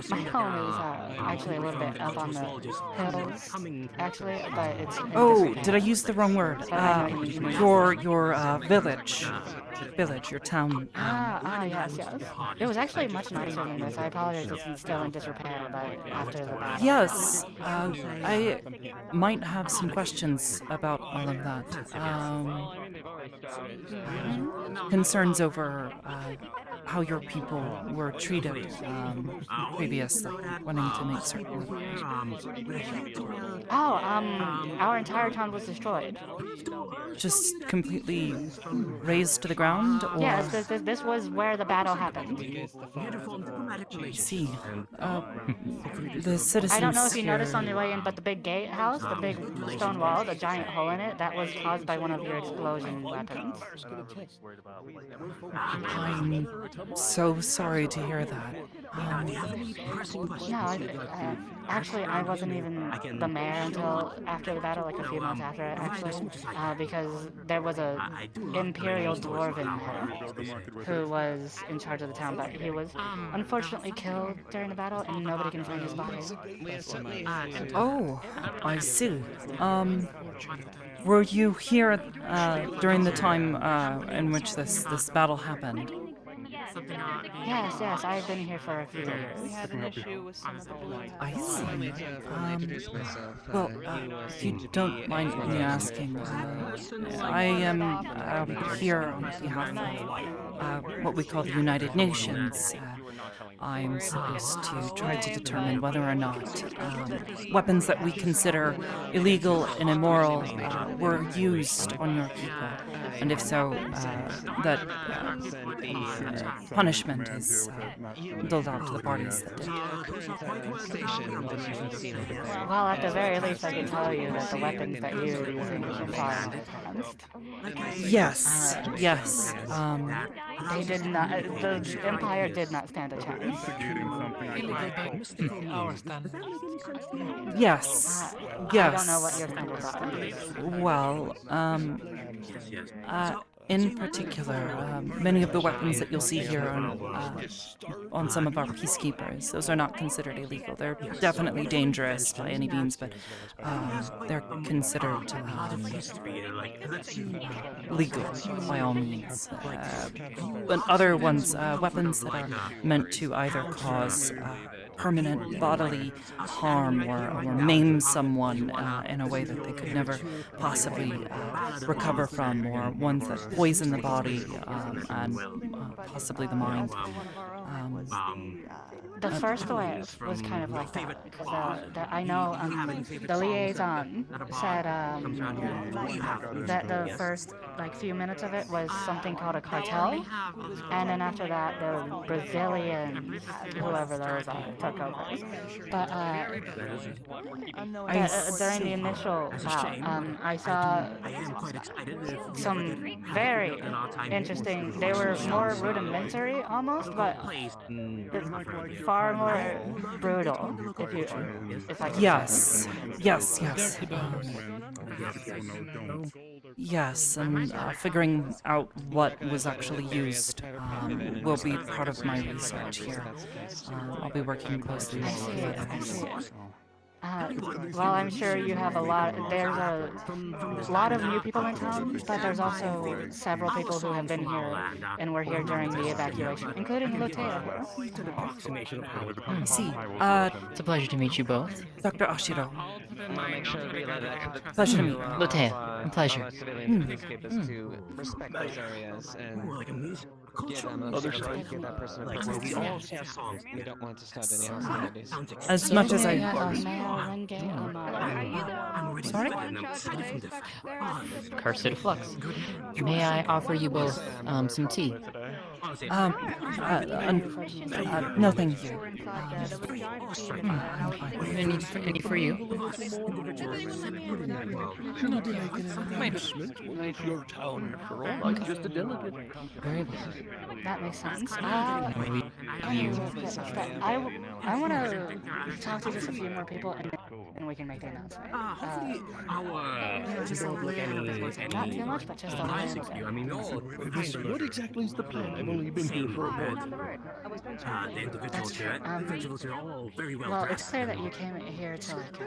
my home is actually a little bit up on the hills, actually, but it's... Oh, did I use the wrong word? Your village, your town. Yes. It was actually much nicer than this. I apologize if it's still in disrepair, but after the battle... Yes, I might have some questions about all of that. Concerns over how your people were treated previously, wanting to make certain. Our entire town was destroyed. Just completely razed to the ground? Or? Yes, this was where the battle happened. I see. The citizens I don't know if you here... noticed on the way in, but the big gatehouse, the big stone wall, the giant hole in it, that was caused by one of your explosion weapons. I'm so sorry to hear that. Actually, I wasn't even the mayor until after the battle, like a few months after it, actually, because there was a imperial dwarven who was in charge of the town, but he was unfortunately killed during the battle, and nobody can find his body. Oh, I see. Were you here during the time in which this battle happened? Yes, I've been here for a few years. We had an issue with some of the I see. Well, if you don't mind me asking, I am here on behalf of what we call the United Nations. I'm supposed to try to determine whether or not weapons that we consider illegal and immoral were used on your people, and if so, that punishment is doled out to the parties that did. Well, at the very least, I can tell you that the weapons that you're using are far advanced. Yes. They did not. The Empire did not stand a chance. Yes. I don't know what your standards are. Well, in particular, many of the weapons that you'll see here on some of our peacekeepers, those are not considered illegal. They're definitely dangerous by any means, but they're considered legal by all means. But other ones, weapons that are meant to either cause permanent bodily harm or maim someone in a way that they could never possibly recover from, or ones that poison the body and possibly the mind. The first wave was kind of like that, because I know the liaison said that the first few minutes of it was something called a cartel, and then after that the Brazilians, whoever those are, took over. But during the initial bout, I saw some very interesting. They were more rudimentary almost, but far more brutal. If I can Yes. Yes, and figuring out what was actually used will be part of my research here. I'll be working closely with others. Well, I'm sure you have there's a lot of new people in town, but there's also several people who have been here and were here during the evacuation, including Lutea. I see. It's a pleasure to meet you both. Dr. Ashiro. Pleasure to meet you. Lutea, a pleasure. Respect those areas and give them a give that person a place. We all have songs. We don't want to start any hostilities. As much as I... Sorry? Cursed Flux. May I offer you both some tea? No, thank you. Any for you? Your town, after all. I'm just a delegate. Very well. That makes sense. Maybe I want to talk to just a few more people, and we can make the announcement. Hopefully Not too much, but just a little bit. What exactly is the plan? only been here for a bit. The individuals are all very well Well, dressed. it's clear that you came here to like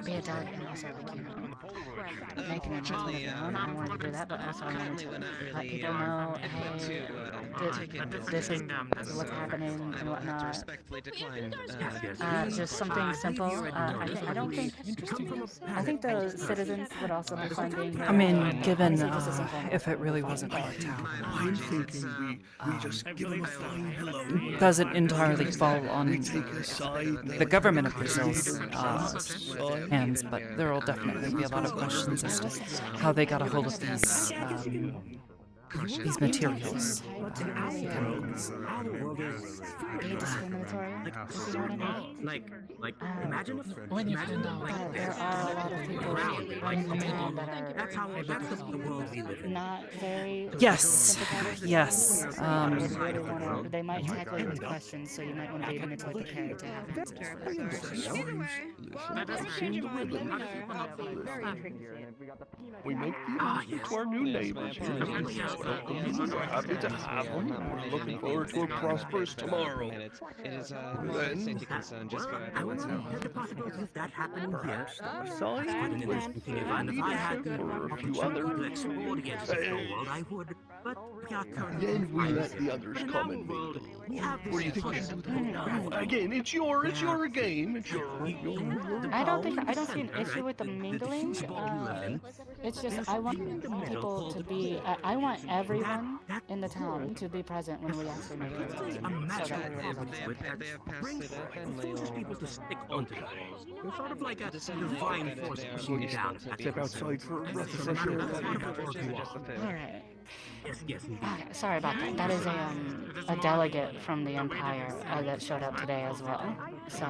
be a delegate and also like make an announcement of your own. I wanted to do that, but also I wanted to let people know, hey, this is what's happening and whatnot. Just something simple. I think the citizens would also be funding. I mean, given if it really wasn't our town, I'm thinking we just give them a fine hello. doesn't entirely fall on Aside the government of Brazil's hands, but there will definitely be a lot of questions as to how they got a hold of these materials. Imagine if when you find out there are a lot of people running the town that are that's the world we live in. not very Yes. Yes. They might tackle you with questions, so you might want to be mentally prepared to have answers. We make the announcement to our new neighbors. We're happy to have them. We're looking forward to a prosperous tomorrow. It is a Then, safety concern just for everyone's health. The possibility of that happening here. Aside And if I had the opportunity to explore the edges of the world, I would. But we are currently then we let the others come and mingle. What do you think we should do? Again, it's your game. It's your I don't see an issue with the mingling. It's just I want people to be. I want everyone in the town to be present when we actually make it. So that people to stick onto that. You're sort of like a divine force pushing you down. Step outside for a breath of fresh air. All right. Yes. Okay, sorry about that. That is a delegate from the Empire that showed up today as well. So.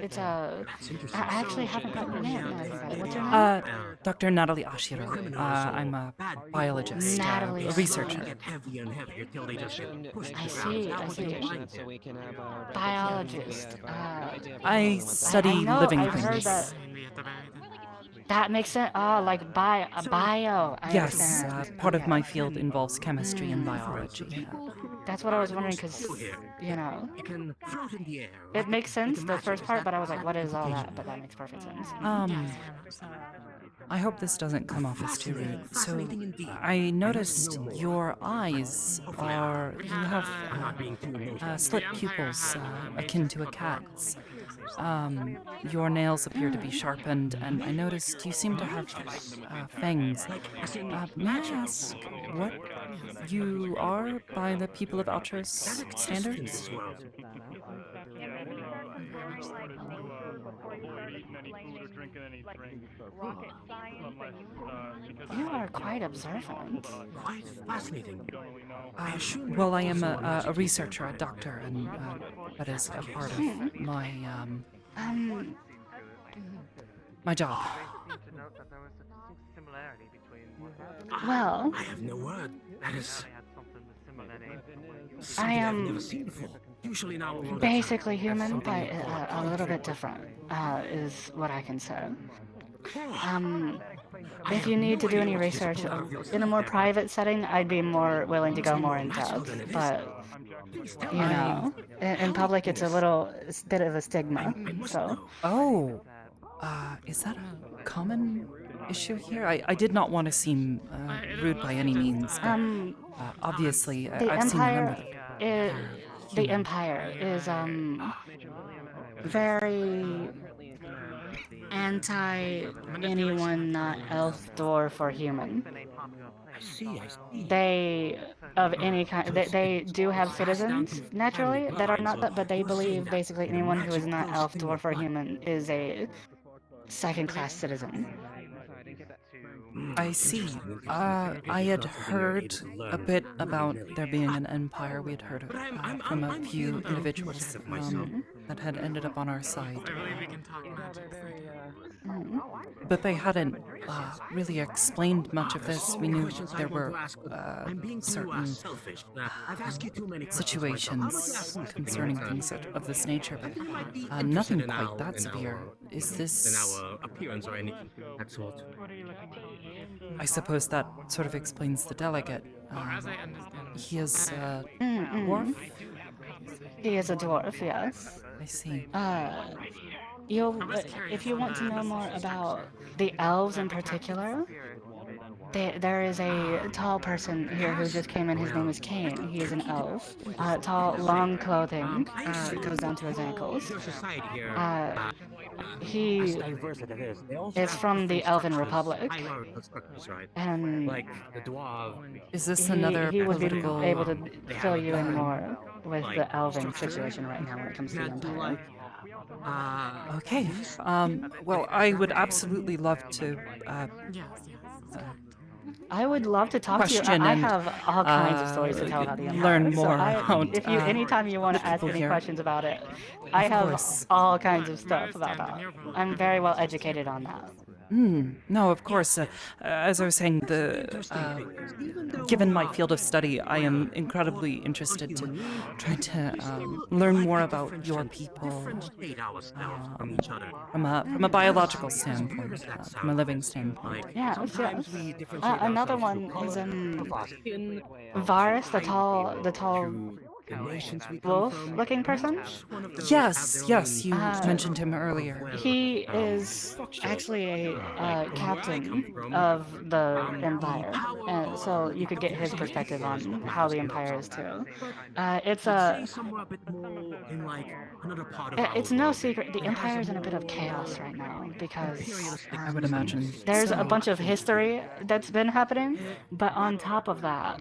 It's I actually haven't gotten your name. What's your name? Dr. Natalie Ashiro. I'm a biologist, Natalie. a researcher. I see. Biologist. I study living I've things. heard that. That makes sense. Oh, like bio. I Yes, understand. part of my field involves chemistry and biology. That's what I was wondering, because, it makes sense, the first part, but I was like, what is all that? But that makes perfect sense. I hope this doesn't come off as too rude. So, I noticed your eyes are. You have slit pupils akin to a cat's. Your nails appear to be sharpened, and I noticed you seem to have fangs. May I ask what you are by the people of Altros standards? You are quite observant. Quite fascinating. Well, I am a researcher, a doctor, and that is a part of my my job. Well, I have no word. That is. I am never seen before. Usually now basically human, but a little bit different, is what I can say. If you need to do any research in a more private setting, I'd be more willing to go more in depth. But, in public, it's a bit of a stigma, so. Oh, is that a common issue here? I did not want to seem rude by any means, but obviously I've seen a number of the Empire is very anti anyone not elf, dwarf, or human. I see. They of any kind. They do have citizens naturally that are not that, but they believe basically anyone who is not elf, dwarf, or human is a second-class citizen. I see. I had heard a bit about there being an empire. We had heard from a few individuals. that had ended up on our side. I believe we can talk magic. But they hadn't really explained much of this. We knew there were certain situations concerning things of this nature, but nothing quite that severe. Is this... appearance or anything that sort? I suppose that sort of explains the delegate. As I understand, he is a dwarf? He is a dwarf, yes. I see. If you want to know more about the elves in particular, there is a tall person here who just came in. His name is Kane. He is an elf. Tall, long clothing. Goes down to his ankles. He is from the Elven Republic. And is this another he would be political... able to fill you in more with the Elven situation right now when it comes to the Empire. Okay. Well, I would absolutely love to... I would love to talk to you. I have all kinds of stories to tell about the Empire. Learn more if you, anytime you want to ask any questions about it, I have all kinds of stuff about that. I'm very well educated on that. No, of course. As I was saying, given my field of study, I am incredibly interested to try to learn more about your people from a biological standpoint, from a living standpoint. Yes. Another one is Varus, the tall wolf-looking person? Yes, you mentioned him earlier. He is actually a captain of the Empire, and so you could get his perspective on how the Empire is too. It's no secret, the Empire is in a bit of chaos right now, because I would imagine there's a bunch of history that's been happening, but on top of that,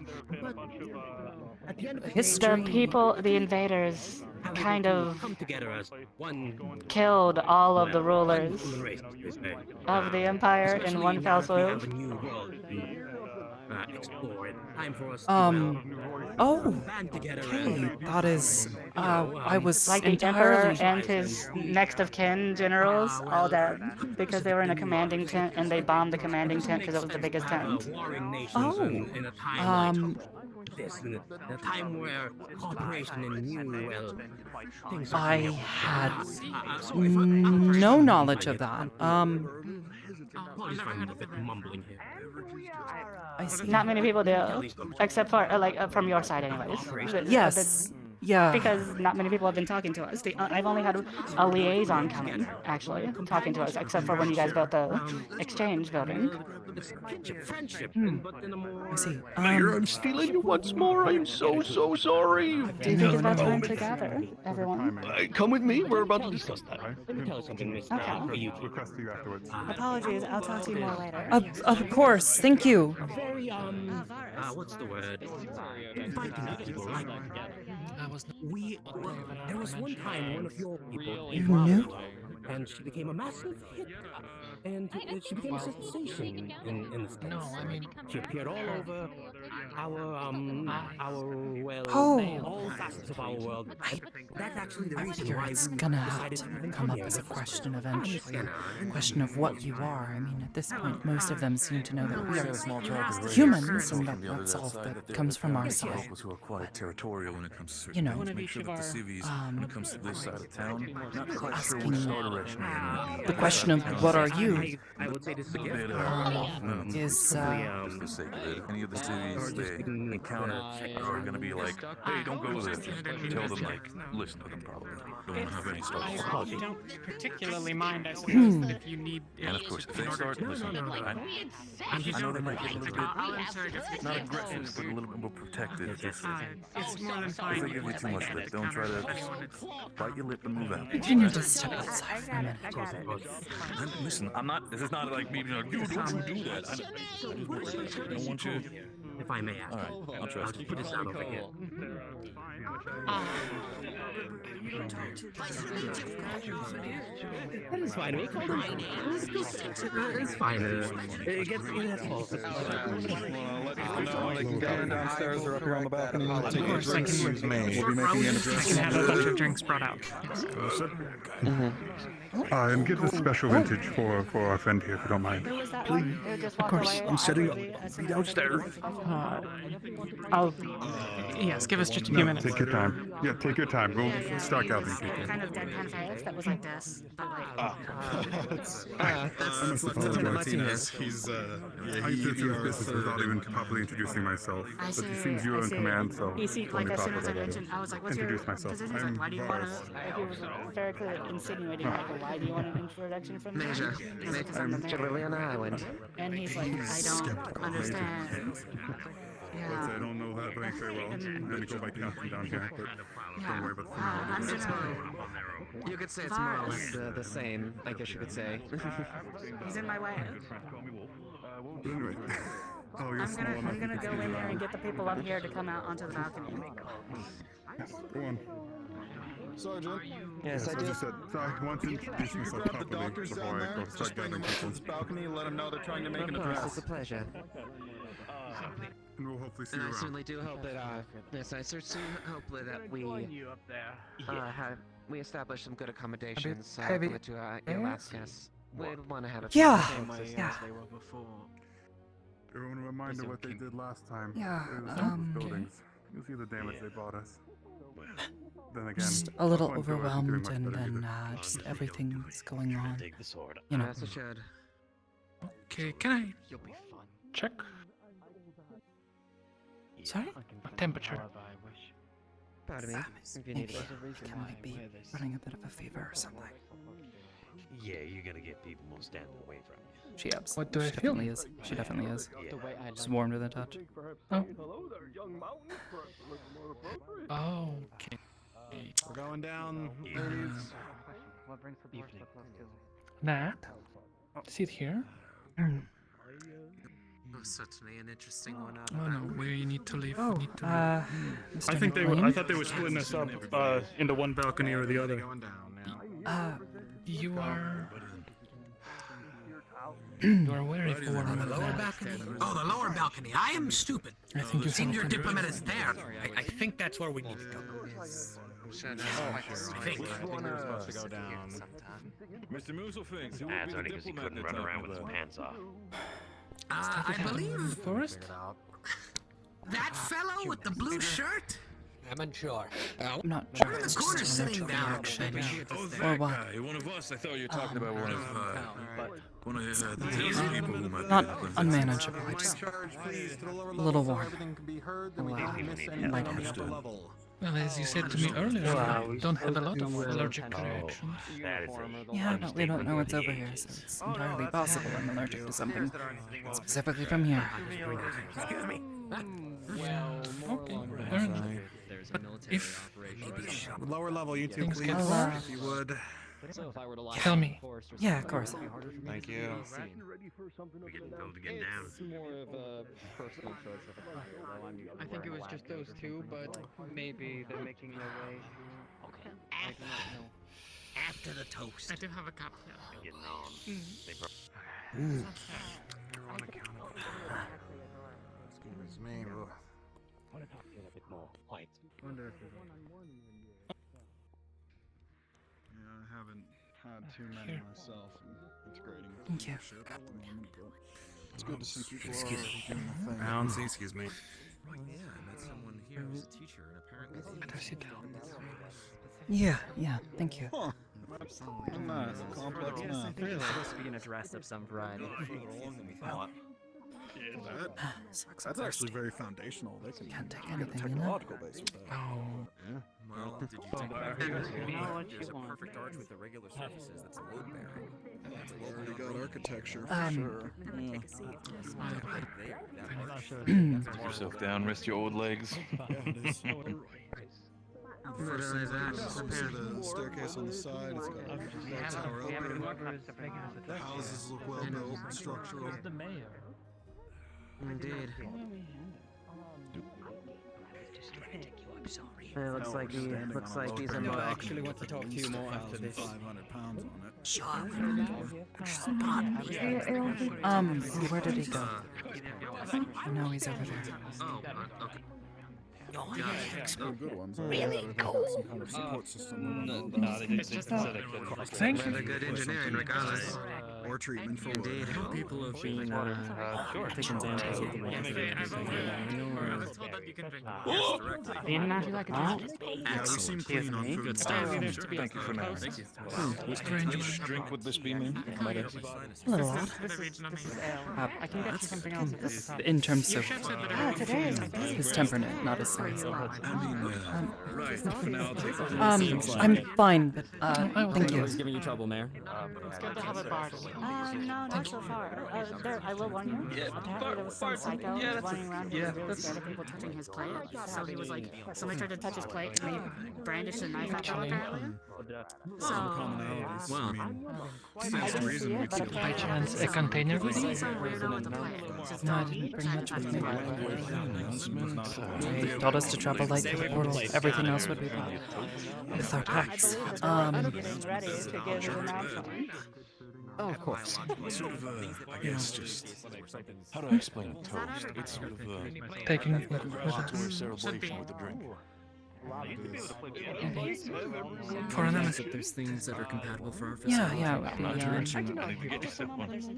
the invaders kind of killed all of the rulers of the Empire in one fell swoop. That is, I was like the Emperor and his next of kin generals all dead because they were in a commanding tent and they bombed the commanding tent because it was the biggest tent. In a time where cooperation and new, things I had no knowledge of that. I see. Not many people do, except for from your side, anyways. Yes. Yeah. Because not many people have been talking to us. I've only had a liaison coming, actually, talking to us, except for when you guys built the exchange building. I see. Mayor, I'm stealing you once more. I'm so sorry. Do you think it's about time to gather, everyone? Come with me. We're about to discuss that. Let me tell you something, Miss. Okay. Request you afterwards. Apologies. I'll talk to you more later. Of course. Thank you. Very, what's the word? Inviting people, like... There was one time one of your people knew? and she became a massive hit. And she became a sensation in the States. No, I mean... She appeared all over all facets of our world. That's actually the reason why it's gonna have to come up as a question eventually. Question of what you are. I mean, at this point, most of them seem to know that we are humans, and that's all that comes from our side. Who are quite territorial when it comes to certain you know, things. Make sure that the civvies, when it comes to this side of town, not quite sure which direction the question of what are you I would say this is a gift. is just the sake of it. Any of the cities they encounter are going to be like, hey, don't go there. Tell them, like, listen to them probably. Don't want to have any stuff. I don't particularly mind, I suppose, that if you need... And of course, if they start, listen, I know they might get a little bit, not aggressive, but a little bit more protective. It's more than fine. If they give you too much lip, don't try to bite your lip and move out. You need to step outside for a minute. Listen, I'm not, this is not like me being like, you don't do that. I don't want you. if I may ask. All right, I'll trust you. Put this down over here. That is fine. It's fine. It gets They can go downstairs or up here on the balcony. Of course, I can. We'll be making an I can have a bunch of drinks brought out. And get a special vintage for our friend here, if you don't mind. Please. Of course. I'm setting up downstairs. I'll. Yes, give us just a few minutes. Take your time. Yeah, take your time. Go stock out these people. Kind of deadpan face that was like this, but like. That's Lieutenant Martinez. He's I did this without even properly introducing myself. I But see. it seems you're I in see. command, so He seemed let like me as talk soon as I about it. mentioned, I was like, "What's your Introduce myself. position?" He's like, "Why do you want to?" Varus. Like, he was very clearly insinuating, like, "Why do you want an introduction from me?" Major. He's like, "'Cause I'm the mayor." Generally on the island. And he's like, "I don't understand." I don't know that very well. I'm going to go by captain down here, but don't worry about I'm the gonna. You could say it's more or less the same, I guess you could say. He's in my way. Anyway. Oh, you're I'm gonna go in there and get the people up here to come out onto the balcony. Go on. Sergeant. Yes, I just said. So I want to introduce myself Grab the properly doctors before down I there. go Just start bring them gathering up to people. this balcony and let them know they're trying to make an Of course, address. it's a pleasure. And we'll hopefully see And you I around. certainly do hope that, yes, I certainly hope that we establish some good accommodations heavy. to your last guests. We'd want to have a Yeah, yeah. Everyone a reminder what they did last time. Yeah, They were some buildings. You'll see the damage they brought us. Then again, just a little Aqua and Dora are doing overwhelmed, much and better then either. just everything that's going on. You know. As it should. Okay, can I check? Sorry? My temperature. Pardon me. If you need it. I might be running a bit of a fever or something. Yeah, you're gonna get people most standing away from you. She absolutely. What do I she feel? definitely is. She definitely is. Yeah. Just warmed with a touch. Oh. Hello there, young mountain. Looking more appropriate. Oh, okay. We're going down. Nat? See it here? Certainly an interesting one. Oh no, we need to leave. Oh, we need to Mr. I think they would. I McLean? thought they were splitting us up into one balcony or the other. You are. You are where if you were on The lower balcony? Oh, the lower balcony. I am stupid. I think you Senior have diplomat is there. I think that's where we need to go. I think. Mr. Mooselfinks, who That's would be only the 'cause he diplomat couldn't they're run talking around with his about? pants off. I believe Forest? that fellow with the blue shirt. I'm unsure. I'm not sure. We're in the It's corner just sitting allergic down. reaction. Oh, Or that what? guy, one of us. I thought you were talking about one of the people who might Not be the unmanageable. I just Charge, please, to the lower a level little so warm. everything can be heard, then we Wow. don't miss anything Like on the upper understood. level. Well, as you said to me earlier, I don't have a lot of allergic reactions. That is Yeah, but we don't know what's over here, so it's entirely possible I'm allergic to something specifically from here. Excuse me. Okay, fair enough. But if Lower level, you two, Things please, get if you would. tell me. Yeah, of course. Thank you. We get told to get down. I think it was just those two, but maybe they're making their way. Okay. After the toast. I do have a cup here. Getting on. They brought Excuse me. I want to talk to you a bit more. Quiet. Yeah, I haven't had too many myself. Integrating with Thank you. leadership at the moment, but it's good to see people Excuse are me. doing the thing. Bouncy, excuse me. Yeah, I met someone here who's a teacher, and apparently. Yeah, thank you. Huh. Nice. Complex math. There's supposed to be an address of some variety. That's actually very foundational. They can Can't take get a anything, you know? technological base with that. Oh. Well, did you take a There's a perfect arch with the regular surfaces that's load bearing. That's Already got architecture for sure. Put yourself down, rest your old legs. Literally that. See the staircase on the side. It's got a clock tower open. The houses look well built, structural. Indeed. It looks like these are more. I actually want to talk to you more after this. 500 pounds on it. Sure. Where did he go? No, he's over there. Oh, okay. Good ones. Really cool. Some kind of support system. No, they said I couldn't. Thank you. Rather good engineering, regardless. Or treatment for Indeed. People have been taking samples of the water. I was told that you can drink. The internet you like a drink? Yeah, we seem clean on food. Good stuff. Thank you for now. Thank you. Strange. Drink would this be, man? A little odd. I can get you something else if this is In terms of Today. his temperament, not his size. I'm I'm fine, but thank you. Who's giving you trouble, Mayor? It's good to have a bar. No, not so far. I will warn you. Apparently there was some psycho running around who was really scared of people touching his plate. So he was like, somebody tried to touch his plate and he brandished a knife at them apparently. So, Well, I didn't see it, but By chance, a container if you with see some weirdo with a plate, just No, I don't didn't bring check much with that me. too. They told us to travel light to the portal. Everything else would be brought with our packs. Getting ready to give his announcement. Oh, of course. Sort of, I guess, just how do I explain a toast? It's sort of Taking a celebration with a drink. For an MS. There's things that are compatible for our Yeah, it would be,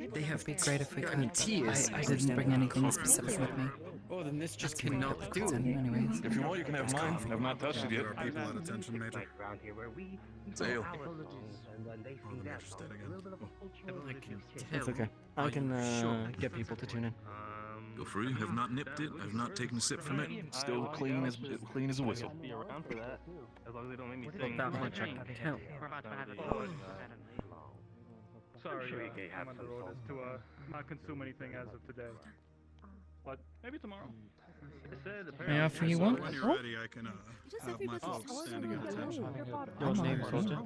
They have it'd be great if we could. tea is I didn't bring anything specific with me. Oh, then this just Just kidding, cannot but do. it's in anyways. If you want, you can have mine. I've not touched it yet. people at attention, Major. It's ale. It's okay. I can get people to tune in. Go free. Have not nipped it. I've not taken a sip from it. Still clean as a whistle. Be around for that too, as long as they don't make me Not sing. that much I can tell. Sorry, I'm on the road as to not consume anything as of today. But maybe tomorrow. May I offer you one? When you're ready, I can have my folks standing at attention. Your name, soldier?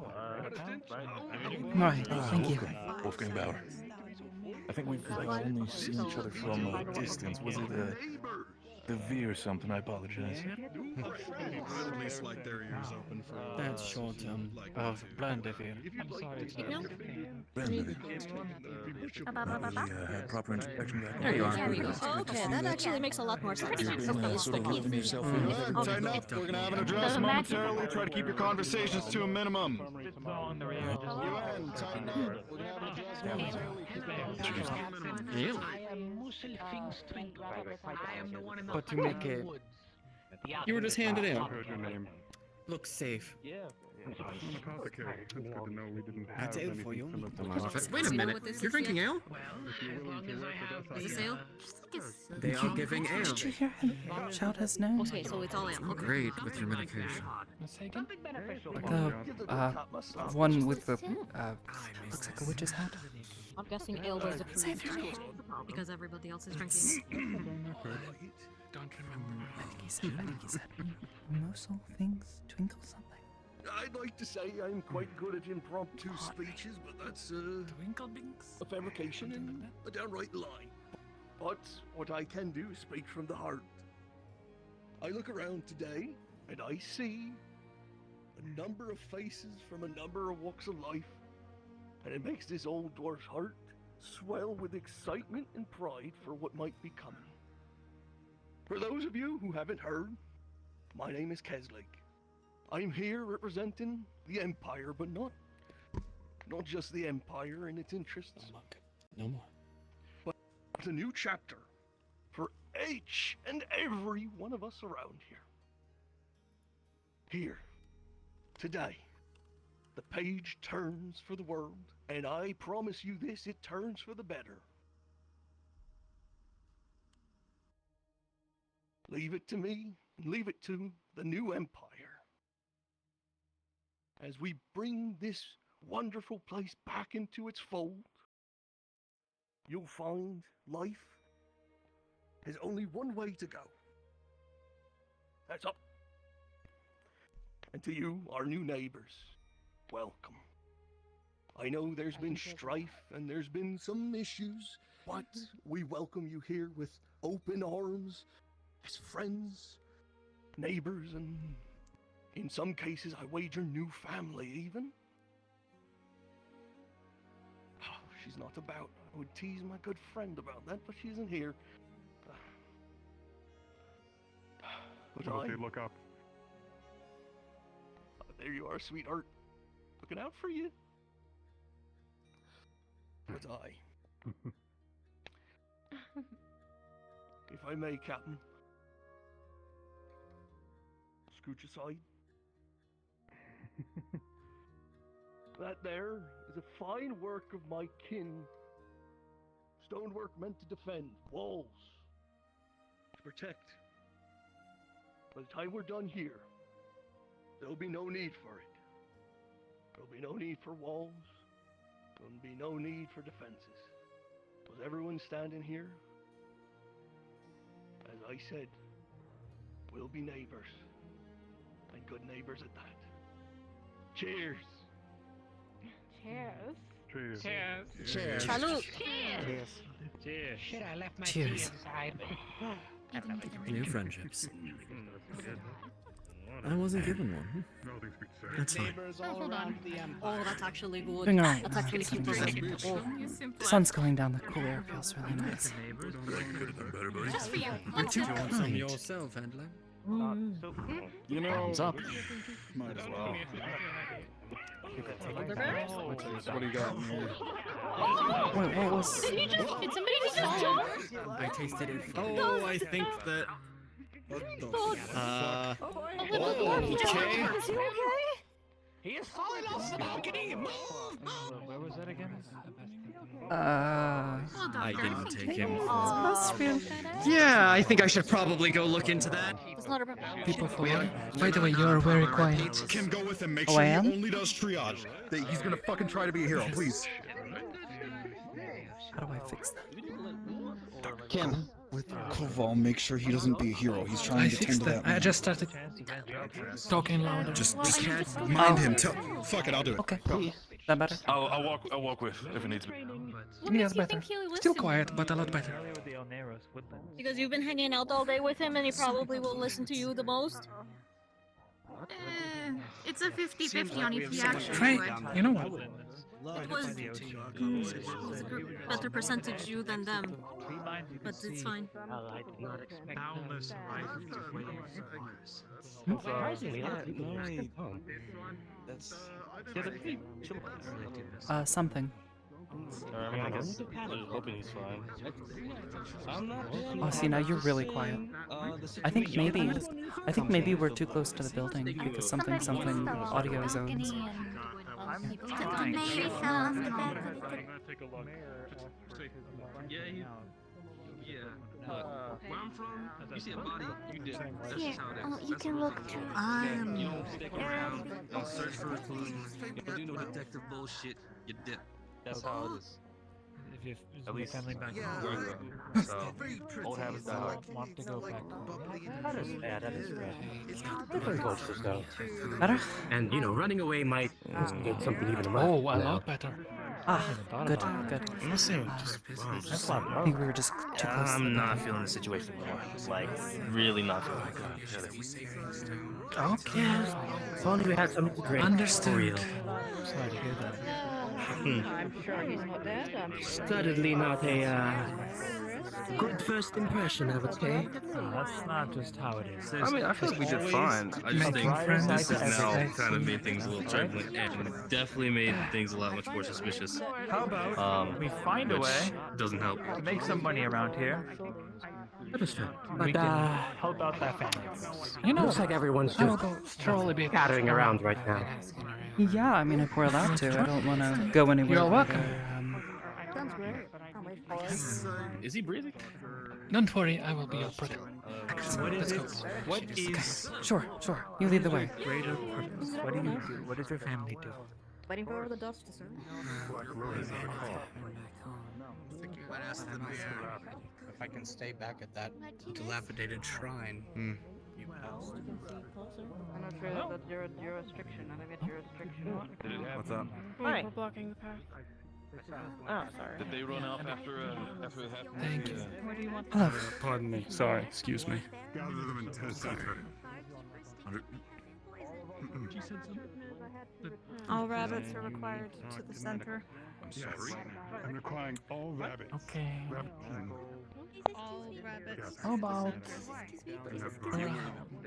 Right, thank you. Wolfgang Bauer. I think we've only seen each other from a distance. Was it the V or something? I apologize. Incredibly slight their ears open for. That's short of Blandevere. Had proper inspection back. There you are. There we go. Okay, that actually makes a lot more sense now. Okay, Sort of living yourself in. Tighten up. We're gonna have an address momentarily. Try to keep your conversations to a minimum. UN, tighten up. We're gonna have an address momentarily. Really? But to make it... You were just handed out. Looks safe. That's ale for you. Wait a minute. You're drinking ale? Is this ale? They are giving ale. Did you hear him shout his name? Okay, so it's all ale. Okay. Great with your medication. The one with the looks like a witch's hat. I'm guessing ale was approved because everybody else is drinking. Don't remember. I think he said Mosel things twinkle something. I'd like to say I'm quite good at impromptu speeches, but that's a fabrication and a downright lie. But what I can do is speak from the heart. I look around today and I see a number of faces from a number of walks of life, and it makes this old dwarf's heart swell with excitement and pride for what might be coming. For those of you who haven't heard, my name is Keslake. I'm here representing the Empire, but not just the Empire and its interests. No more. But a new chapter for each and every one of us around here. Here, today, the page turns for the world, and I promise you this, it turns for the better. Leave it to me, and leave it to the new Empire. As we bring this wonderful place back into its fold, you'll find life has only one way to go. That's up. And to you, our new neighbors, welcome. I know there's been strife and there's been some issues, but we welcome you here with open arms as friends, neighbors, and In some cases, I wager new family, even. Oh, she's not about. I would tease my good friend about that, but she isn't here. But Look up. There you are, sweetheart. Looking out for you. But if I may, Captain. Scooch aside. That there is a fine work of my kin. Stonework meant to defend, walls to protect. By the time we're done here, there'll be no need for it. There'll be no need for walls. There'll be no need for defenses. Because everyone standing here, as I said, will be neighbors. And good neighbors at that. Cheers! Cheers. Cheers. Cheers. Cheers. Salud. Cheers. Cheers. Shit, I left my Cheers. tea inside. New friendships. I wasn't given one. That's fine. Oh, hold on. Oh, that's actually good. Hang on. That's actually super good. Oh. The sun's going down, the cool air feels really nice. Just for you. Aren't you? Do you want some yourself, Handler? You know, Thumbs up. might as well. What do you got in here? Wait, what was... Did somebody just jump? I tasted it. Oh, I think that. What the Okay. Is he okay? He is falling off the balcony. Move! Where was that again? I didn't take him. Must Yeah, I think I should probably go look into that. It's not a problem. People for one. By the way, you're very quiet. Kim, go with him. Make Oh, sure I he am? only does triage. He's gonna fucking try to be a hero, please. How do I fix that? Kim, with Koval, make sure he doesn't be a hero. He's trying I to tend fixed to that. that. I just started talking louder. Just mind him. Fuck it, I'll do it. Okay. That better? I'll walk with if it needs to be. Yes, better. Still quiet, but a lot better. Because you've been hanging out all day with him and he probably will listen to you the most. It's a 50-50 on if he actually Try, would. you know what? It was a better percentage you than them. But it's fine. I did not expect Boundless horizons of Surprisingly, a lot of people just come home. That's pretty chill. Something. I mean, I guess I'm hoping he's fine. I'm not. Oh, see, now you're really quiet. I think maybe we're too close to the building because something audio zones. The mayor fell off the back of Where I'm from, you see a body, you dip. That's Here, just how it is. you can look too. You don't stick around, don't search for a clue. You don't do no detective bullshit, you dip. That's how it is. At least family back so, old habits die hard. That is bad, that is bad. Different cultures, though. Better? And, running away might instigate something even worse. Oh, a lot better. Ah, good. I'm not saying that's not I think we were just too close. I'm not feeling the situation anymore. Like, really not feeling it. Okay. If only we had something to drink. Understood. For real. Sorry to hear that. I'm sure he's not dead. Certainly not a good first impression, I would say. That's not just how it is. I mean, I feel like we did fine. I just think this has now kind of made things a little turbulent and definitely made things a lot much more suspicious. How about we find a way doesn't help to make some money around here? That is true. We But, can help out that family. looks like everyone's just scattering around right now. Yeah, I mean, if we're allowed to, I don't want to go anywhere. You're welcome. Sounds great. Is he breathing? Don't worry, I will be your protector. Let's go. What is Sure. You lead the way. greater purpose? What do you do? What does your family do? Waiting for the dust to settle. If I can stay back at that dilapidated shrine. I'm not sure that's your restriction. I think it's your restriction. What's up? Hi. We're blocking the path. Oh, sorry. Did they run off after it happened? Thank you. What do you want? Hello. Pardon me. Sorry. Excuse me. Gather them in 10 seconds. All rabbits are required to the center. I'm sorry. I'm requiring all rabbits. Okay. All rabbits. How about Stay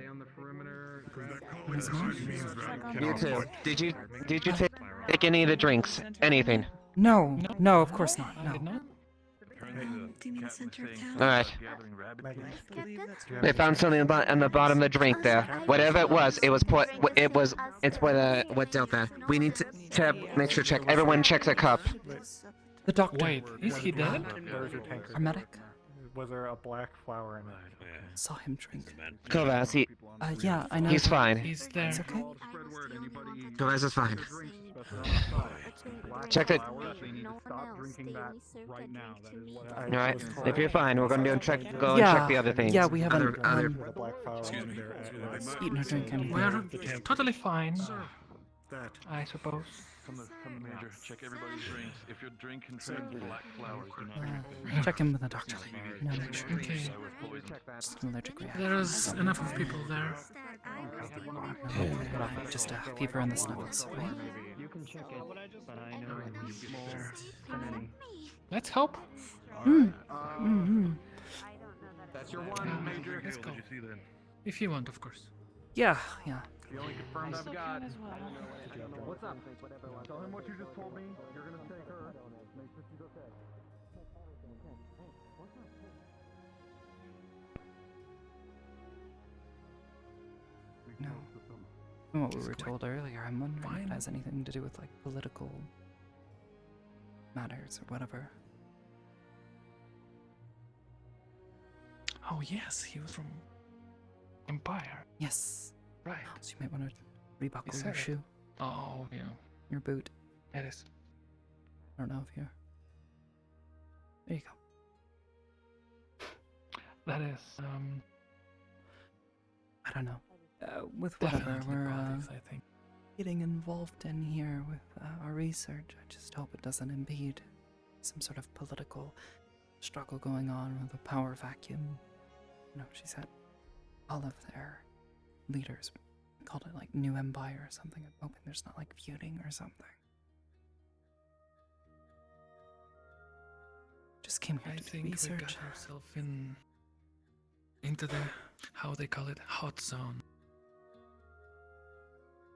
on the perimeter. You too. Did you take any of the drinks? Anything? No, no, of course not. No. Alright. They found something on the bottom of the drink there. Whatever it was put. It's what dealt that. We need to make sure everyone checks a cup. The doctor. Wait, is he dead? There's your tanker. Our medic. Was there a black flower in it? Saw him drink. Kovas, yeah, I know. He's fine. He's there. It's okay. Kovas is fine. Check it. Alright, if you're fine, we're gonna go check the other things. Yeah, we haven't eaten or drinking. We're totally fine. I suppose. From the major, check everybody's drinks. If your drink contains black flowers, do not drink. Check in with the doctor. No, make sure. Okay. Just an allergic reaction. There's enough of people there. Just a fever and the snuffles, right? You can check it, but I know it's more than any. Let's hope. That's your one, Major. Let's go. If you want, of course. Yeah. The only confirmed I've got. What's up? Tell him what you just told me. You're gonna take her. Make sure she's okay. No. What we were told earlier, I'm wondering if it has anything to do with, like, political matters or whatever. Oh yes, he was from Empire. Yes. Right. So you might want to rebuckle said your it. shoe. Oh yeah. Your boot. It is. I don't know if you're... There you go. That is, I don't know. With whatever, definitely we're politics, I think. getting involved in here with our research. I just hope it doesn't impede some sort of political struggle going on with a power vacuum. You know, she said all of their leaders called it like New Empire or something. I'm hoping there's not like feuding or something. Just came here I to think we research. got ourselves into the, how they call it, hot zone.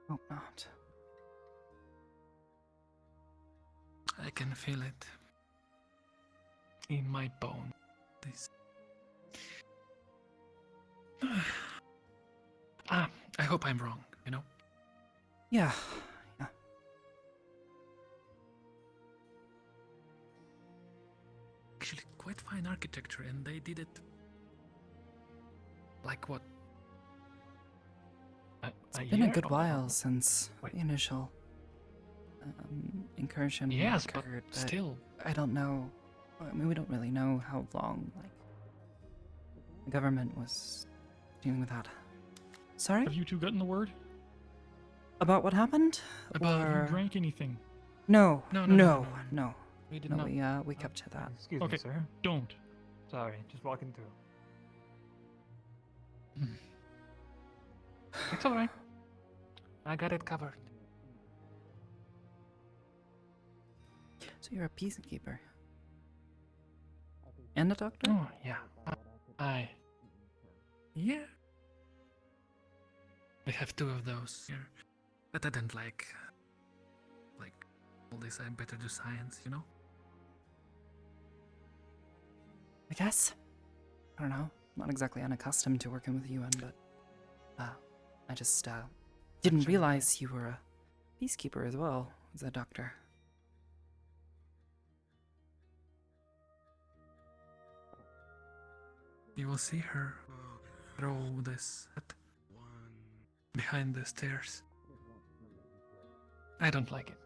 Hope not. I can feel it in my bone. This. I hope I'm wrong, you know? Yeah. Actually, quite fine architecture, and they did it like what? It's been a good while since the initial incursion Yes, occurred, but still. I don't know. I mean, we don't really know how long, like, the government was dealing with that. Sorry? Have you two gotten the word? About what happened? About if Or... you drank anything? No. No. We did no, not. we kept to that. Excuse Okay, me, sir. don't. Sorry, just walking through. It's alright. I got it covered. So you're a peacekeeper. And a doctor? Oh, yeah. Yeah. We have two of those here. But I don't like all this. I better do science, you know? I guess. I don't know. Not exactly unaccustomed to working with the UN, but I just didn't realize you were a peacekeeper as well as a doctor. You will see her throw this behind the stairs. I don't like it.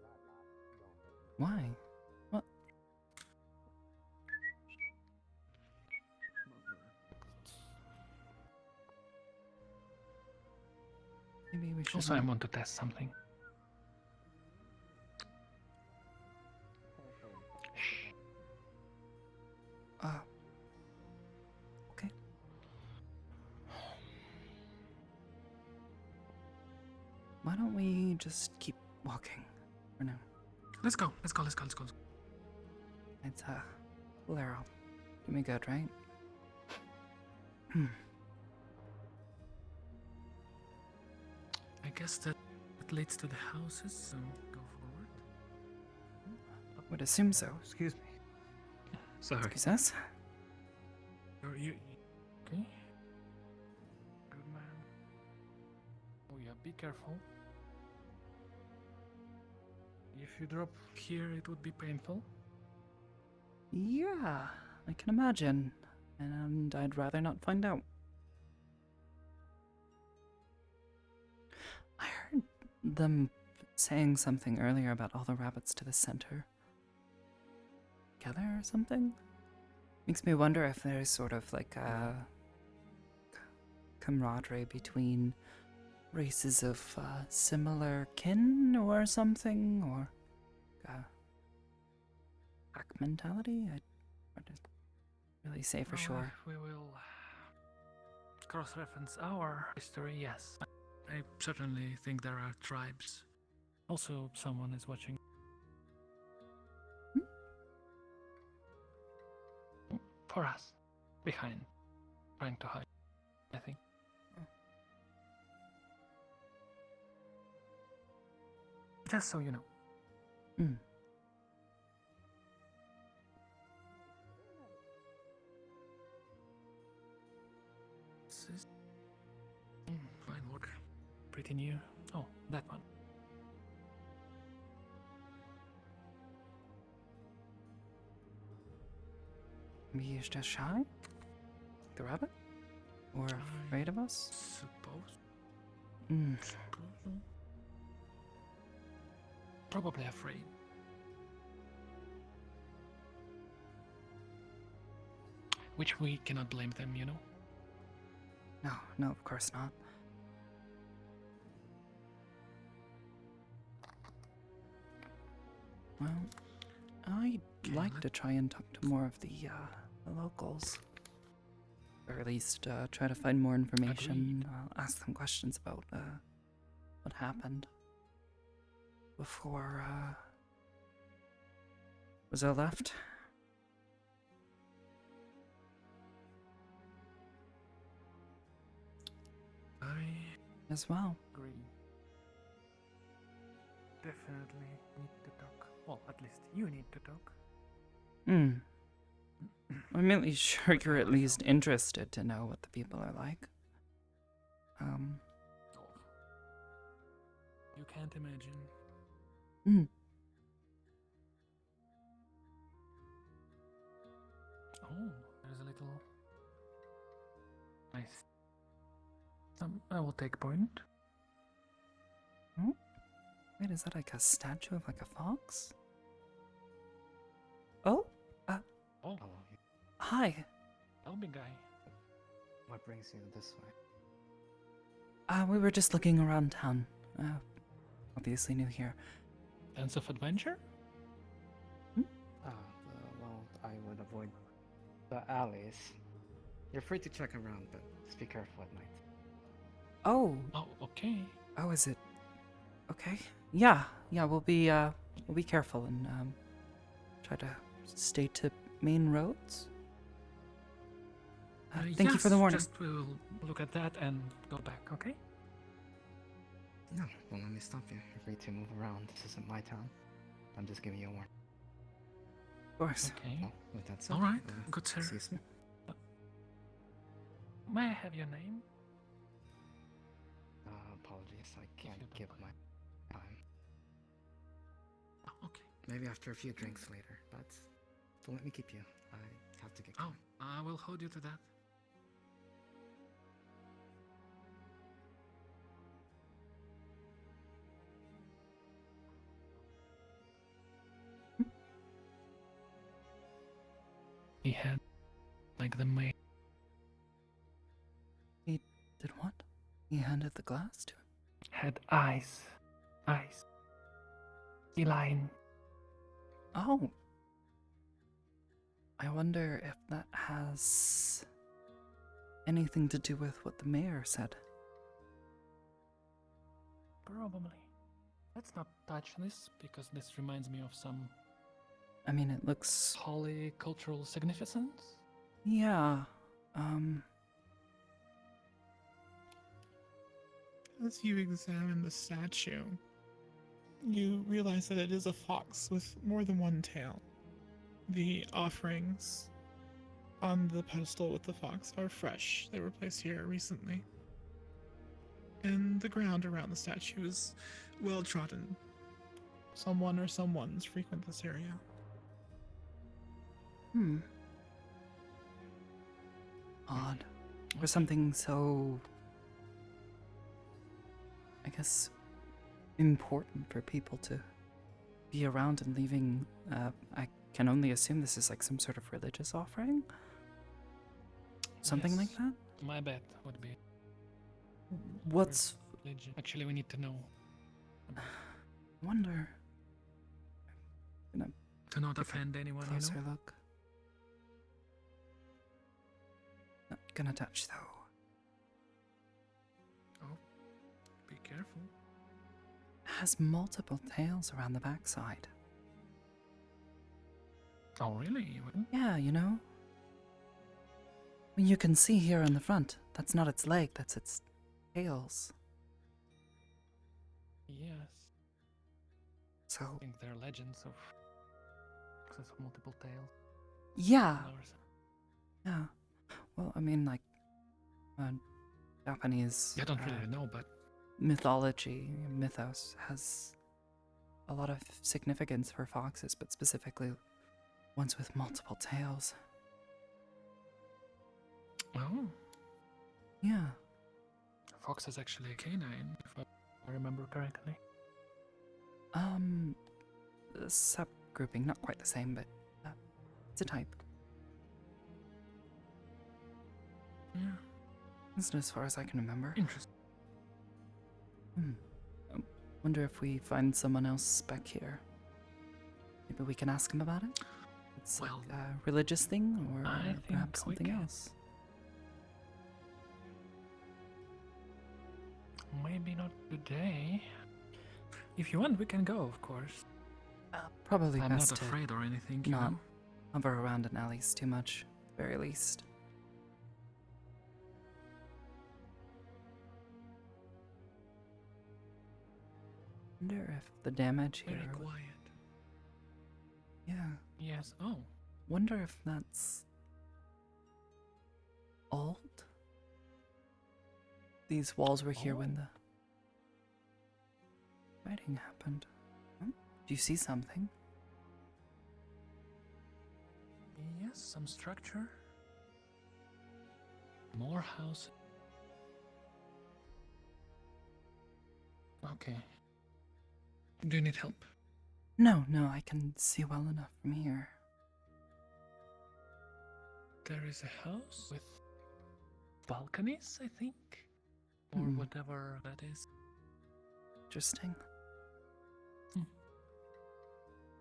Why? What? Maybe we should. Also, I want to test something. Okay. What? don't we just keep walking for now? Let's go. Let's go. Let's go. Let's go. It's Bolero. Do me good, right? I guess that leads to the houses, so go forward. Would assume so. Excuse me. Sorry. Excuse us? You okay? Good man. Oh yeah, be careful. If you drop here, it would be painful. Yeah, I can imagine. And I'd rather not find out. I heard them saying something earlier about all the rabbits to the center. Together or something? Makes me wonder if there's sort of like a camaraderie between races of similar kin or something, or pack mentality? I wouldn't really say for sure. We will cross-reference our history, yes. I certainly think there are tribes. Also, someone is watching. For us. Behind. Trying to hide, I think. Just so you know. This is fine work. Pretty new. Oh, that one. Maybe he's just shy? The rabbit? Or afraid of us? Suppose. Mm. Probably afraid. Which we cannot blame them, you know? No, of course not. Well, I'd like to try and talk to more of the locals. Or at least try to find more information. Ask them questions about what happened before was I left? I as well. agree. Definitely need to talk. Well, at least you need to talk. I'm really sure you're at least interested to know what the people are like. You can't imagine. Oh, there's a little. Nice. I will take point. Hmm? Wait, is that like a statue of like a fox? Oh? Oh. Hi. Oh, big guy. What brings you this way? We were just looking around town. Obviously new here. Sense of adventure? Well, I would avoid the alleys. You're free to check around, but just be careful at night. Oh. Oh, okay. Oh, is it? Okay. Yeah, we'll be careful and try to stay to main roads. Thank you for the warning. Just we'll look at that and go back, okay? No, well, let me stop you. You're free to move around. This isn't my town. I'm just giving you a warning. Of course. Okay. Well, with that said, All right. Good sir. see you soon. May I have your name? Apologies, I can't give my time. Oh, okay. Maybe after a few drinks later, but don't let me keep you. I have to get going. I will hold you to that. He had like the maid. He did what? He handed the glass to him? Had eyes. Eyes. Feline. Oh. I wonder if that has anything to do with what the mayor said. Probably. Let's not touch this, because this reminds me of some I mean, it looks... polycultural significance. Yeah, As you examine the statue, you realize that it is a fox with more than one tail. The offerings on the pedestal with the fox are fresh. They were placed here recently. And the ground around the statue is well trodden. Someone or someones frequent this area. Odd. For something so... I guess... important for people to be around and leaving... I can only assume this is like some sort of religious offering? Something like that? My bet would be. What's... Religion. Actually, we need to know. Wonder... To not offend anyone, you Closer know? look. Not gonna touch though. Oh, be careful. Has multiple tails around the backside. Oh, really? Yeah, you know? I mean, you can see here on the front, that's not its leg, that's its tails. Yes. So... I think there are legends of multiple tails. Yeah. Yeah. Well, I mean, like, Japanese... I don't really know, but... mythology, mythos, has a lot of significance for foxes, but specifically ones with multiple tails. Oh. Yeah. Fox is actually a canine, if I remember correctly. Subgrouping, not quite the same, but it's a type. Yeah. That's as far as I can remember. Interesting. I wonder if we find someone else back here. Maybe we can ask him about it? It's like a religious thing, or I perhaps think we something can. else. Maybe not today. If you want, we can go, of course. Probably I'm best not to afraid or anything, you not know? hover around in alleys too much, at the very least. Wonder if the damage here... Very quiet. Yeah. Yes. Oh. Wonder if that's... old? These walls were here when the fighting happened. Hmm? Do you see something? Yes, some structure. More house. Okay. Do you need help? No, I can see well enough from here. There is a house with balconies, I think. Or whatever that is. Interesting.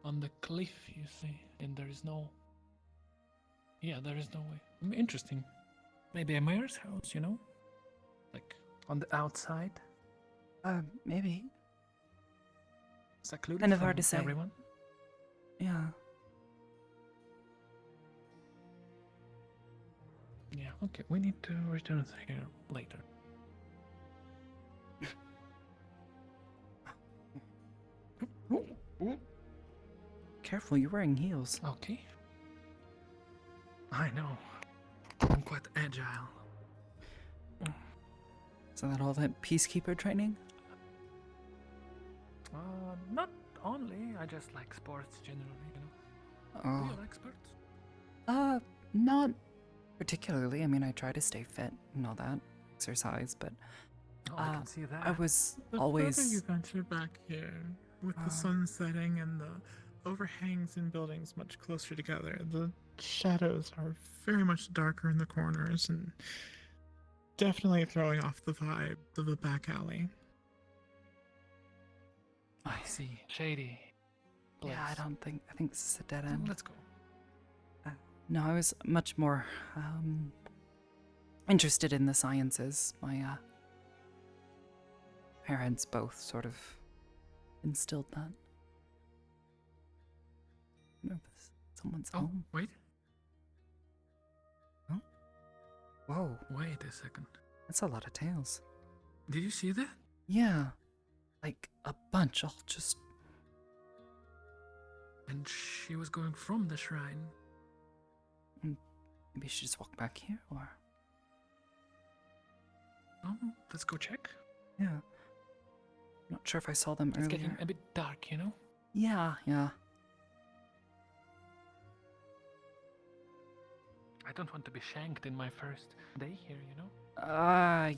On the cliff, you see, and there is no... Yeah, there is no way. Interesting. Maybe a mayor's house, you know? Like, on the outside. Maybe. Secluded Kind of from hard to say. everyone. Yeah. Yeah, okay, we need to return here later. Careful, you're wearing heels. Okay. I know. I'm quite agile. Is that all that peacekeeper training? Not only. I just like sports generally, you know. Oh. Do you like sports? Not particularly. I mean, I try to stay fit and all that, exercise, but I can see that. I was The always... further you venture back here, with the sun setting and the overhangs and buildings much closer together, the shadows are very much darker in the corners and definitely throwing off the vibe of a back alley. I see. Shady. Yeah, I think this is a dead end. Let's go. No, I was much more interested in the sciences. My parents both sort of instilled that. I don't know if it's someone's home. Wait. Oh? Whoa. Wait a second. That's a lot of tails. Did you see that? Yeah. Like a bunch, all just... And she was going from the shrine. Maybe she just walked back here, or... Oh, let's go check. Yeah. Not sure if I saw them It's earlier. getting a bit dark, you know? Yeah. I don't want to be shanked in my first day here, you know? Yeah.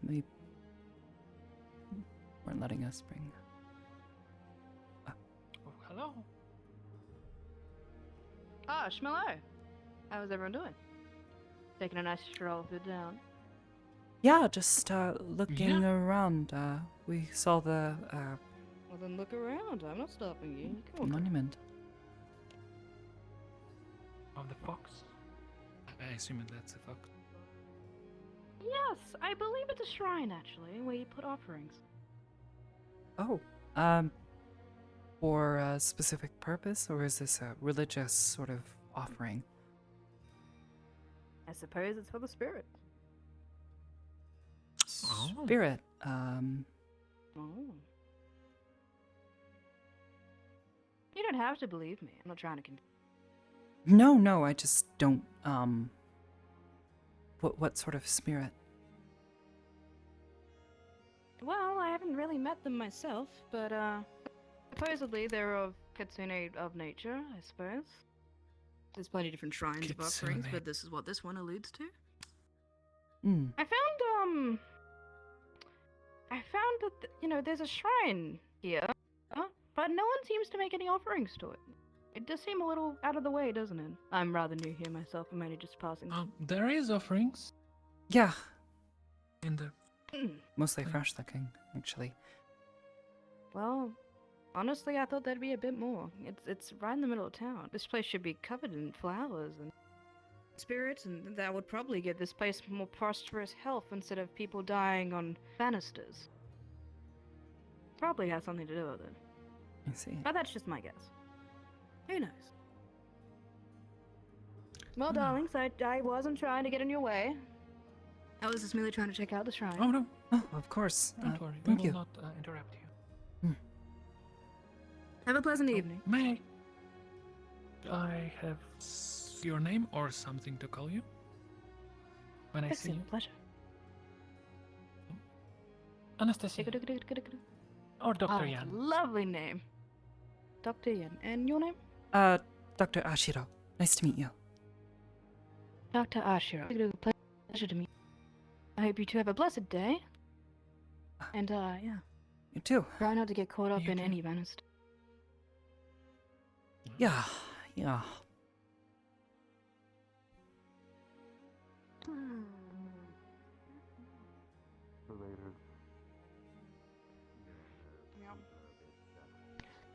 They weren't letting us bring... Oh, hello. Ah, Schmillo. How's everyone doing? Taking a nice stroll through town. Yeah, just looking around. We saw the Well, then look around. I'm not stopping you. You can walk monument. Of the fox? I assume that's a fox. Yes, I believe it's a shrine, actually, where you put offerings. Oh, for a specific purpose, or is this a religious sort of offering? I suppose it's for the spirit. Spirit, Oh. You don't have to believe me. I'm not trying to convince. No, I just don't, what sort of spirit? Well, I haven't really met them myself, but, supposedly they're of Kitsune of nature, I suppose. There's plenty of different shrines of offerings, but this is what this one alludes to. I found that, there's a shrine here, but no one seems to make any offerings to it. It does seem a little out of the way, doesn't it? I'm rather new here myself. I'm only just passing. There is offerings. Yeah. In the... Mostly fresh looking, actually. Well, honestly, I thought there'd be a bit more. It's right in the middle of town. This place should be covered in flowers and spirits, and that would probably give this place more prosperous health instead of people dying on banisters. Probably has something to do with it. I see. But that's just my guess. Who knows? Well, darlings, I wasn't trying to get in your way. I was just merely trying to check out the shrine. Oh, no. Oh, of course. Don't worry. Thank We you. will not interrupt you. Have a pleasant evening. May I have your name or something to call you? When I It's see a you? pleasure. Anastasia. Or Dr. Yan. Lovely name. Dr. Yan. And your name? Dr. Ashiro. Nice to meet you. Dr. Ashiro. Pleasure to meet you. I hope you two have a blessed day. And, yeah. You too. Try not to get caught up in any banister. Yeah.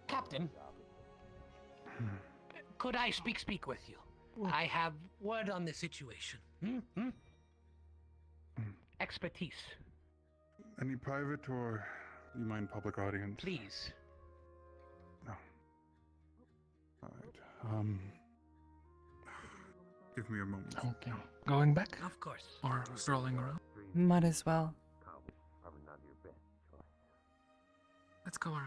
Captain, could I speak with you? I have word on the situation. Expertise. Any private or you mind public audience? Please. No. Alright. Give me a moment. Okay. Going back? Of course. Or strolling around? Might as well. Let's go around.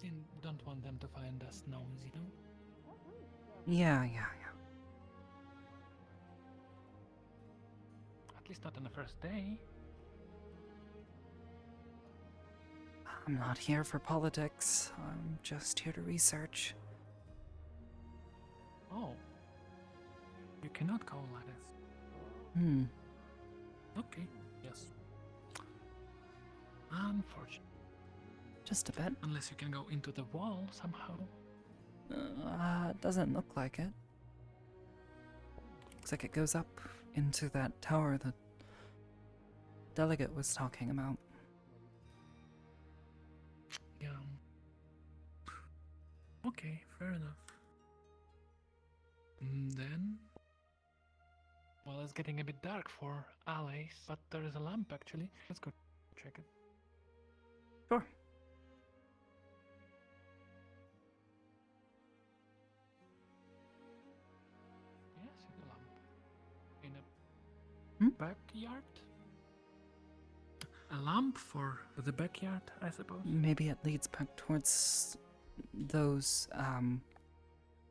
And don't want them to find us nosy, no? Yeah. At least not on the first day. I'm not here for politics. I'm just here to research. Oh. You cannot call Lattice. Okay, yes. Unfortunate. Just a bit. Unless you can go into the wall somehow. Doesn't look like it. Looks like it goes up into that tower the delegate was talking about. Okay, fair enough. Then, well, it's getting a bit dark for alleys, but there is a lamp actually. Let's go check it. Sure. Yes, a lamp in a backyard. A lamp for the backyard, I suppose. Maybe it leads back towards those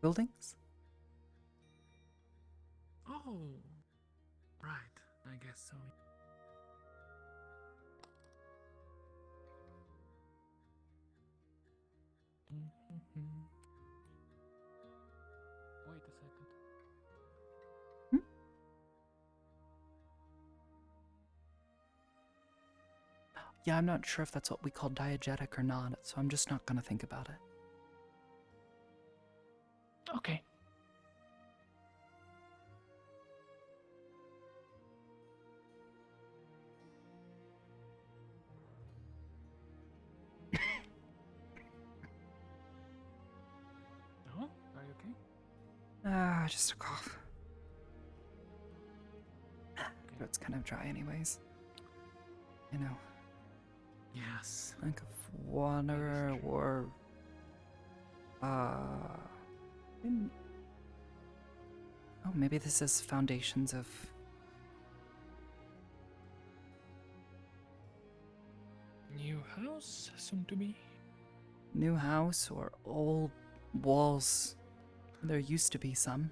buildings. Oh, right. I guess so. Wait a second. Yeah, I'm not sure if that's what we call diegetic or not, so I'm just not gonna think about it. Okay. No? Are you okay? Just a cough. Throat's kind of dry anyways. You know. Yes. Like of water or oh, maybe this is foundations of New house, soon to be. new house or old walls. There used to be some.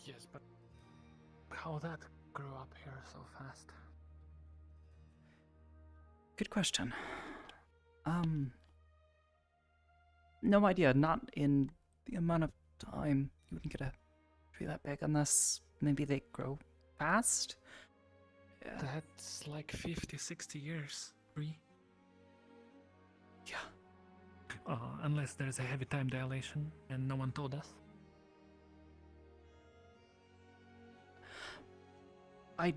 Yes, but how that grew up here so fast? Good question. No idea. Not in the amount of time you wouldn't get a tree that big unless maybe they grow fast. Yeah. That's like 50, 60 years. Tree. Yeah. Unless there's a heavy time dilation and no one told us. I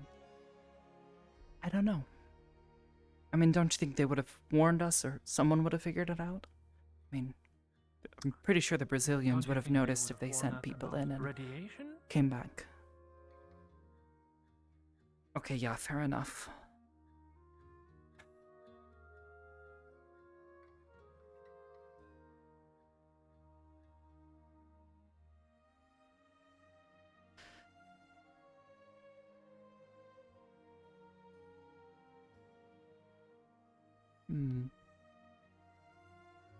don't know. I mean, don't you think they would have warned us or someone would have figured it out? I mean, I'm pretty sure the Brazilians would have noticed if they sent people in and Radiation? came back. Okay, yeah, fair enough.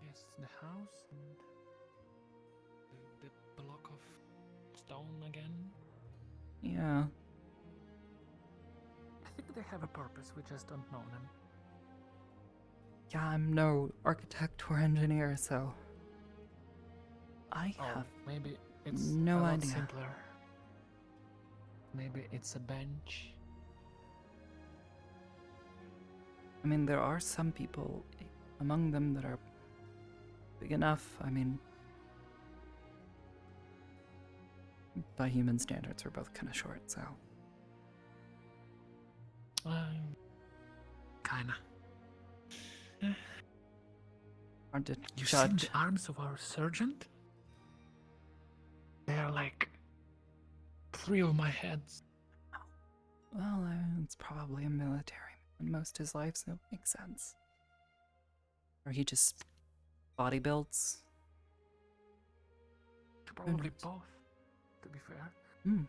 Yes, the house and the block of stone again. Yeah. I think they have a purpose, we just don't know them. Yeah, I'm no architect or engineer, so I have maybe it's no a lot idea. simpler. Maybe it's a bench. I mean, there are some people among them that are big enough. I mean, by human standards, we're both kind of short, so. Kinda. Hard to You seen judge. the arms of our sergeant? They're like 3 of my heads. Well, it's probably a military man most of his life, so it makes sense. Or he just bodybuilds. Probably both, to be fair. Hmm.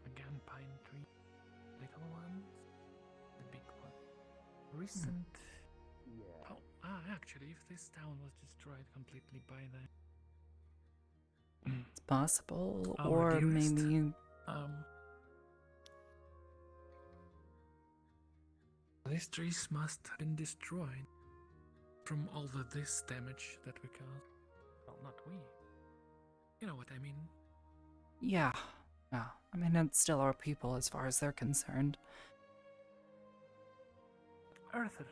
Again, pine tree. Little ones. The big one. Recent. Oh, actually, if this town was destroyed completely by the. It's possible, Our or dearest, maybe these trees must have been destroyed from all this damage that we caused. Well, not we. You know what I mean? yeah. I mean, it's still our people as far as they're concerned. Earthers,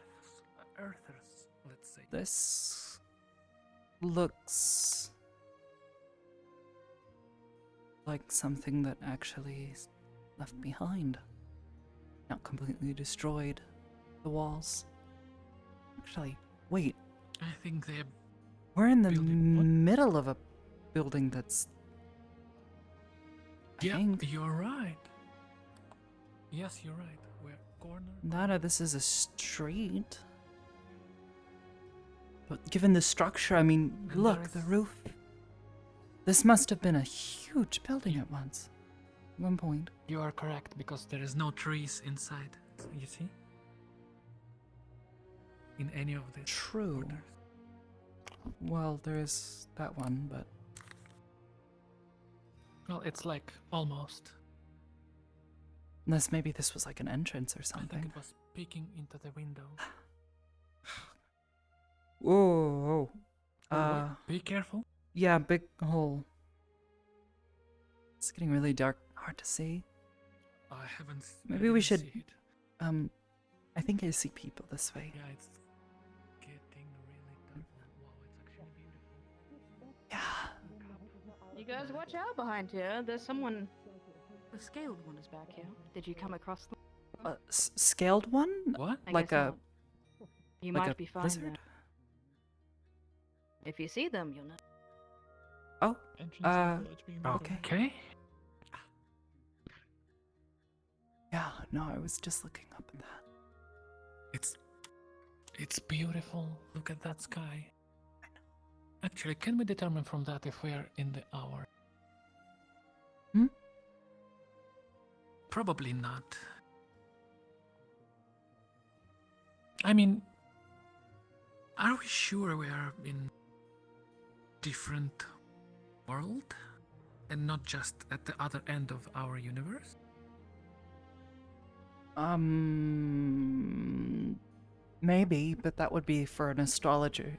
let's say. This looks like something that actually left behind. Not completely destroyed the walls. Actually, wait. I think they're We're in the middle of a building that's... I think you're right. Yes, you're right. We're cornered. Nada, this is a street. But given the structure, I mean, And look, the roof. This must have been a huge building at once. At one point. You are correct, because there is no trees inside. You see? In any of these True. corners. Well, there is that one, but... Well, it's like almost. Unless maybe this was like an entrance or I something. think it was peeking into the window. Whoa, whoa. Be careful. Yeah, big hole. It's getting really dark, hard to see. I haven't. Maybe we should. I think I see people this way. Yeah, it's getting really dark. Wow, it's actually beautiful. Yeah. You guys watch out behind here. There's someone. The scaled one is back here. Did you come across them? Scaled one? What? Like a. You like might a be fine lizard? there. If you see them, you'll know. Oh. Okay. Okay. Yeah, no, I was just looking up at that. It's beautiful. Look at that sky. Actually, can we determine from that if we are in the hour? Probably not. I mean, are we sure we are in different world and not just at the other end of our universe? Maybe, but that would be for an astrologer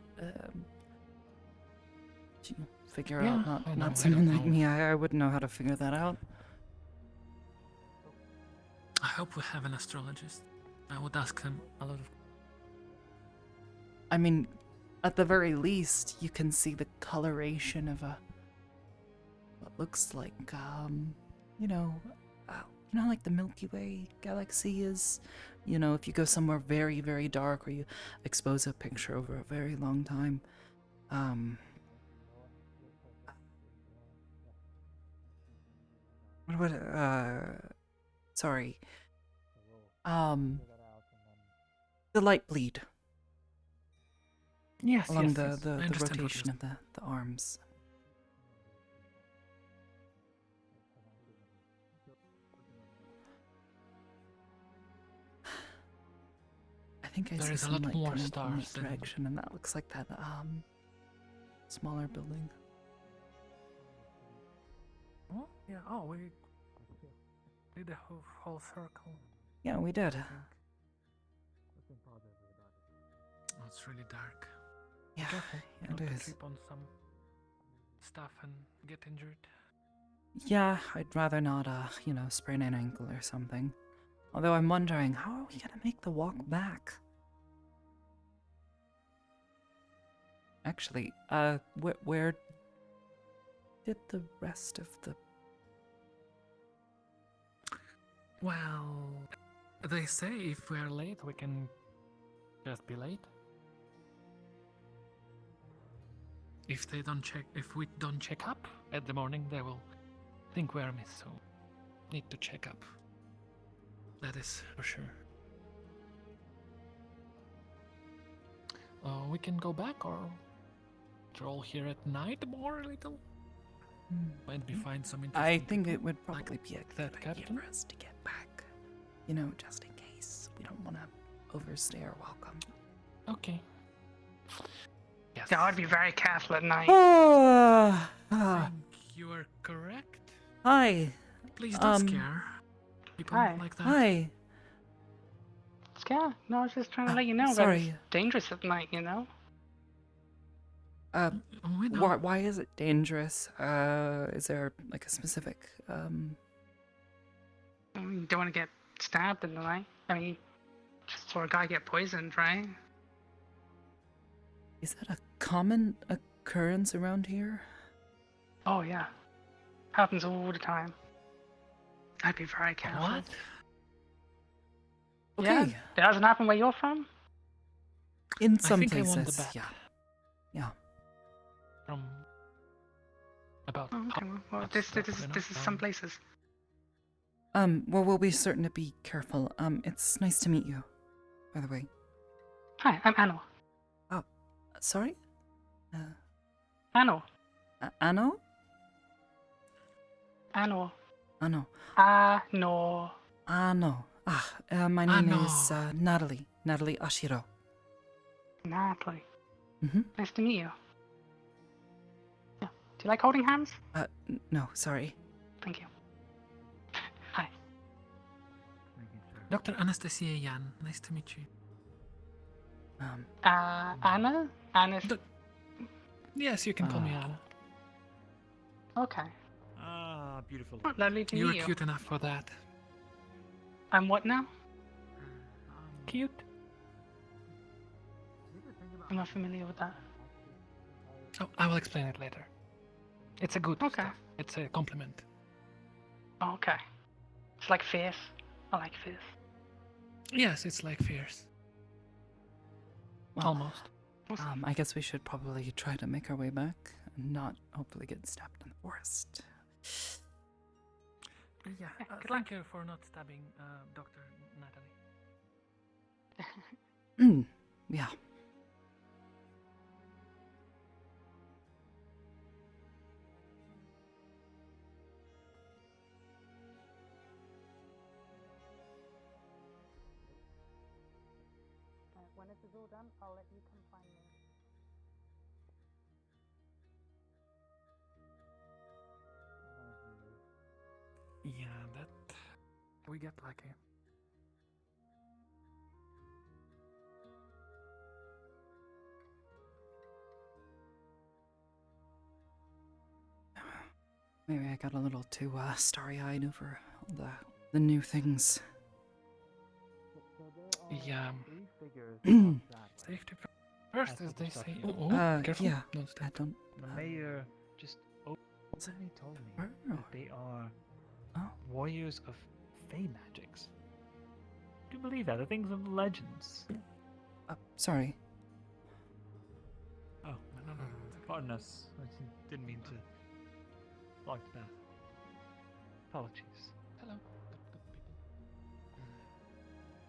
to figure Yeah, out, I know, not I someone don't like know. me. I wouldn't know how to figure that out. I hope we have an astrologist. I would ask them a lot of. I mean, at the very least, you can see the coloration of what looks like, like the Milky Way galaxy is. You know, if you go somewhere very, very dark, or you expose a picture over a very long time, sorry. The light bleed. Yes, along yes, the yes. I the understand what rotation you're of the arms. I think I There see is a some lot light more coming from stars this than- direction, and that looks like that smaller building. Oh, yeah. Oh, we did the whole circle. Yeah, we did. Oh, it's really dark. Yeah, Careful yeah, not it to is. trip on some stuff and get injured. Yeah, I'd rather not, sprain an ankle or something. Although I'm wondering, how are we gonna make the walk back? Actually, where did the rest of the... Well, they say if we are late, we can just be late. If we don't check up at the morning, they will think we are missed. So, need to check up. That is for sure. We can go back or stroll here at night more a little. Might be find some interesting. I think it people, would probably like be a that good idea captain. for us to get back. Just in case. We don't want to overstay our welcome. Okay. Yes. That would be very careful at night. I think you are correct. Hi. Please don't scare people Hi. like that. Hi. Yeah, no, I was just trying to let you know that sorry. it's dangerous at night, you know? Why is it dangerous? Is there like a specific I mean, you don't want to get stabbed in the night. I mean, just for a guy get poisoned, right? Is that a common occurrence around here? Oh, yeah. Happens all the time. I'd be very careful. What? Yeah, Okay. it hasn't happened where you're from? In I some think I places, won the bet. yeah. From about. Oh, okay, well, this is some places. Well, we'll be certain to be careful. It's nice to meet you, by the way. Hi, I'm Anno. Oh, sorry? Anno. Anno? Anno. Anno. Anno. Anno. My name Anno. is Natalie. Natalie Ashiro. Natalie. Mm-hmm. Nice to meet you. Yeah. Do you like holding hands? No, sorry. Thank you. Hi. Dr. Anastasia Yan, nice to meet you. Anna? Anna. Yes, you can call me Anna. Okay. Ah, beautiful. Oh, lovely to You were meet you. cute enough for that. I'm what now? Cute? I'm not familiar with that. Oh, I will explain it later. It's a good Okay. stuff. It's a compliment. Oh, okay. It's like fierce. I like fierce. Yes, it's like fierce. Well, Almost. I guess we should probably try to make our way back and not hopefully get stabbed in the forest. Yeah, good thank you for not stabbing Dr. Natalie. Yeah. When this is all done, I'll let you come find me. Yeah, that we get lucky. Maybe I got a little too starry-eyed over all the new things. Yeah. Safety first, as they say. Oh, careful. Yeah. Don't step. I don't. The mayor just openly told me that they are warriors of fey magics. Do you believe that? The things of the legends. Sorry. Oh, no. Pardon us. I didn't mean to block the path. Apologies. Hello.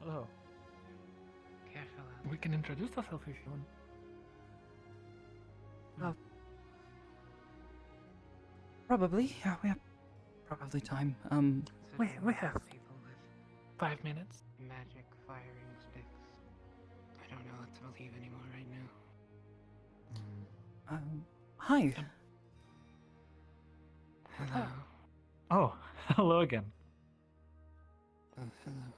Hello. Careful. We can introduce ourselves if you want. Probably. Yeah, we have probably time. We have 5 minutes. Magic firing sticks. I don't know what to believe anymore right now. Hi. Hello. Oh, hello again. Oh, hello.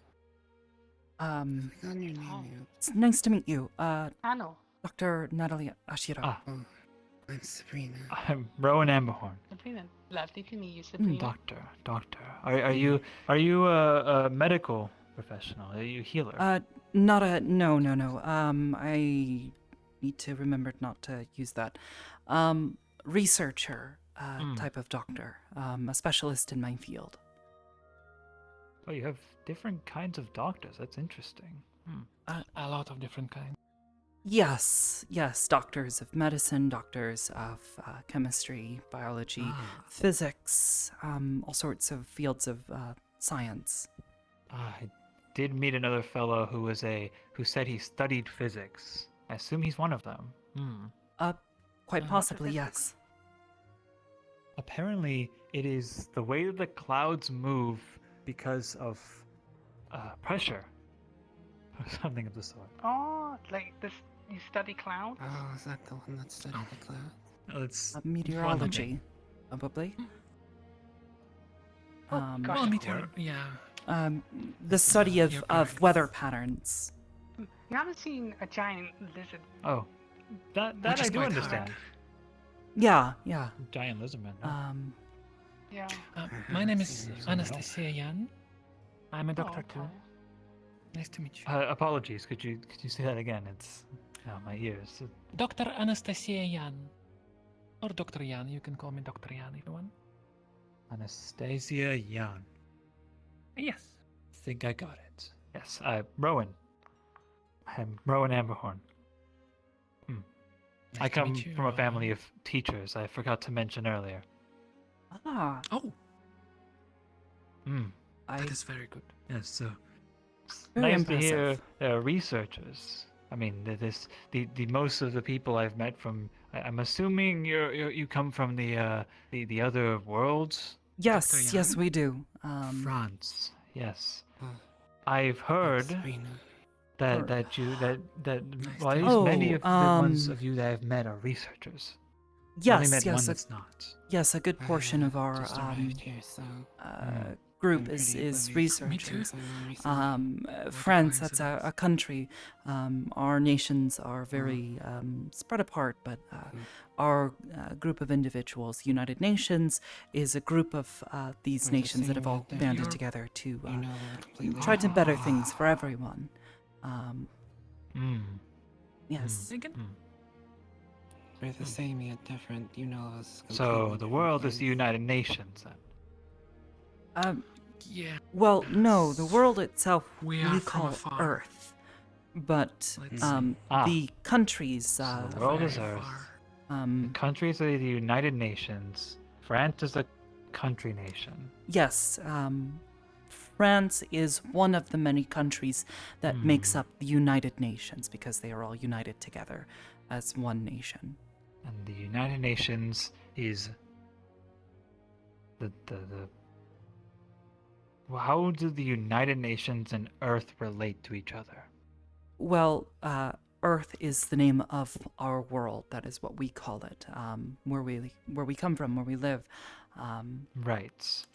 Um, On your name, it's nice to meet you. Anno. Dr. Natalie Ashiro. Oh, I'm Sabrina. I'm Rowan Amberhorn. Sabrina. Lovely to meet you, Sabrina. Doctor. Are you a medical professional? Are you a healer? No. I need to remember not to use that. Researcher, type of doctor. A specialist in my field. Oh, you have different kinds of doctors. That's interesting. A lot of different kinds. Yes, doctors of medicine, doctors of chemistry, biology, physics, all sorts of fields of science. I did meet another fellow who said he studied physics. I assume he's one of them. Quite possibly, yes. Apparently, it is the way that the clouds move because of pressure, or something of the sort. Oh, like this. You study clouds? Oh, is that the one that studied the cloud? It's meteorology, probably. The study of weather patterns. You haven't seen a giant lizard? Oh, that I do understand. Yeah. Giant lizard man. Yeah. My name is Anastasia Yan. I'm a doctor too. Nice to meet you. Apologies. Could you say that again? It's my ears. Dr. Anastasia Yan. Or Dr. Yan. You can call me Dr. Yan if you want. Anastasia Young. Yes, I think I got it. Yes, Rowan. I'm Rowan Amberhorn. I come from a family of teachers. I forgot to mention earlier. Ah. Oh. That is very good. Yes, so Very nice impressive. to hear there are researchers. I mean, the most of the people I've met from. I'm assuming you come from the other worlds. Yes, yes, we do. France. Yes, I've heard that at least many of the ones of you that I've met are researchers. Only met one that's not. Yes, a good portion of our group is researchers. France, that's a country. Our nations are very spread apart, but our group of individuals, United Nations, is a group of these nations that have all banded together to try to better things for everyone. Yes. We're the same yet different, you know us. So the world is the United Nations then. Yeah. Well, no, the world itself we are from call afar. Earth, but the countries. The world is Earth. The countries are the United Nations. France is a country nation. Yes, France is one of the many countries that makes up the United Nations because they are all united together as one nation. And the United Nations is the how do the United Nations and Earth relate to each other? Well, Earth is the name of our world. That is what we call it. Where we come from, where we live. Right.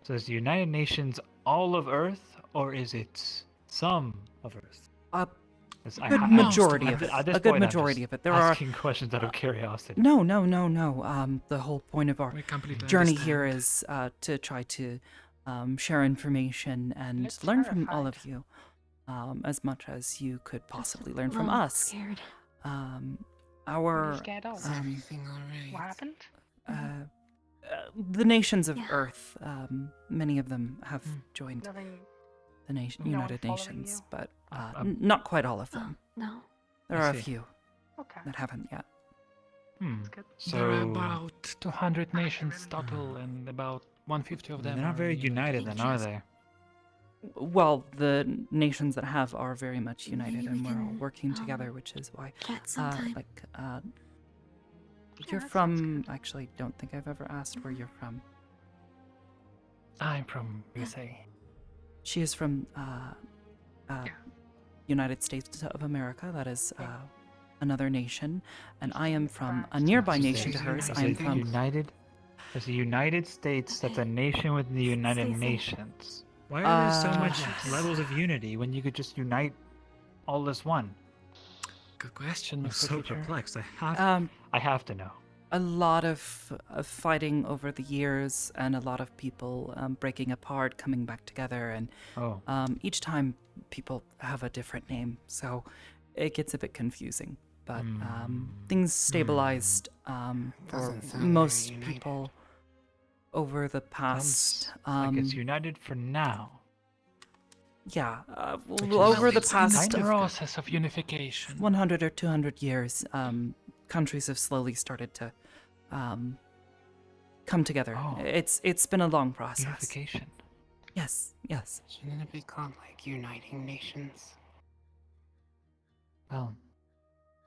So is the United Nations all of Earth, or is it some of Earth? A good majority of it. A good majority of it. There are asking questions out of curiosity. No. The whole point of our journey here understand. is to try to share information and learn from all of you, as much as you could possibly learn from us. Scared. Our Scared of? Everything alright? What happened? The nations of Earth, many of them have joined Nothing. the No one United following Nations, you? but not quite all of them. No. There I are a see. few Okay. that haven't yet. So There are about 200 nations total, and about 150 of them. they're not are very in united then, are they? Well, the nations that have are very much united, and we're all working together, which is why, sometime. you're from. Actually, don't think I've ever asked where you're from. I'm from USA. She is from United States of America. That is another nation, and I am from a nearby nation to hers. I am from United. There's the United States. That's a nation within the United Nations. Why are there so much levels of unity when you could just unite all as one? Good question, I'm Mr. so Teacher. perplexed. I have to know. a lot of fighting over the years, and a lot of people breaking apart, coming back together, and each time people have a different name, so it gets a bit confusing. But things stabilized for most people over the past. Like it's united for now. Yeah, Which over is the past in the process of unification. 100 or 200 years, countries have slowly started to come together. It's been a long process. Unification. Yes, yes. Shouldn't it be called like Uniting Nations? Well,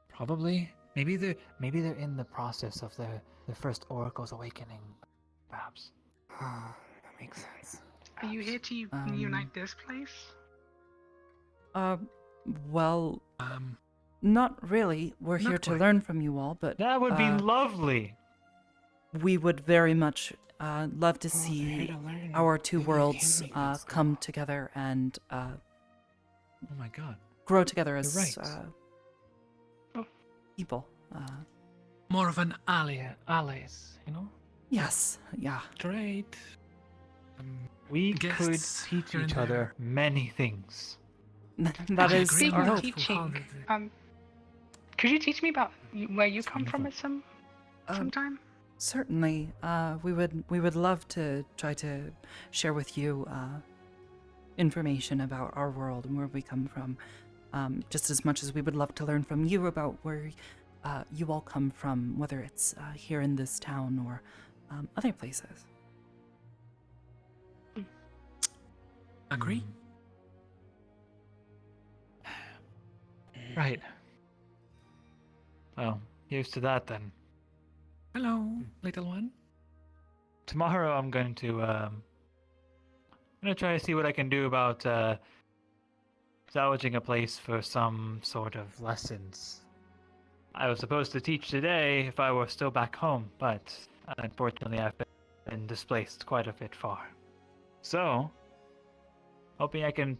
probably. Maybe they're in the process of the first oracle's awakening, perhaps. That makes sense. Are you here to unite this place? Well, not really. We're Not here to quite. learn from you all, but That would be lovely. We would very much love to see our two worlds come together and Oh my God. grow together as You're right. people. More of an allies, you know? Yes, yeah. Great. We could Guests teach here and each there. other many things. That is Speaking our of hope. teaching, could you teach me about where you come from at sometime? Certainly, we would love to try to share with you information about our world and where we come from, just as much as we would love to learn from you about where you all come from, whether it's here in this town or other places. Agree? Right. Well, here's to that then. Hello, little one. Tomorrow I'm going to try to see what I can do about salvaging a place for some sort of lessons. I was supposed to teach today if I were still back home, but unfortunately I've been displaced quite a bit far. So, hoping I can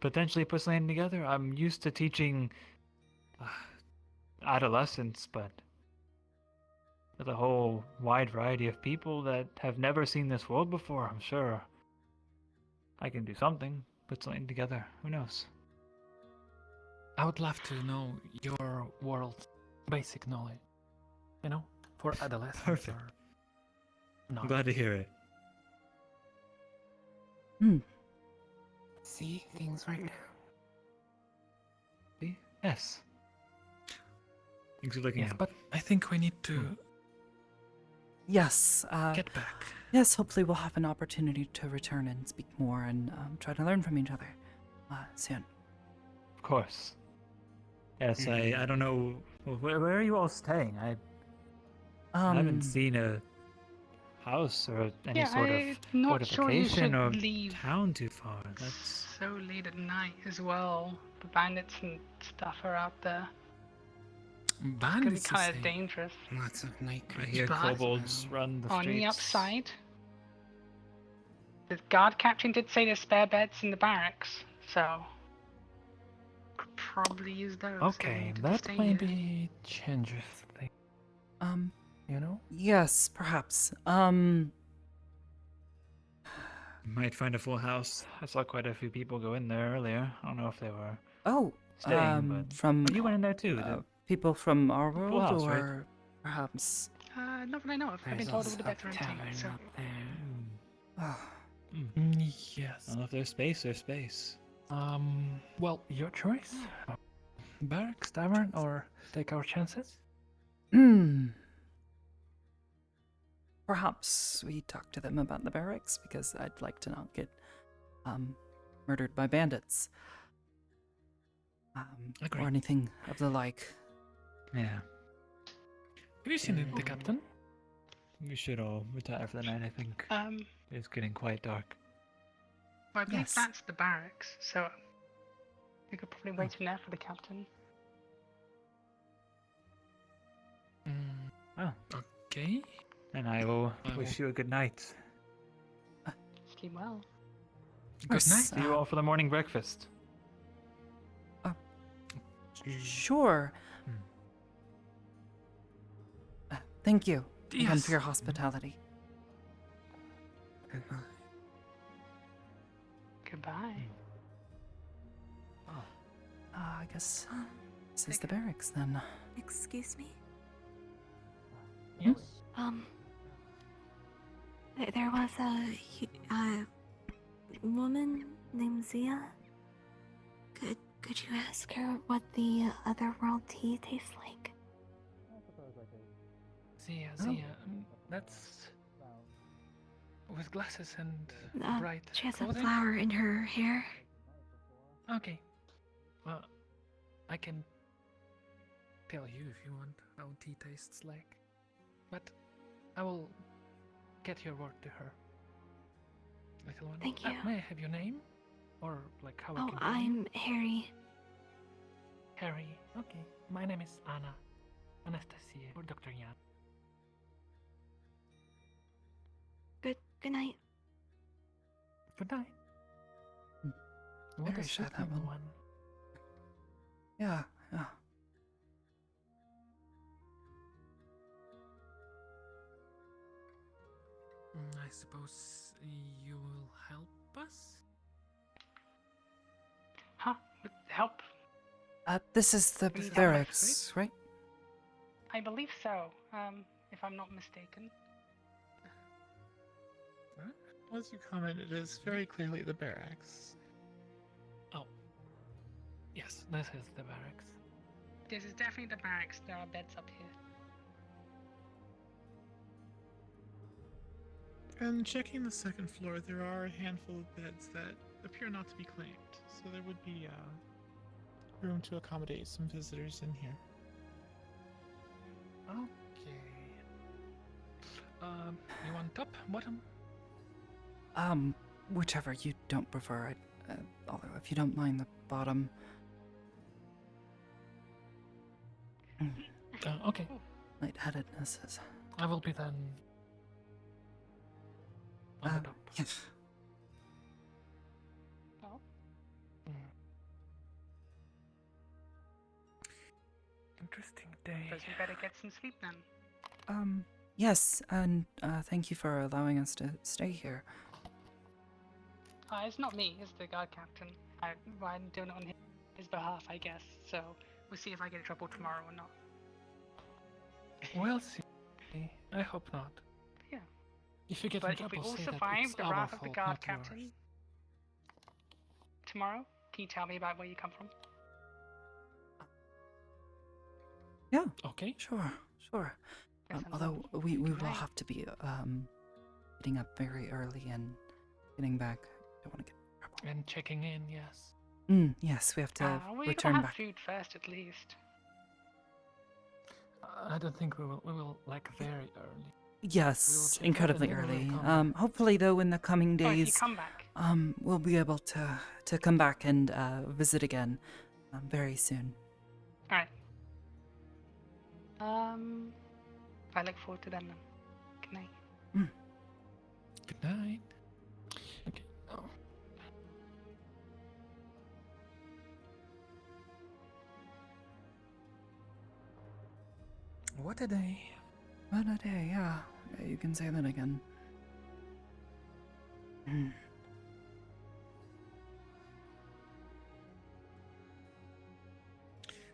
potentially put something together. I'm used to teaching adolescents, but with a whole wide variety of people that have never seen this world before, I'm sure I can do something, put something together. Who knows? I would love to know your world's basic knowledge. You know, for adolescents. Perfect. No. I'm glad to hear it. See things right now. See? Yes. Thanks for looking Yeah, out. but I think we need to Yes. get back. Yes, hopefully we'll have an opportunity to return and speak more and try to learn from each other soon. Of course. Yes, I don't know. Where are you all staying? I haven't seen a house or any sort of I'm not sure you fortification should or leave town too far. That's so late at night as well. The bandits and stuff are out there. Could be Bandits, you kind say? of dangerous. Lots of night I hear But kobolds run the on streets. the upside, the guard captain did say there's spare beds in the barracks, so could probably use those. Okay, that maybe changes things. You know? Yes, perhaps. Might find a full house. I saw quite a few people go in there earlier. I don't know if they were Oh, staying, but from you went in there too. people from our Full world, house, or right? perhaps. Not that I know of. I've been told it was a better empty, so. Yes. Well, if there's space, there's space. Well, your choice. Barracks, tavern, or take our chances? Perhaps we talk to them about the barracks, because I'd like to not get murdered by bandits. Or anything of the like. Yeah. Have you seen the captain? We should all retire for the night, I think. It's getting quite dark. Well, I believe Yes. that's the barracks, so we could probably wait in there for the captain. Oh. Okay. And I will wish you a good night. Sleep well. Good night. See you all for the morning breakfast. Sure. Thank you again Yes. for your hospitality. Goodbye. I guess this is the barracks then. Excuse me? Yes. There was a woman named Zia. Could you ask her what the other world tea tastes like? Zia, that's with glasses and bright She has clothing? a flower in her hair. Okay. Well, I can tell you if you want how tea tastes like. But I will get your word to her. Little one. Thank you. May I have your name? Or like how I Oh, can call you? I'm Harry. Harry. Okay. My name is Anna. Anastasia. Or Dr. Yan. Good night. Good night. What Very a shy, sweet that little one. one. Yeah. I suppose you will help us? Huh? Help? This is the Is that barracks, right? I believe so. if I'm not mistaken. As you commented, it is very clearly the barracks. Oh. Yes, this is the barracks. This is definitely the barracks. There are beds up here. And checking the second floor, there are a handful of beds that appear not to be claimed, so there would be room to accommodate some visitors in here. Okay. You want top, bottom? Whichever you don't prefer. Although, if you don't mind the bottom. Okay. Lightheadedness is. I will be then. On the top. Yes. Interesting day. Suppose you better get some sleep then. Yes, and thank you for allowing us to stay here. It's not me, it's the guard captain. I'm doing it on his behalf, I guess. So we'll see if I get in trouble tomorrow or not. We'll see. I hope not. Yeah. If you get But in trouble, if we all say that survive it's the our wrath of the fault, guard not captain yours. tomorrow, can you tell me about where you come from? Yeah. Okay. Sure. Although we will have to be getting up very early and getting back. Don't want to get in trouble. And checking in, yes. Yes, we have to We return gotta have back. food first, at least. I don't think we will like very early. Yes, check out incredibly and then we early. will come Hopefully, though, in the coming Oh, if you days, come back. we'll be able to come back and visit again very soon. Alright. I look forward to them then. Good night. Good night. Okay. Oh. What a day. What a day, yeah. You can say that again.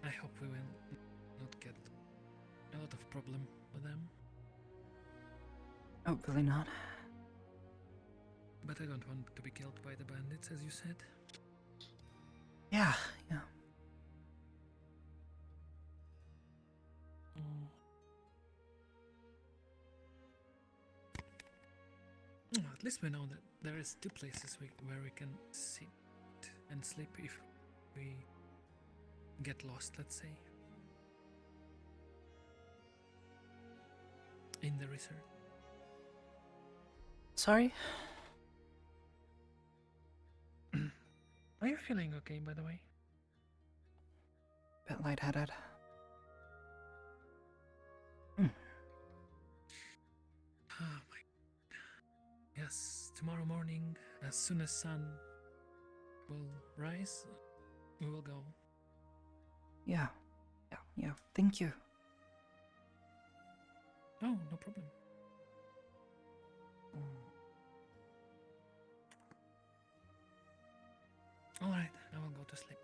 I hope we will not get a lot of problem with them. Hopefully not. But I don't want to be killed by the bandits, as you said. Yeah. At least we know that there is two places where we can sit and sleep if we get lost, let's say. In the resort. Sorry? Are you feeling okay, by the way? Bit lightheaded. Oh my. Yes, tomorrow morning, as soon as sun will rise, we will go. Yeah. Thank you. Oh, no problem. Alright, I will go to sleep.